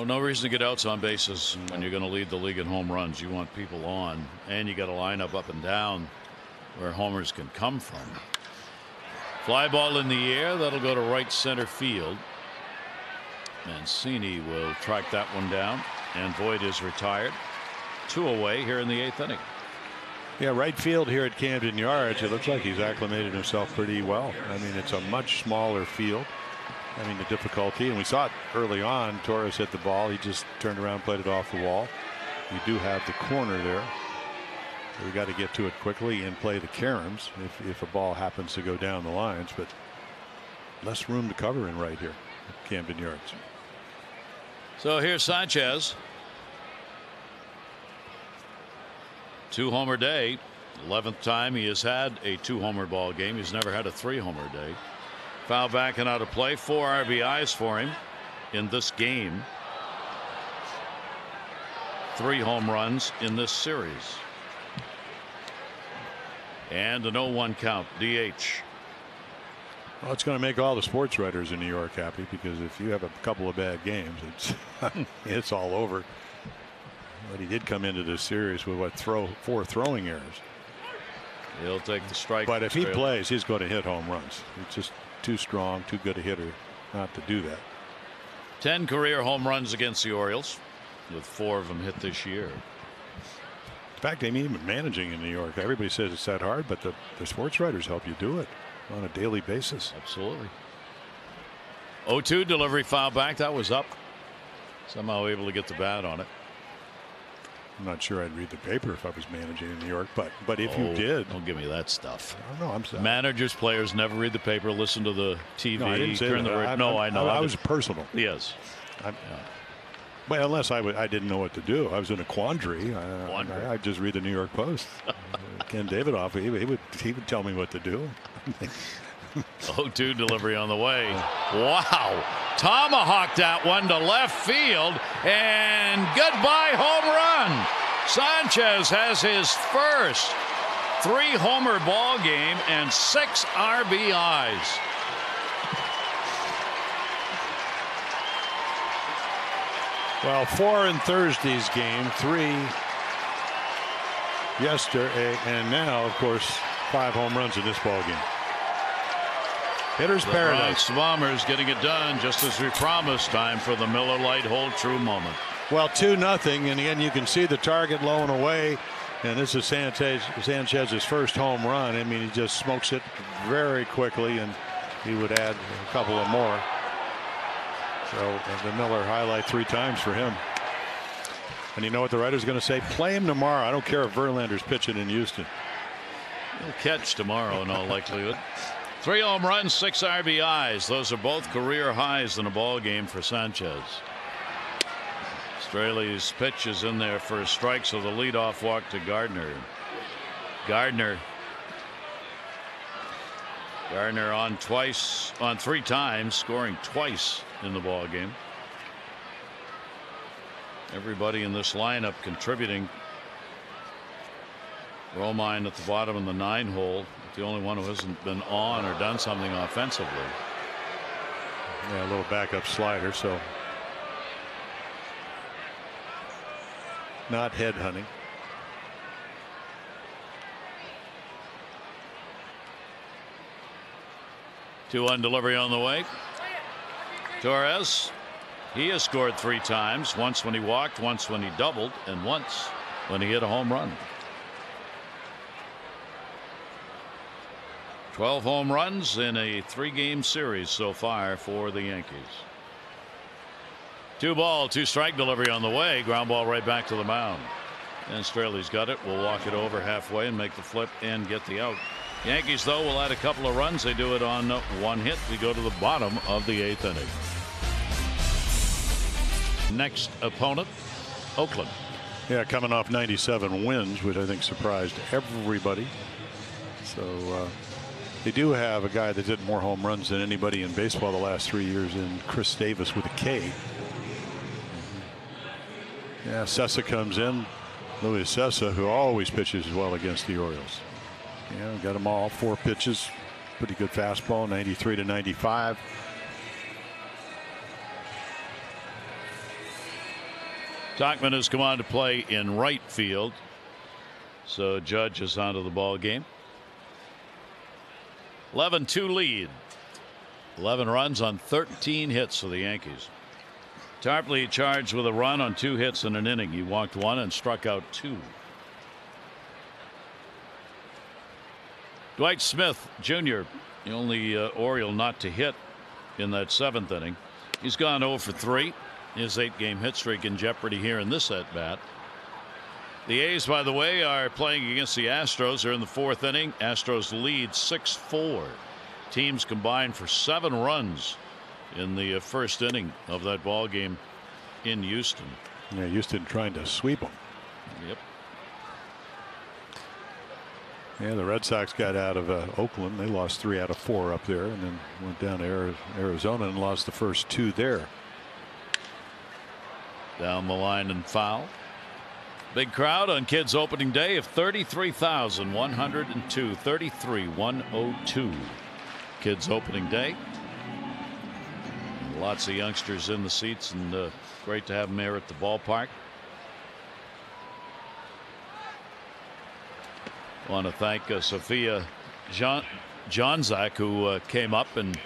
No reason to get outs on bases when you're going to lead the league in home runs. You want people on, and you got to line up and down where homers can come from. Fly ball in the air, that'll go to right center field. Mancini will track that one down, and Voit is retired. 2 away here in the 8th inning. Yeah, right field here at Camden Yards, it looks like he's acclimated himself pretty well. I mean, it's a much smaller field. I mean, the difficulty, and we saw it early on. Torres hit the ball. He just turned around, played it off the wall. You do have the corner there. We got to get to it quickly and play the caroms if a ball happens to go down the lines, but less room to cover in right here at Camden Yards. So here's Sanchez. 2-homer day. 11th time he has had a 2-homer ball game. He's never had a 3-homer day. Foul back and out of play. 4 RBIs for him in this game. 3 home runs in this series. And an 0-1 count. DH. Well, it's going to make all the sports writers in New York happy, because if you have a couple of bad games, it's all over. But he did come into this series with what, 4 throwing errors. He'll take the strike. But if he plays, he's going to hit home runs. It's just too strong, too good a hitter not to do that. 10 career home runs against the Orioles, with 4 of them hit this year. In fact, I mean, even managing in New York, everybody says it's that hard, but the sports writers help you do it on a daily basis. Absolutely. 0-2 delivery, foul back. That was up. Somehow able to get the bat on it. I'm not sure I'd read the paper if I was managing in New York, but if you did. Don't give me that stuff. No, I'm sorry. Managers, players never read the paper, listen to the TV. No, I didn't say that. No, I know. I was personal. Yes. Well, unless I didn't know what to do. I was in a quandary. I'd just read the New York Post. Ken Davidoff, he would tell me what to do. 0-2 delivery on the way. Wow. Tomahawked that one to left field, and goodbye home run. Sanchez has his first 3-homer ball game and 6 RBIs. Well, 4 in Thursday's game, 3 yesterday, and now, of course, 5 home runs in this ball game. Hitter's paradise. Bombers getting it done just as we promised. Time for the Miller Lite hold true moment. Well, 2-0, and again you can see the target low and away, and this is Sanchez's first home run. I mean, he just smokes it very quickly, and he would add a couple of more. So the Miller highlight 3 times for him. And you know what the writer's going to say? Play him tomorrow. I don't care if Verlander's pitching in Houston. He'll catch tomorrow in all likelihood. 3 home runs, 6 RBIs. Those are both career highs in a ball game for Sanchez. Straley's pitch is in there for a strike, so the leadoff walk to Gardner. Gardner on 3 times, scoring twice in the ball game. Everybody in this lineup contributing. Romine at the bottom in the 9 hole, the only one who hasn't been on or done something offensively. Yeah, a little backup slider, so not head hunting. Two-one delivery on the way. Torres, he has scored 3 times, once when he walked, once when he doubled, and once when he hit a home run. 12 home runs in a 3-game series so far for the Yankees. 2-ball, 2-strike delivery on the way. Ground ball right back to the mound. And Straley's got it. Will walk it over halfway and make the flip and get the out. Yankees, though, will add a couple of runs. They do it on 1 hit. We go to the bottom of the 8th inning. Next opponent, Oakland. Yeah, coming off 97 wins, which I think surprised everybody. So they do have a guy that did more home runs than anybody in baseball the last 3 years in Chris Davis with a K. Yeah, Sessa comes in. Luis Sessa, who always pitches well against the Orioles. Yeah, got them all 4 pitches. Pretty good fastball, 93 to 95. Tachman has come on to play in right field. So Judge is onto the ball game. 11-2 lead. 11 runs on 13 hits for the Yankees. Tarpley charged with a run on 2 hits in an inning. He walked 1 and struck out 2. Dwight Smith Jr., the only Oriole not to hit in that 7th inning. He's gone 0 for 3. His 8-game hit streak in jeopardy here in this at bat. The A's, by the way, are playing against the Astros. They're in the 4th inning. Astros lead 6-4. Teams combined for 7 runs in the first inning of that ball game in Houston. Yeah, Houston trying to sweep them. Yep. Yeah, the Red Sox got out of Oakland. They lost 3 out of 4 up there, and then went down to Arizona and lost the first 2 there. Down the line and foul. Big crowd on Kids opening day of 33,102. 33,102. Kids opening day. Lots of youngsters in the seats, and great to have them here at the ballpark. I want to thank Sophia Johnzak, who came up and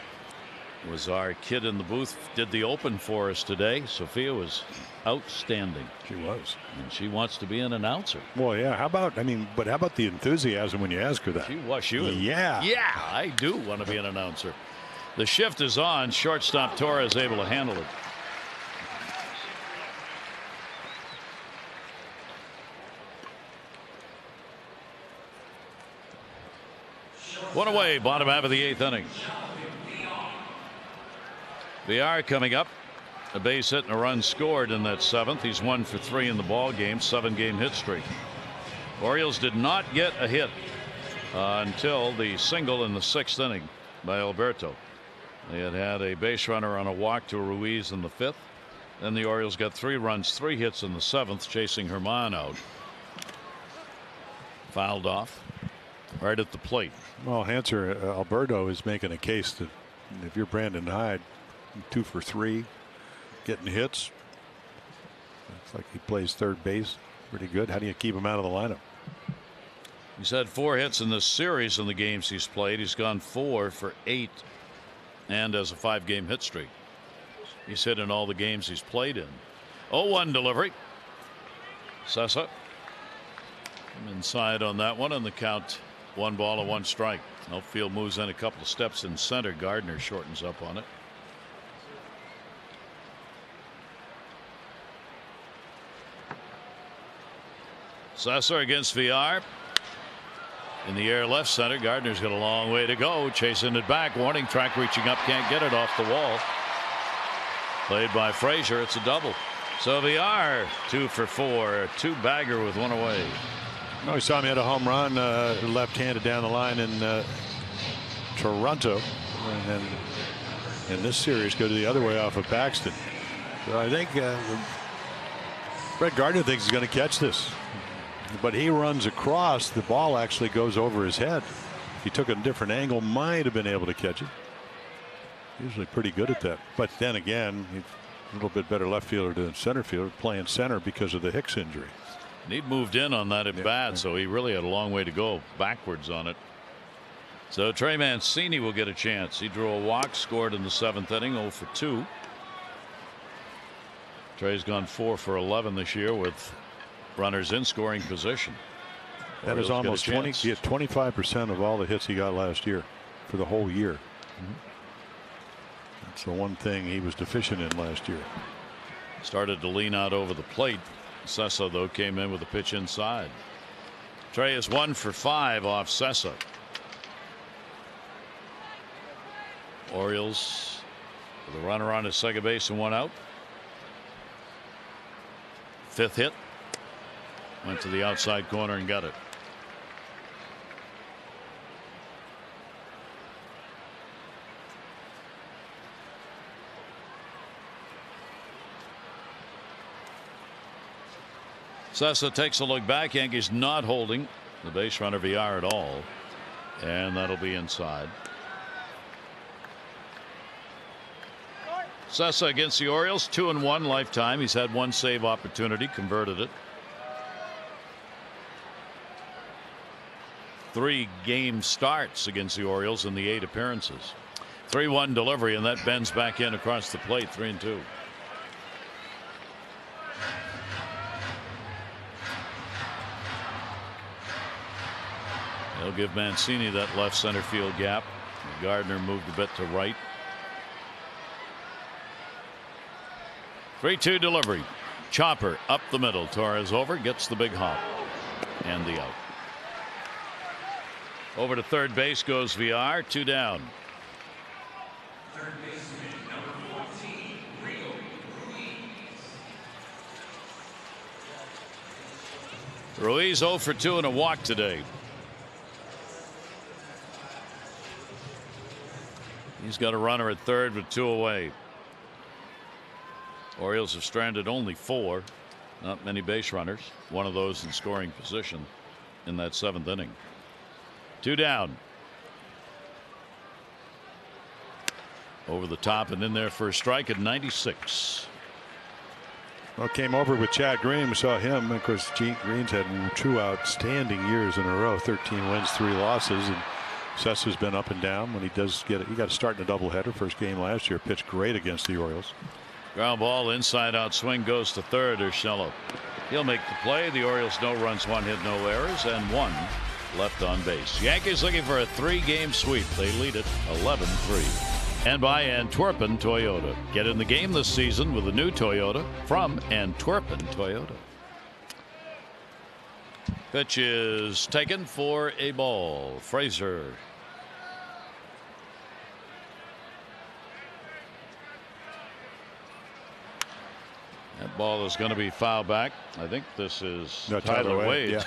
was our kid in the booth, did the open for us today. Sophia was outstanding. She was. And she wants to be an announcer. Well, yeah. How about the enthusiasm when you ask her that? She was. She was. Yeah. Yeah, I do want to be an announcer. The shift is on. Shortstop Torres able to handle it. One away, bottom half of the 8th inning. VR coming up. A base hit and a run scored in that 7th. He's 1 for 3 in the ball game. 7-game hit streak. Orioles did not get a hit until the single in the 6th inning by Alberto. They had a base runner on a walk to Ruiz in the 5th. Then the Orioles got 3 runs, 3 hits in the 7th, chasing Herman out. Fouled off right at the plate. Well, Alberto is making a case that if you're Brandon Hyde, 2 for 3, getting hits. Looks like he plays third base pretty good. How do you keep him out of the lineup? He's had 4 hits in this series in the games he's played. He's gone 4 for 8 and has a 5-game hit streak. He's hit in all the games he's played in. 0-1 delivery. Sessa inside on that one, and the count 1 ball and 1 strike. Outfield moves in a couple of steps in center. Gardner shortens up on it. Sessa against VR. In the air left center. Gardner's got a long way to go. Chasing it back. Warning track reaching up. Can't get it off the wall. Played by Frazier. It's a double. So VR 2 for 4. 2-bagger with one away. No, we saw him hit a home run left-handed down the line in Toronto. And then in this series go to the other way off of Paxton. So I think Brett Gardner thinks he's going to catch this. But he runs across. The ball actually goes over his head. If he took a different angle, might have been able to catch it. Usually pretty good at that. But then again, he's a little bit better left fielder than center fielder, playing center because of the Hicks injury. And he'd moved in on that at bat, so he really had a long way to go backwards on it. So Trey Mancini will get a chance. He drew a walk, scored in the 7th inning, 0 for 2. Trey's gone 4 for 11 this year with runners in scoring position. That is almost 20. He had 25% of all the hits he got last year for the whole year. That's the one thing he was deficient in last year. Started to lean out over the plate. Sessa, though, came in with a pitch inside. Trey is 1 for 5 off Sessa. Orioles with a runner on his second base and 1 out. 5th hit. Went to the outside corner and got it. Sessa takes a look back. Yankees not holding the base runner VR at all. And that'll be inside. Sessa against the Orioles, 2-1 lifetime. He's had 1 save opportunity, converted it. 3 game starts against the Orioles in the 8 appearances. 3-1 delivery, and that bends back in across the plate. 3-2. They'll give Mancini that left center field gap. Gardner moved a bit to right. 3-2 delivery. Chopper up the middle. Torres over, gets the big hop and the out. Over to third base goes VR. 2 down. Third baseman number 14, Ruiz 0 for 2 and a walk today. He's got a runner at third with 2 away. Orioles have stranded only 4. Not many base runners. One of those in scoring position in that 7th inning. 2 down. Over the top and in there for a strike at 96. Well, came over with Chad Green. We saw him. Of course, Green's had 2 outstanding years in a row. 13 wins, 3 losses. And Sessa's been up and down. When he does get it, he got to start in a doubleheader. First game last year, pitched great against the Orioles. Ground ball, inside out swing, goes to third. Urshela. He'll make the play. The Orioles, no runs, 1 hit, no errors, and 1 left on base. Yankees looking for a 3-game sweep. They lead it 11-3. And by Antwerpen Toyota. Get in the game this season with a new Toyota from Antwerpen Toyota. Pitch is taken for a ball. Frazier. That ball is going to be foul back. I think this is Tyler Wade.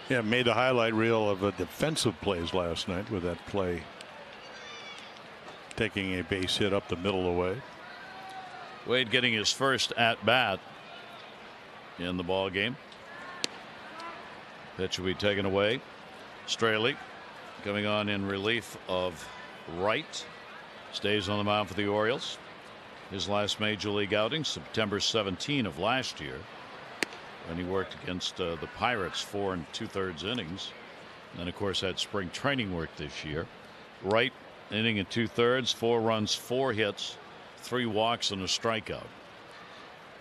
Yeah, made the highlight reel of defensive plays last night with that play. Taking a base hit up the middle of the way. Wade getting his first at bat in the ball game. Pitch will be taken away. Straley coming on in relief of Wright. Stays on the mound for the Orioles. His last major league outing September 17 of last year when he worked against the Pirates 4 2/3 innings. And of course had spring training work this year. Wright inning and 2/3, 4 runs, 4 hits, 3 walks and a strikeout.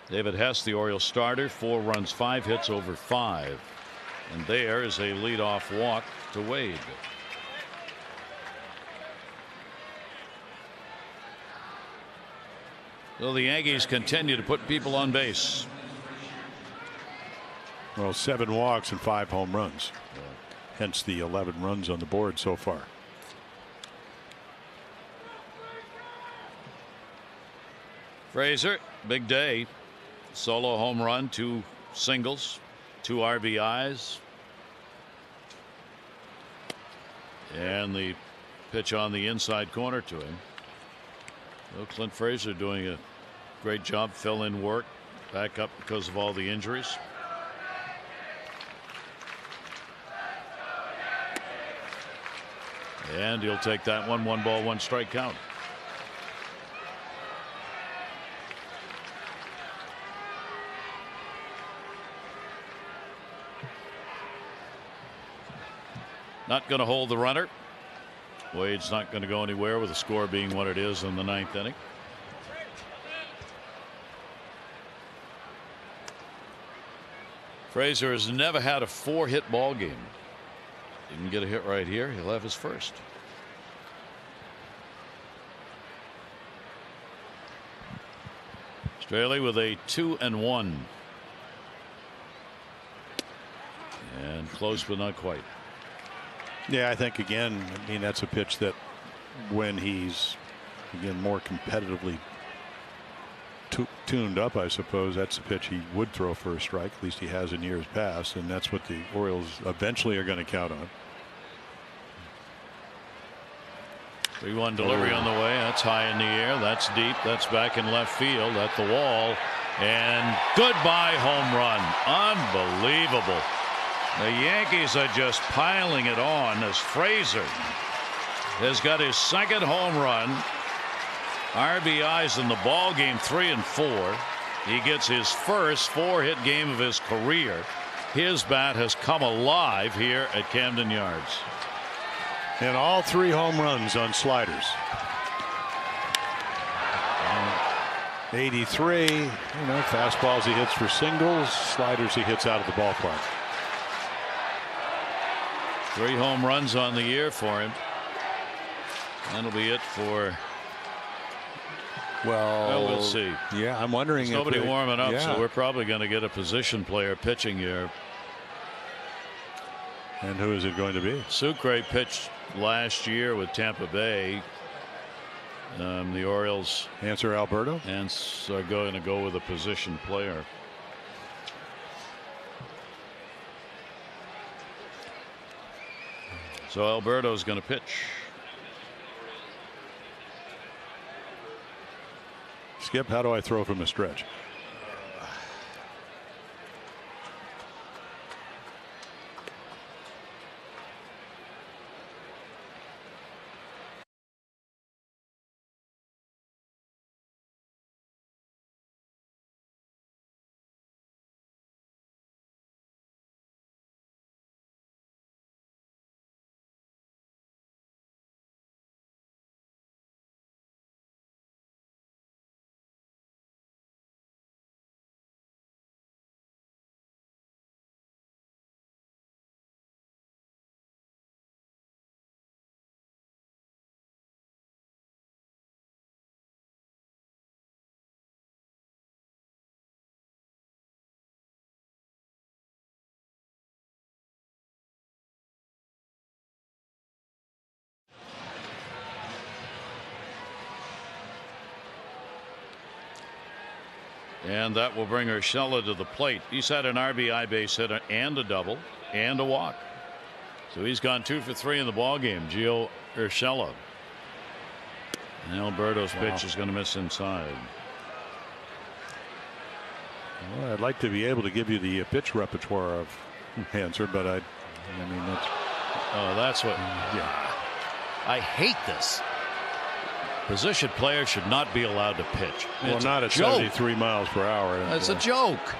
David Hess, the Orioles starter, 4 runs, 5 hits over 5. And there is a leadoff walk to Wade. So the Yankees continue to put people on base. Well, 7 walks and 5 home runs. hence the 11 runs on the board so far. Frazier, big day. Solo home run, 2 singles, 2 RBIs. And the pitch on the inside corner to him. Well, Clint Frazier doing a great job, fill-in work, back up because of all the injuries. And he'll take that one. 1 ball, 1 strike count. Not going to hold the runner. Wade's not going to go anywhere with the score being what it is in the 9th inning. Frazier has never had a 4-hit ball game. He can get a hit right here. He'll have his first. Straley with a 2-1. And close but not quite. Yeah, I think again, I mean, that's a pitch that when he's again more competitively tuned up, I suppose that's a pitch he would throw for a strike. At least he has in years past, and that's what the Orioles eventually are going to count on. 3-1 delivery on the way. That's high in the air. That's deep. That's back in left field at the wall. And goodbye home run. Unbelievable. The Yankees are just piling it on as Frazier has got his 2nd home run. RBIs in the ball game, 3 and 4. He gets his first 4-hit game of his career. His bat has come alive here at Camden Yards. And all 3 home runs on sliders. 83, you know, fastballs he hits for singles, sliders he hits out of the ballpark. 3 home runs on the year for him. That'll be it for. Well, we'll see. Yeah, I'm wondering. There's nobody warming up, yeah. So we're probably going to get a position player pitching here. And who is it going to be? Sucre pitched last year with Tampa Bay. The Orioles answer Alberto and are going to go with a position player. So Alberto's going to pitch. Skip, how do I throw from a stretch? And that will bring Urshela to the plate. He's had an RBI base hit and a double and a walk. So he's gone 2 for 3 in the ball game. Gio Urshela. And Alberto's pitch is going to miss inside. Well, I'd like to be able to give you the pitch repertoire of answer, but I mean that's. Oh, that's what. Yeah. I hate this. Position players should not be allowed to pitch. Well, not at 73 miles per hour. That's a joke.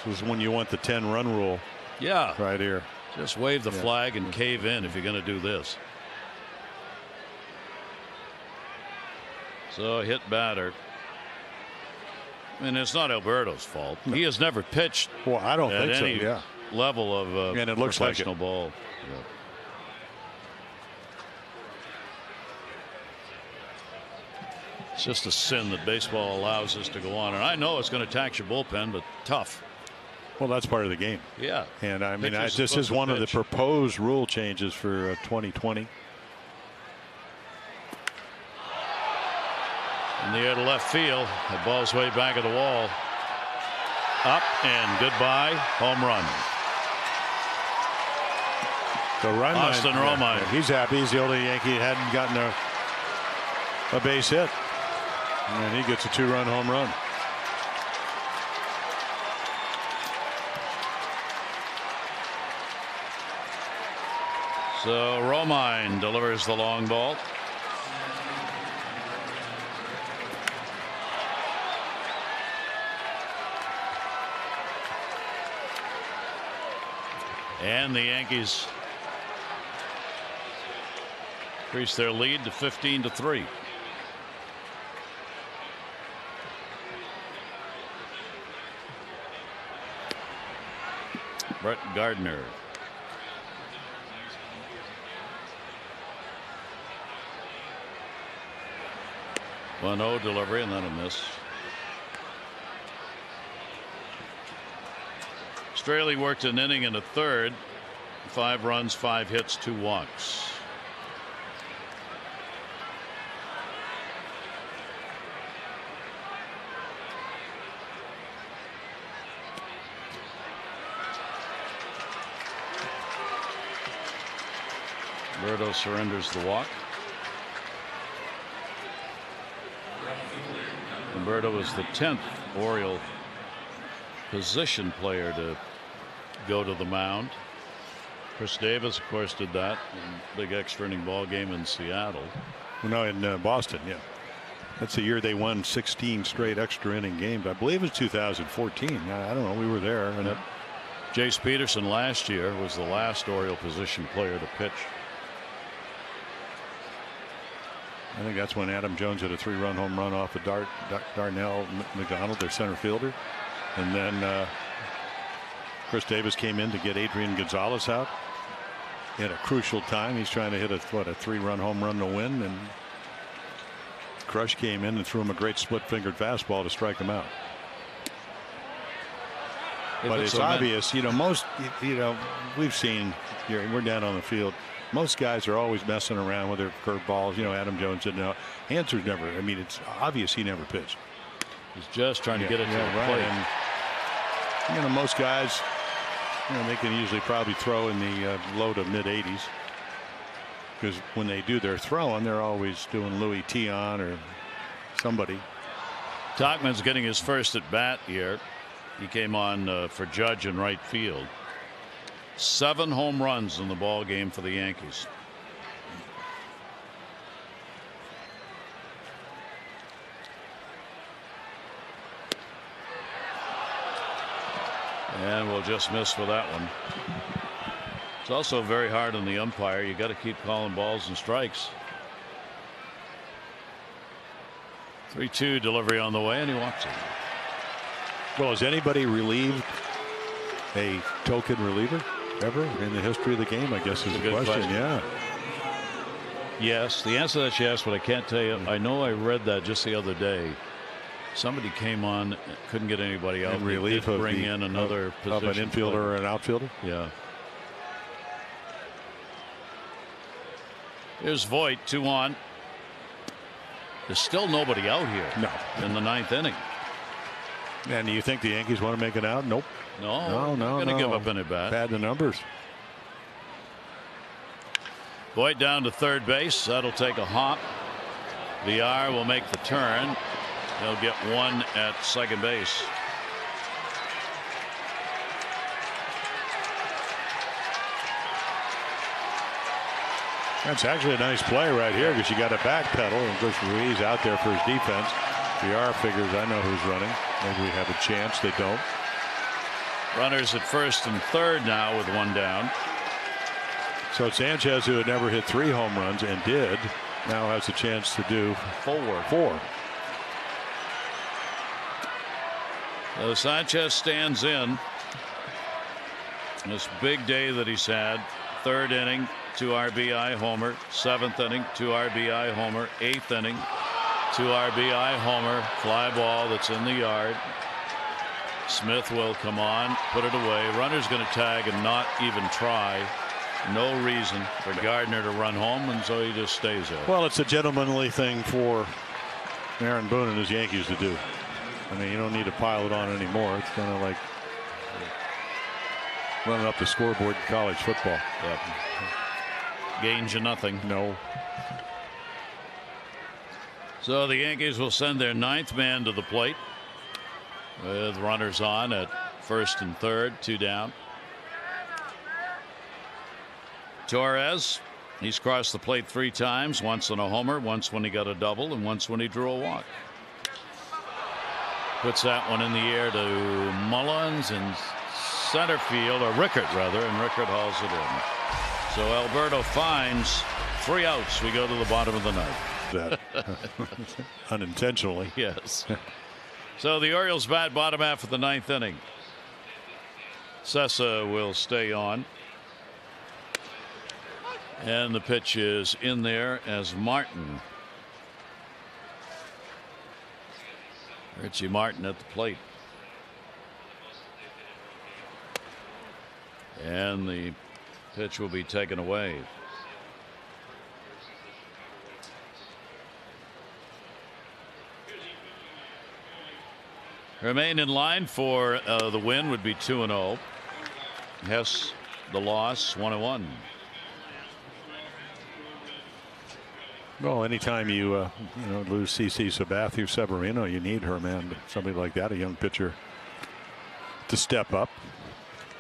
This is when you want the 10-run rule. Yeah. Right here. Just wave the flag and cave in if you're going to do this. So hit batter. And it's not Alberto's fault. No. He has never pitched. Well, I don't think so. Any yeah. level of and it looks professional like ball. Yeah. It's just a sin that baseball allows us to go on. And I know it's going to tax your bullpen, but tough. Well, that's part of the game. Yeah. And I mean, Pitchers this is supposed to one of the pitch. proposed rule changes for 2020. In the air to left field. The ball's way back of the wall. Up and goodbye. Home run. So Austin Romine. He's happy. He's the only Yankee that hadn't gotten a base hit. And he gets a 2-run home run. So Romine delivers the long ball. And the Yankees increase their lead to 15-3. Brett Gardner. One 0 delivery and then a miss. Straley worked an inning and a third. 5 runs, 5 hits, 2 walks. Berto surrenders the walk. Berto was the 10th Oriole position player to go to the mound. Chris Davis, of course, did that in big extra inning ball game in Seattle. Well, no, in Boston, yeah. That's the year they won 16 straight extra inning games. I believe it was 2014. I don't know. We were there. And Yep. Jace Peterson last year was the last Oriole position player to pitch. I think that's when Adam Jones hit a 3-run home run off of Darnell McDonald, their center fielder. And then Chris Davis came in to get Adrian Gonzalez out at a crucial time. He's trying to hit a 3-run home run to win. And Crush came in and threw him a great split-fingered fastball to strike him out. But it's obvious, most, we've seen here, we're down on the field. Most guys are always messing around with their curveballs. Adam Jones didn't know. Answer's never. I mean, it's obvious he never pitched. He's just trying to get it to the right. plate. And, most guys, they can usually probably throw in the low to mid 80s. Because when they do their throwing, they're always doing Louis Tion or somebody. Tauchman's getting his first at bat here. He came on for Judge in right field. 7 home runs in the ball game for the Yankees. And we'll just miss with that one. It's also very hard on the umpire. You got to keep calling balls and strikes. 3-2 delivery on the way, and he walks it. Well, has anybody relieved a token reliever ever in the history of the game? I guess is the question. Yeah. Yes, the answer to that's yes, but I can't tell you. I know I read that just the other day. Somebody came on, couldn't get anybody out. In relief of bring in another position of an infielder player. or an outfielder. Yeah. Here's Voit, 2 on. There's still nobody out here. No. In the 9th inning. And do you think the Yankees want to make it out? Nope. No. Going to give up any bat. Bad the numbers. Voit down to third base. That'll take a hop. VR will make the turn. They'll get 1 at second base. That's actually a nice play right here because you got a backpedal, and of course Ruiz out there for his defense. VR figures I know who's running. Maybe we have a chance. They don't. Runners at first and third now with 1 down. So Sanchez, who had never hit 3 home runs and did, now has a chance to do 4. So Sanchez stands in this big day that he's had. 3rd inning, 2 RBI homer. 7th inning, 2 RBI homer. 8th inning, 2 RBI homer. Fly ball that's in the yard. Smith will come on, put it away. Runner's going to tag and not even try. No reason for Gardner to run home, and so he just stays there. Well, it's a gentlemanly thing for Aaron Boone and his Yankees to do. I mean, you don't need to pile it on anymore. It's kind of like running up the scoreboard in college football. Yep. Gains you nothing. No. So the Yankees will send their 9th man to the plate with runners on at first and third, 2 down. Torres, he's crossed the plate 3 times, once on a homer, once when he got a double, and once when he drew a walk. Puts that one in the air to Mullins in center field, or Rickert rather, and Rickert hauls it in. So Alberto finds 3 outs. We go to the bottom of the 9th. That unintentionally. Yes. So the Orioles bat bottom half of the 9th inning. Sessa will stay on. And the pitch is in there as Martin. Richie Martin at the plate. And the pitch will be taken away. Remain in line for the win would be 2-0. Hess, the loss, 1-1. Well, anytime you lose CC Sabathia, Severino, you need Herman, somebody like that, a young pitcher, to step up.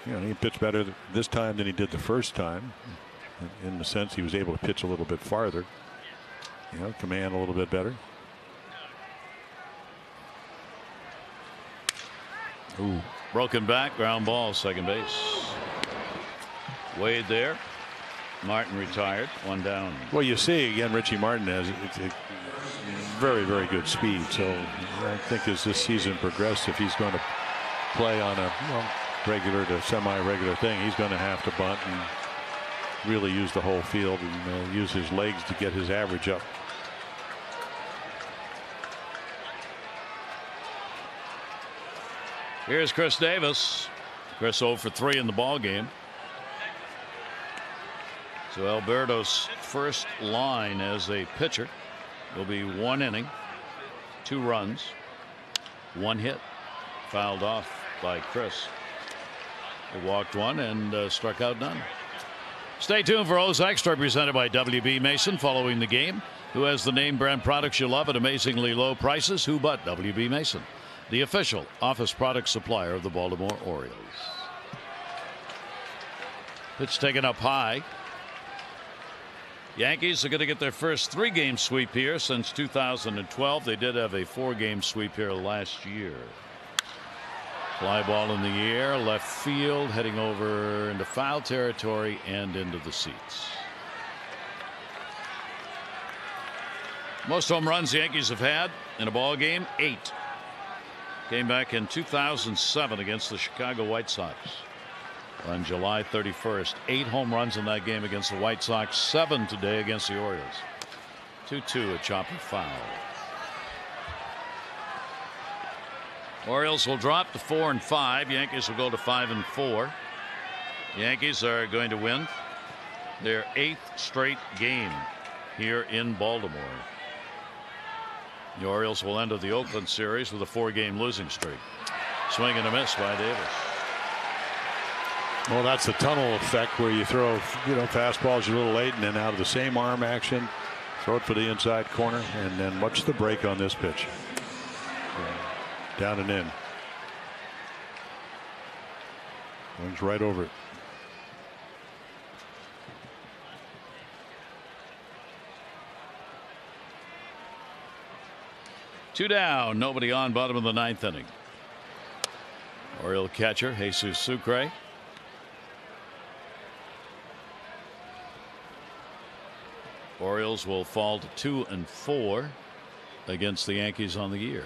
He pitched better this time than he did the first time. In the sense he was able to pitch a little bit farther. Command a little bit better. Ooh. Broken back, ground ball, second base. Wade there. Martin retired, 1 down. Well, you see again, Richie Martin has a very, very good speed. So I think as this season progresses, if he's going to play on a regular to semi-regular thing, he's going to have to bunt and really use the whole field and use his legs to get his average up. Here's Chris Davis. Chris 0 for 3 in the ball game. So Alberto's first line as a pitcher will be 1 inning, 2 runs, 1 hit, fouled off by Chris. He walked 1 and struck out none. Stay tuned for O's Extra, presented by WB Mason. Following the game, who has the name brand products you love at amazingly low prices? Who but WB Mason, the official office product supplier of the Baltimore Orioles. Pitch taken up high. Yankees are going to get their first 3-game sweep here since 2012. They did have a 4-game sweep here last year. Fly ball in the air, left field, heading over into foul territory and into the seats. Most home runs the Yankees have had in a ball game, 8. Came back in 2007 against the Chicago White Sox. On July 31st, 8 home runs in that game against the White Sox, 7 today against the Orioles. 2-2, a choppy foul. Orioles will drop to 4 and 5. Yankees will go to 5 and 4. Yankees are going to win their 8th straight game here in Baltimore. The Orioles will enter the Oakland series with a 4-game losing streak. Swing and a miss by Davis. Well, that's the tunnel effect where you throw, fastballs a little late and then out of the same arm action, throw it for the inside corner, and then watch the break on this pitch. Down and in. Wings right over it. Two down, nobody on, bottom of the 9th inning. Oriole catcher Jesus Sucre. Orioles will fall to 2 and 4 against the Yankees on the year.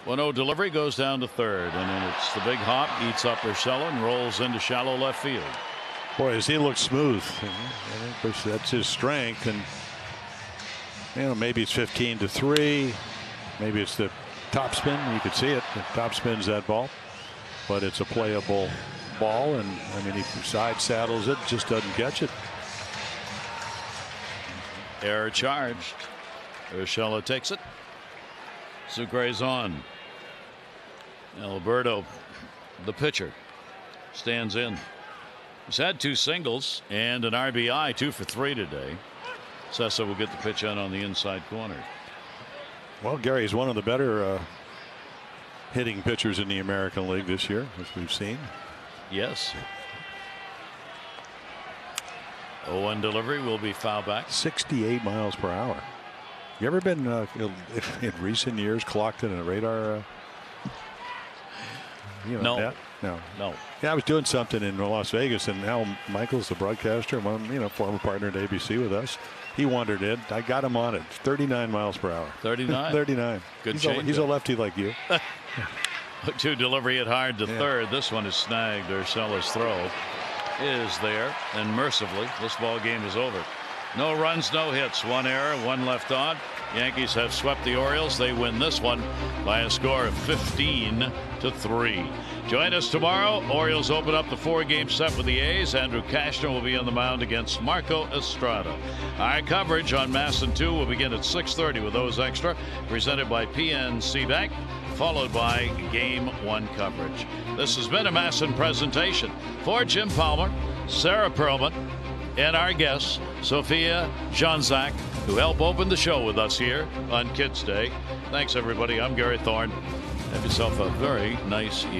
1-0 delivery, goes down to third, and then it's the big hop, eats up Urshela and rolls into shallow left field. Boy, does he look smooth. That's his strength, and maybe it's 15-3. Maybe it's the top spin. You could see it. The top spins that ball. but it's a playable ball, and I mean, he side saddles it, just doesn't catch it. Error charged. Urshela takes it. Sucre's on. Alberto, the pitcher, stands in. He's had 2 singles and an RBI, 2 for 3 today. Sessa will get the pitch in on the inside corner. Well, Gary is one of the better hitting pitchers in the American League this year, as we've seen. Yes. 0-1 delivery will be foul back. 68 miles per hour. You ever been in recent years clocked in a radar? No. No. Yeah, I was doing something in Las Vegas, and Al Michaels, the broadcaster, one former partner at ABC with us, he wandered in. I got him on it. 39 miles per hour. 39. 39. Good He's a lefty like you. 2 delivery it hard to third. This one is snagged. Urshela's throw is there, and mercifully, this ball game is over. No runs, no hits. 1 error, 1 left on. Yankees have swept the Orioles. They win this one by a score of 15-3. Join us tomorrow. Orioles open up the 4-game set with the A's. Andrew Kashner will be on the mound against Marco Estrada. Our coverage on MASN 2 will begin at 6:30 with those extra, presented by PNC Bank, followed by Game 1 coverage. This has been a MASN presentation. For Jim Palmer, Sarah Perlman, and our guests, Sophia Janzak, who help open the show with us here on Kids Day. Thanks, everybody. I'm Gary Thorne. Have yourself a very nice evening.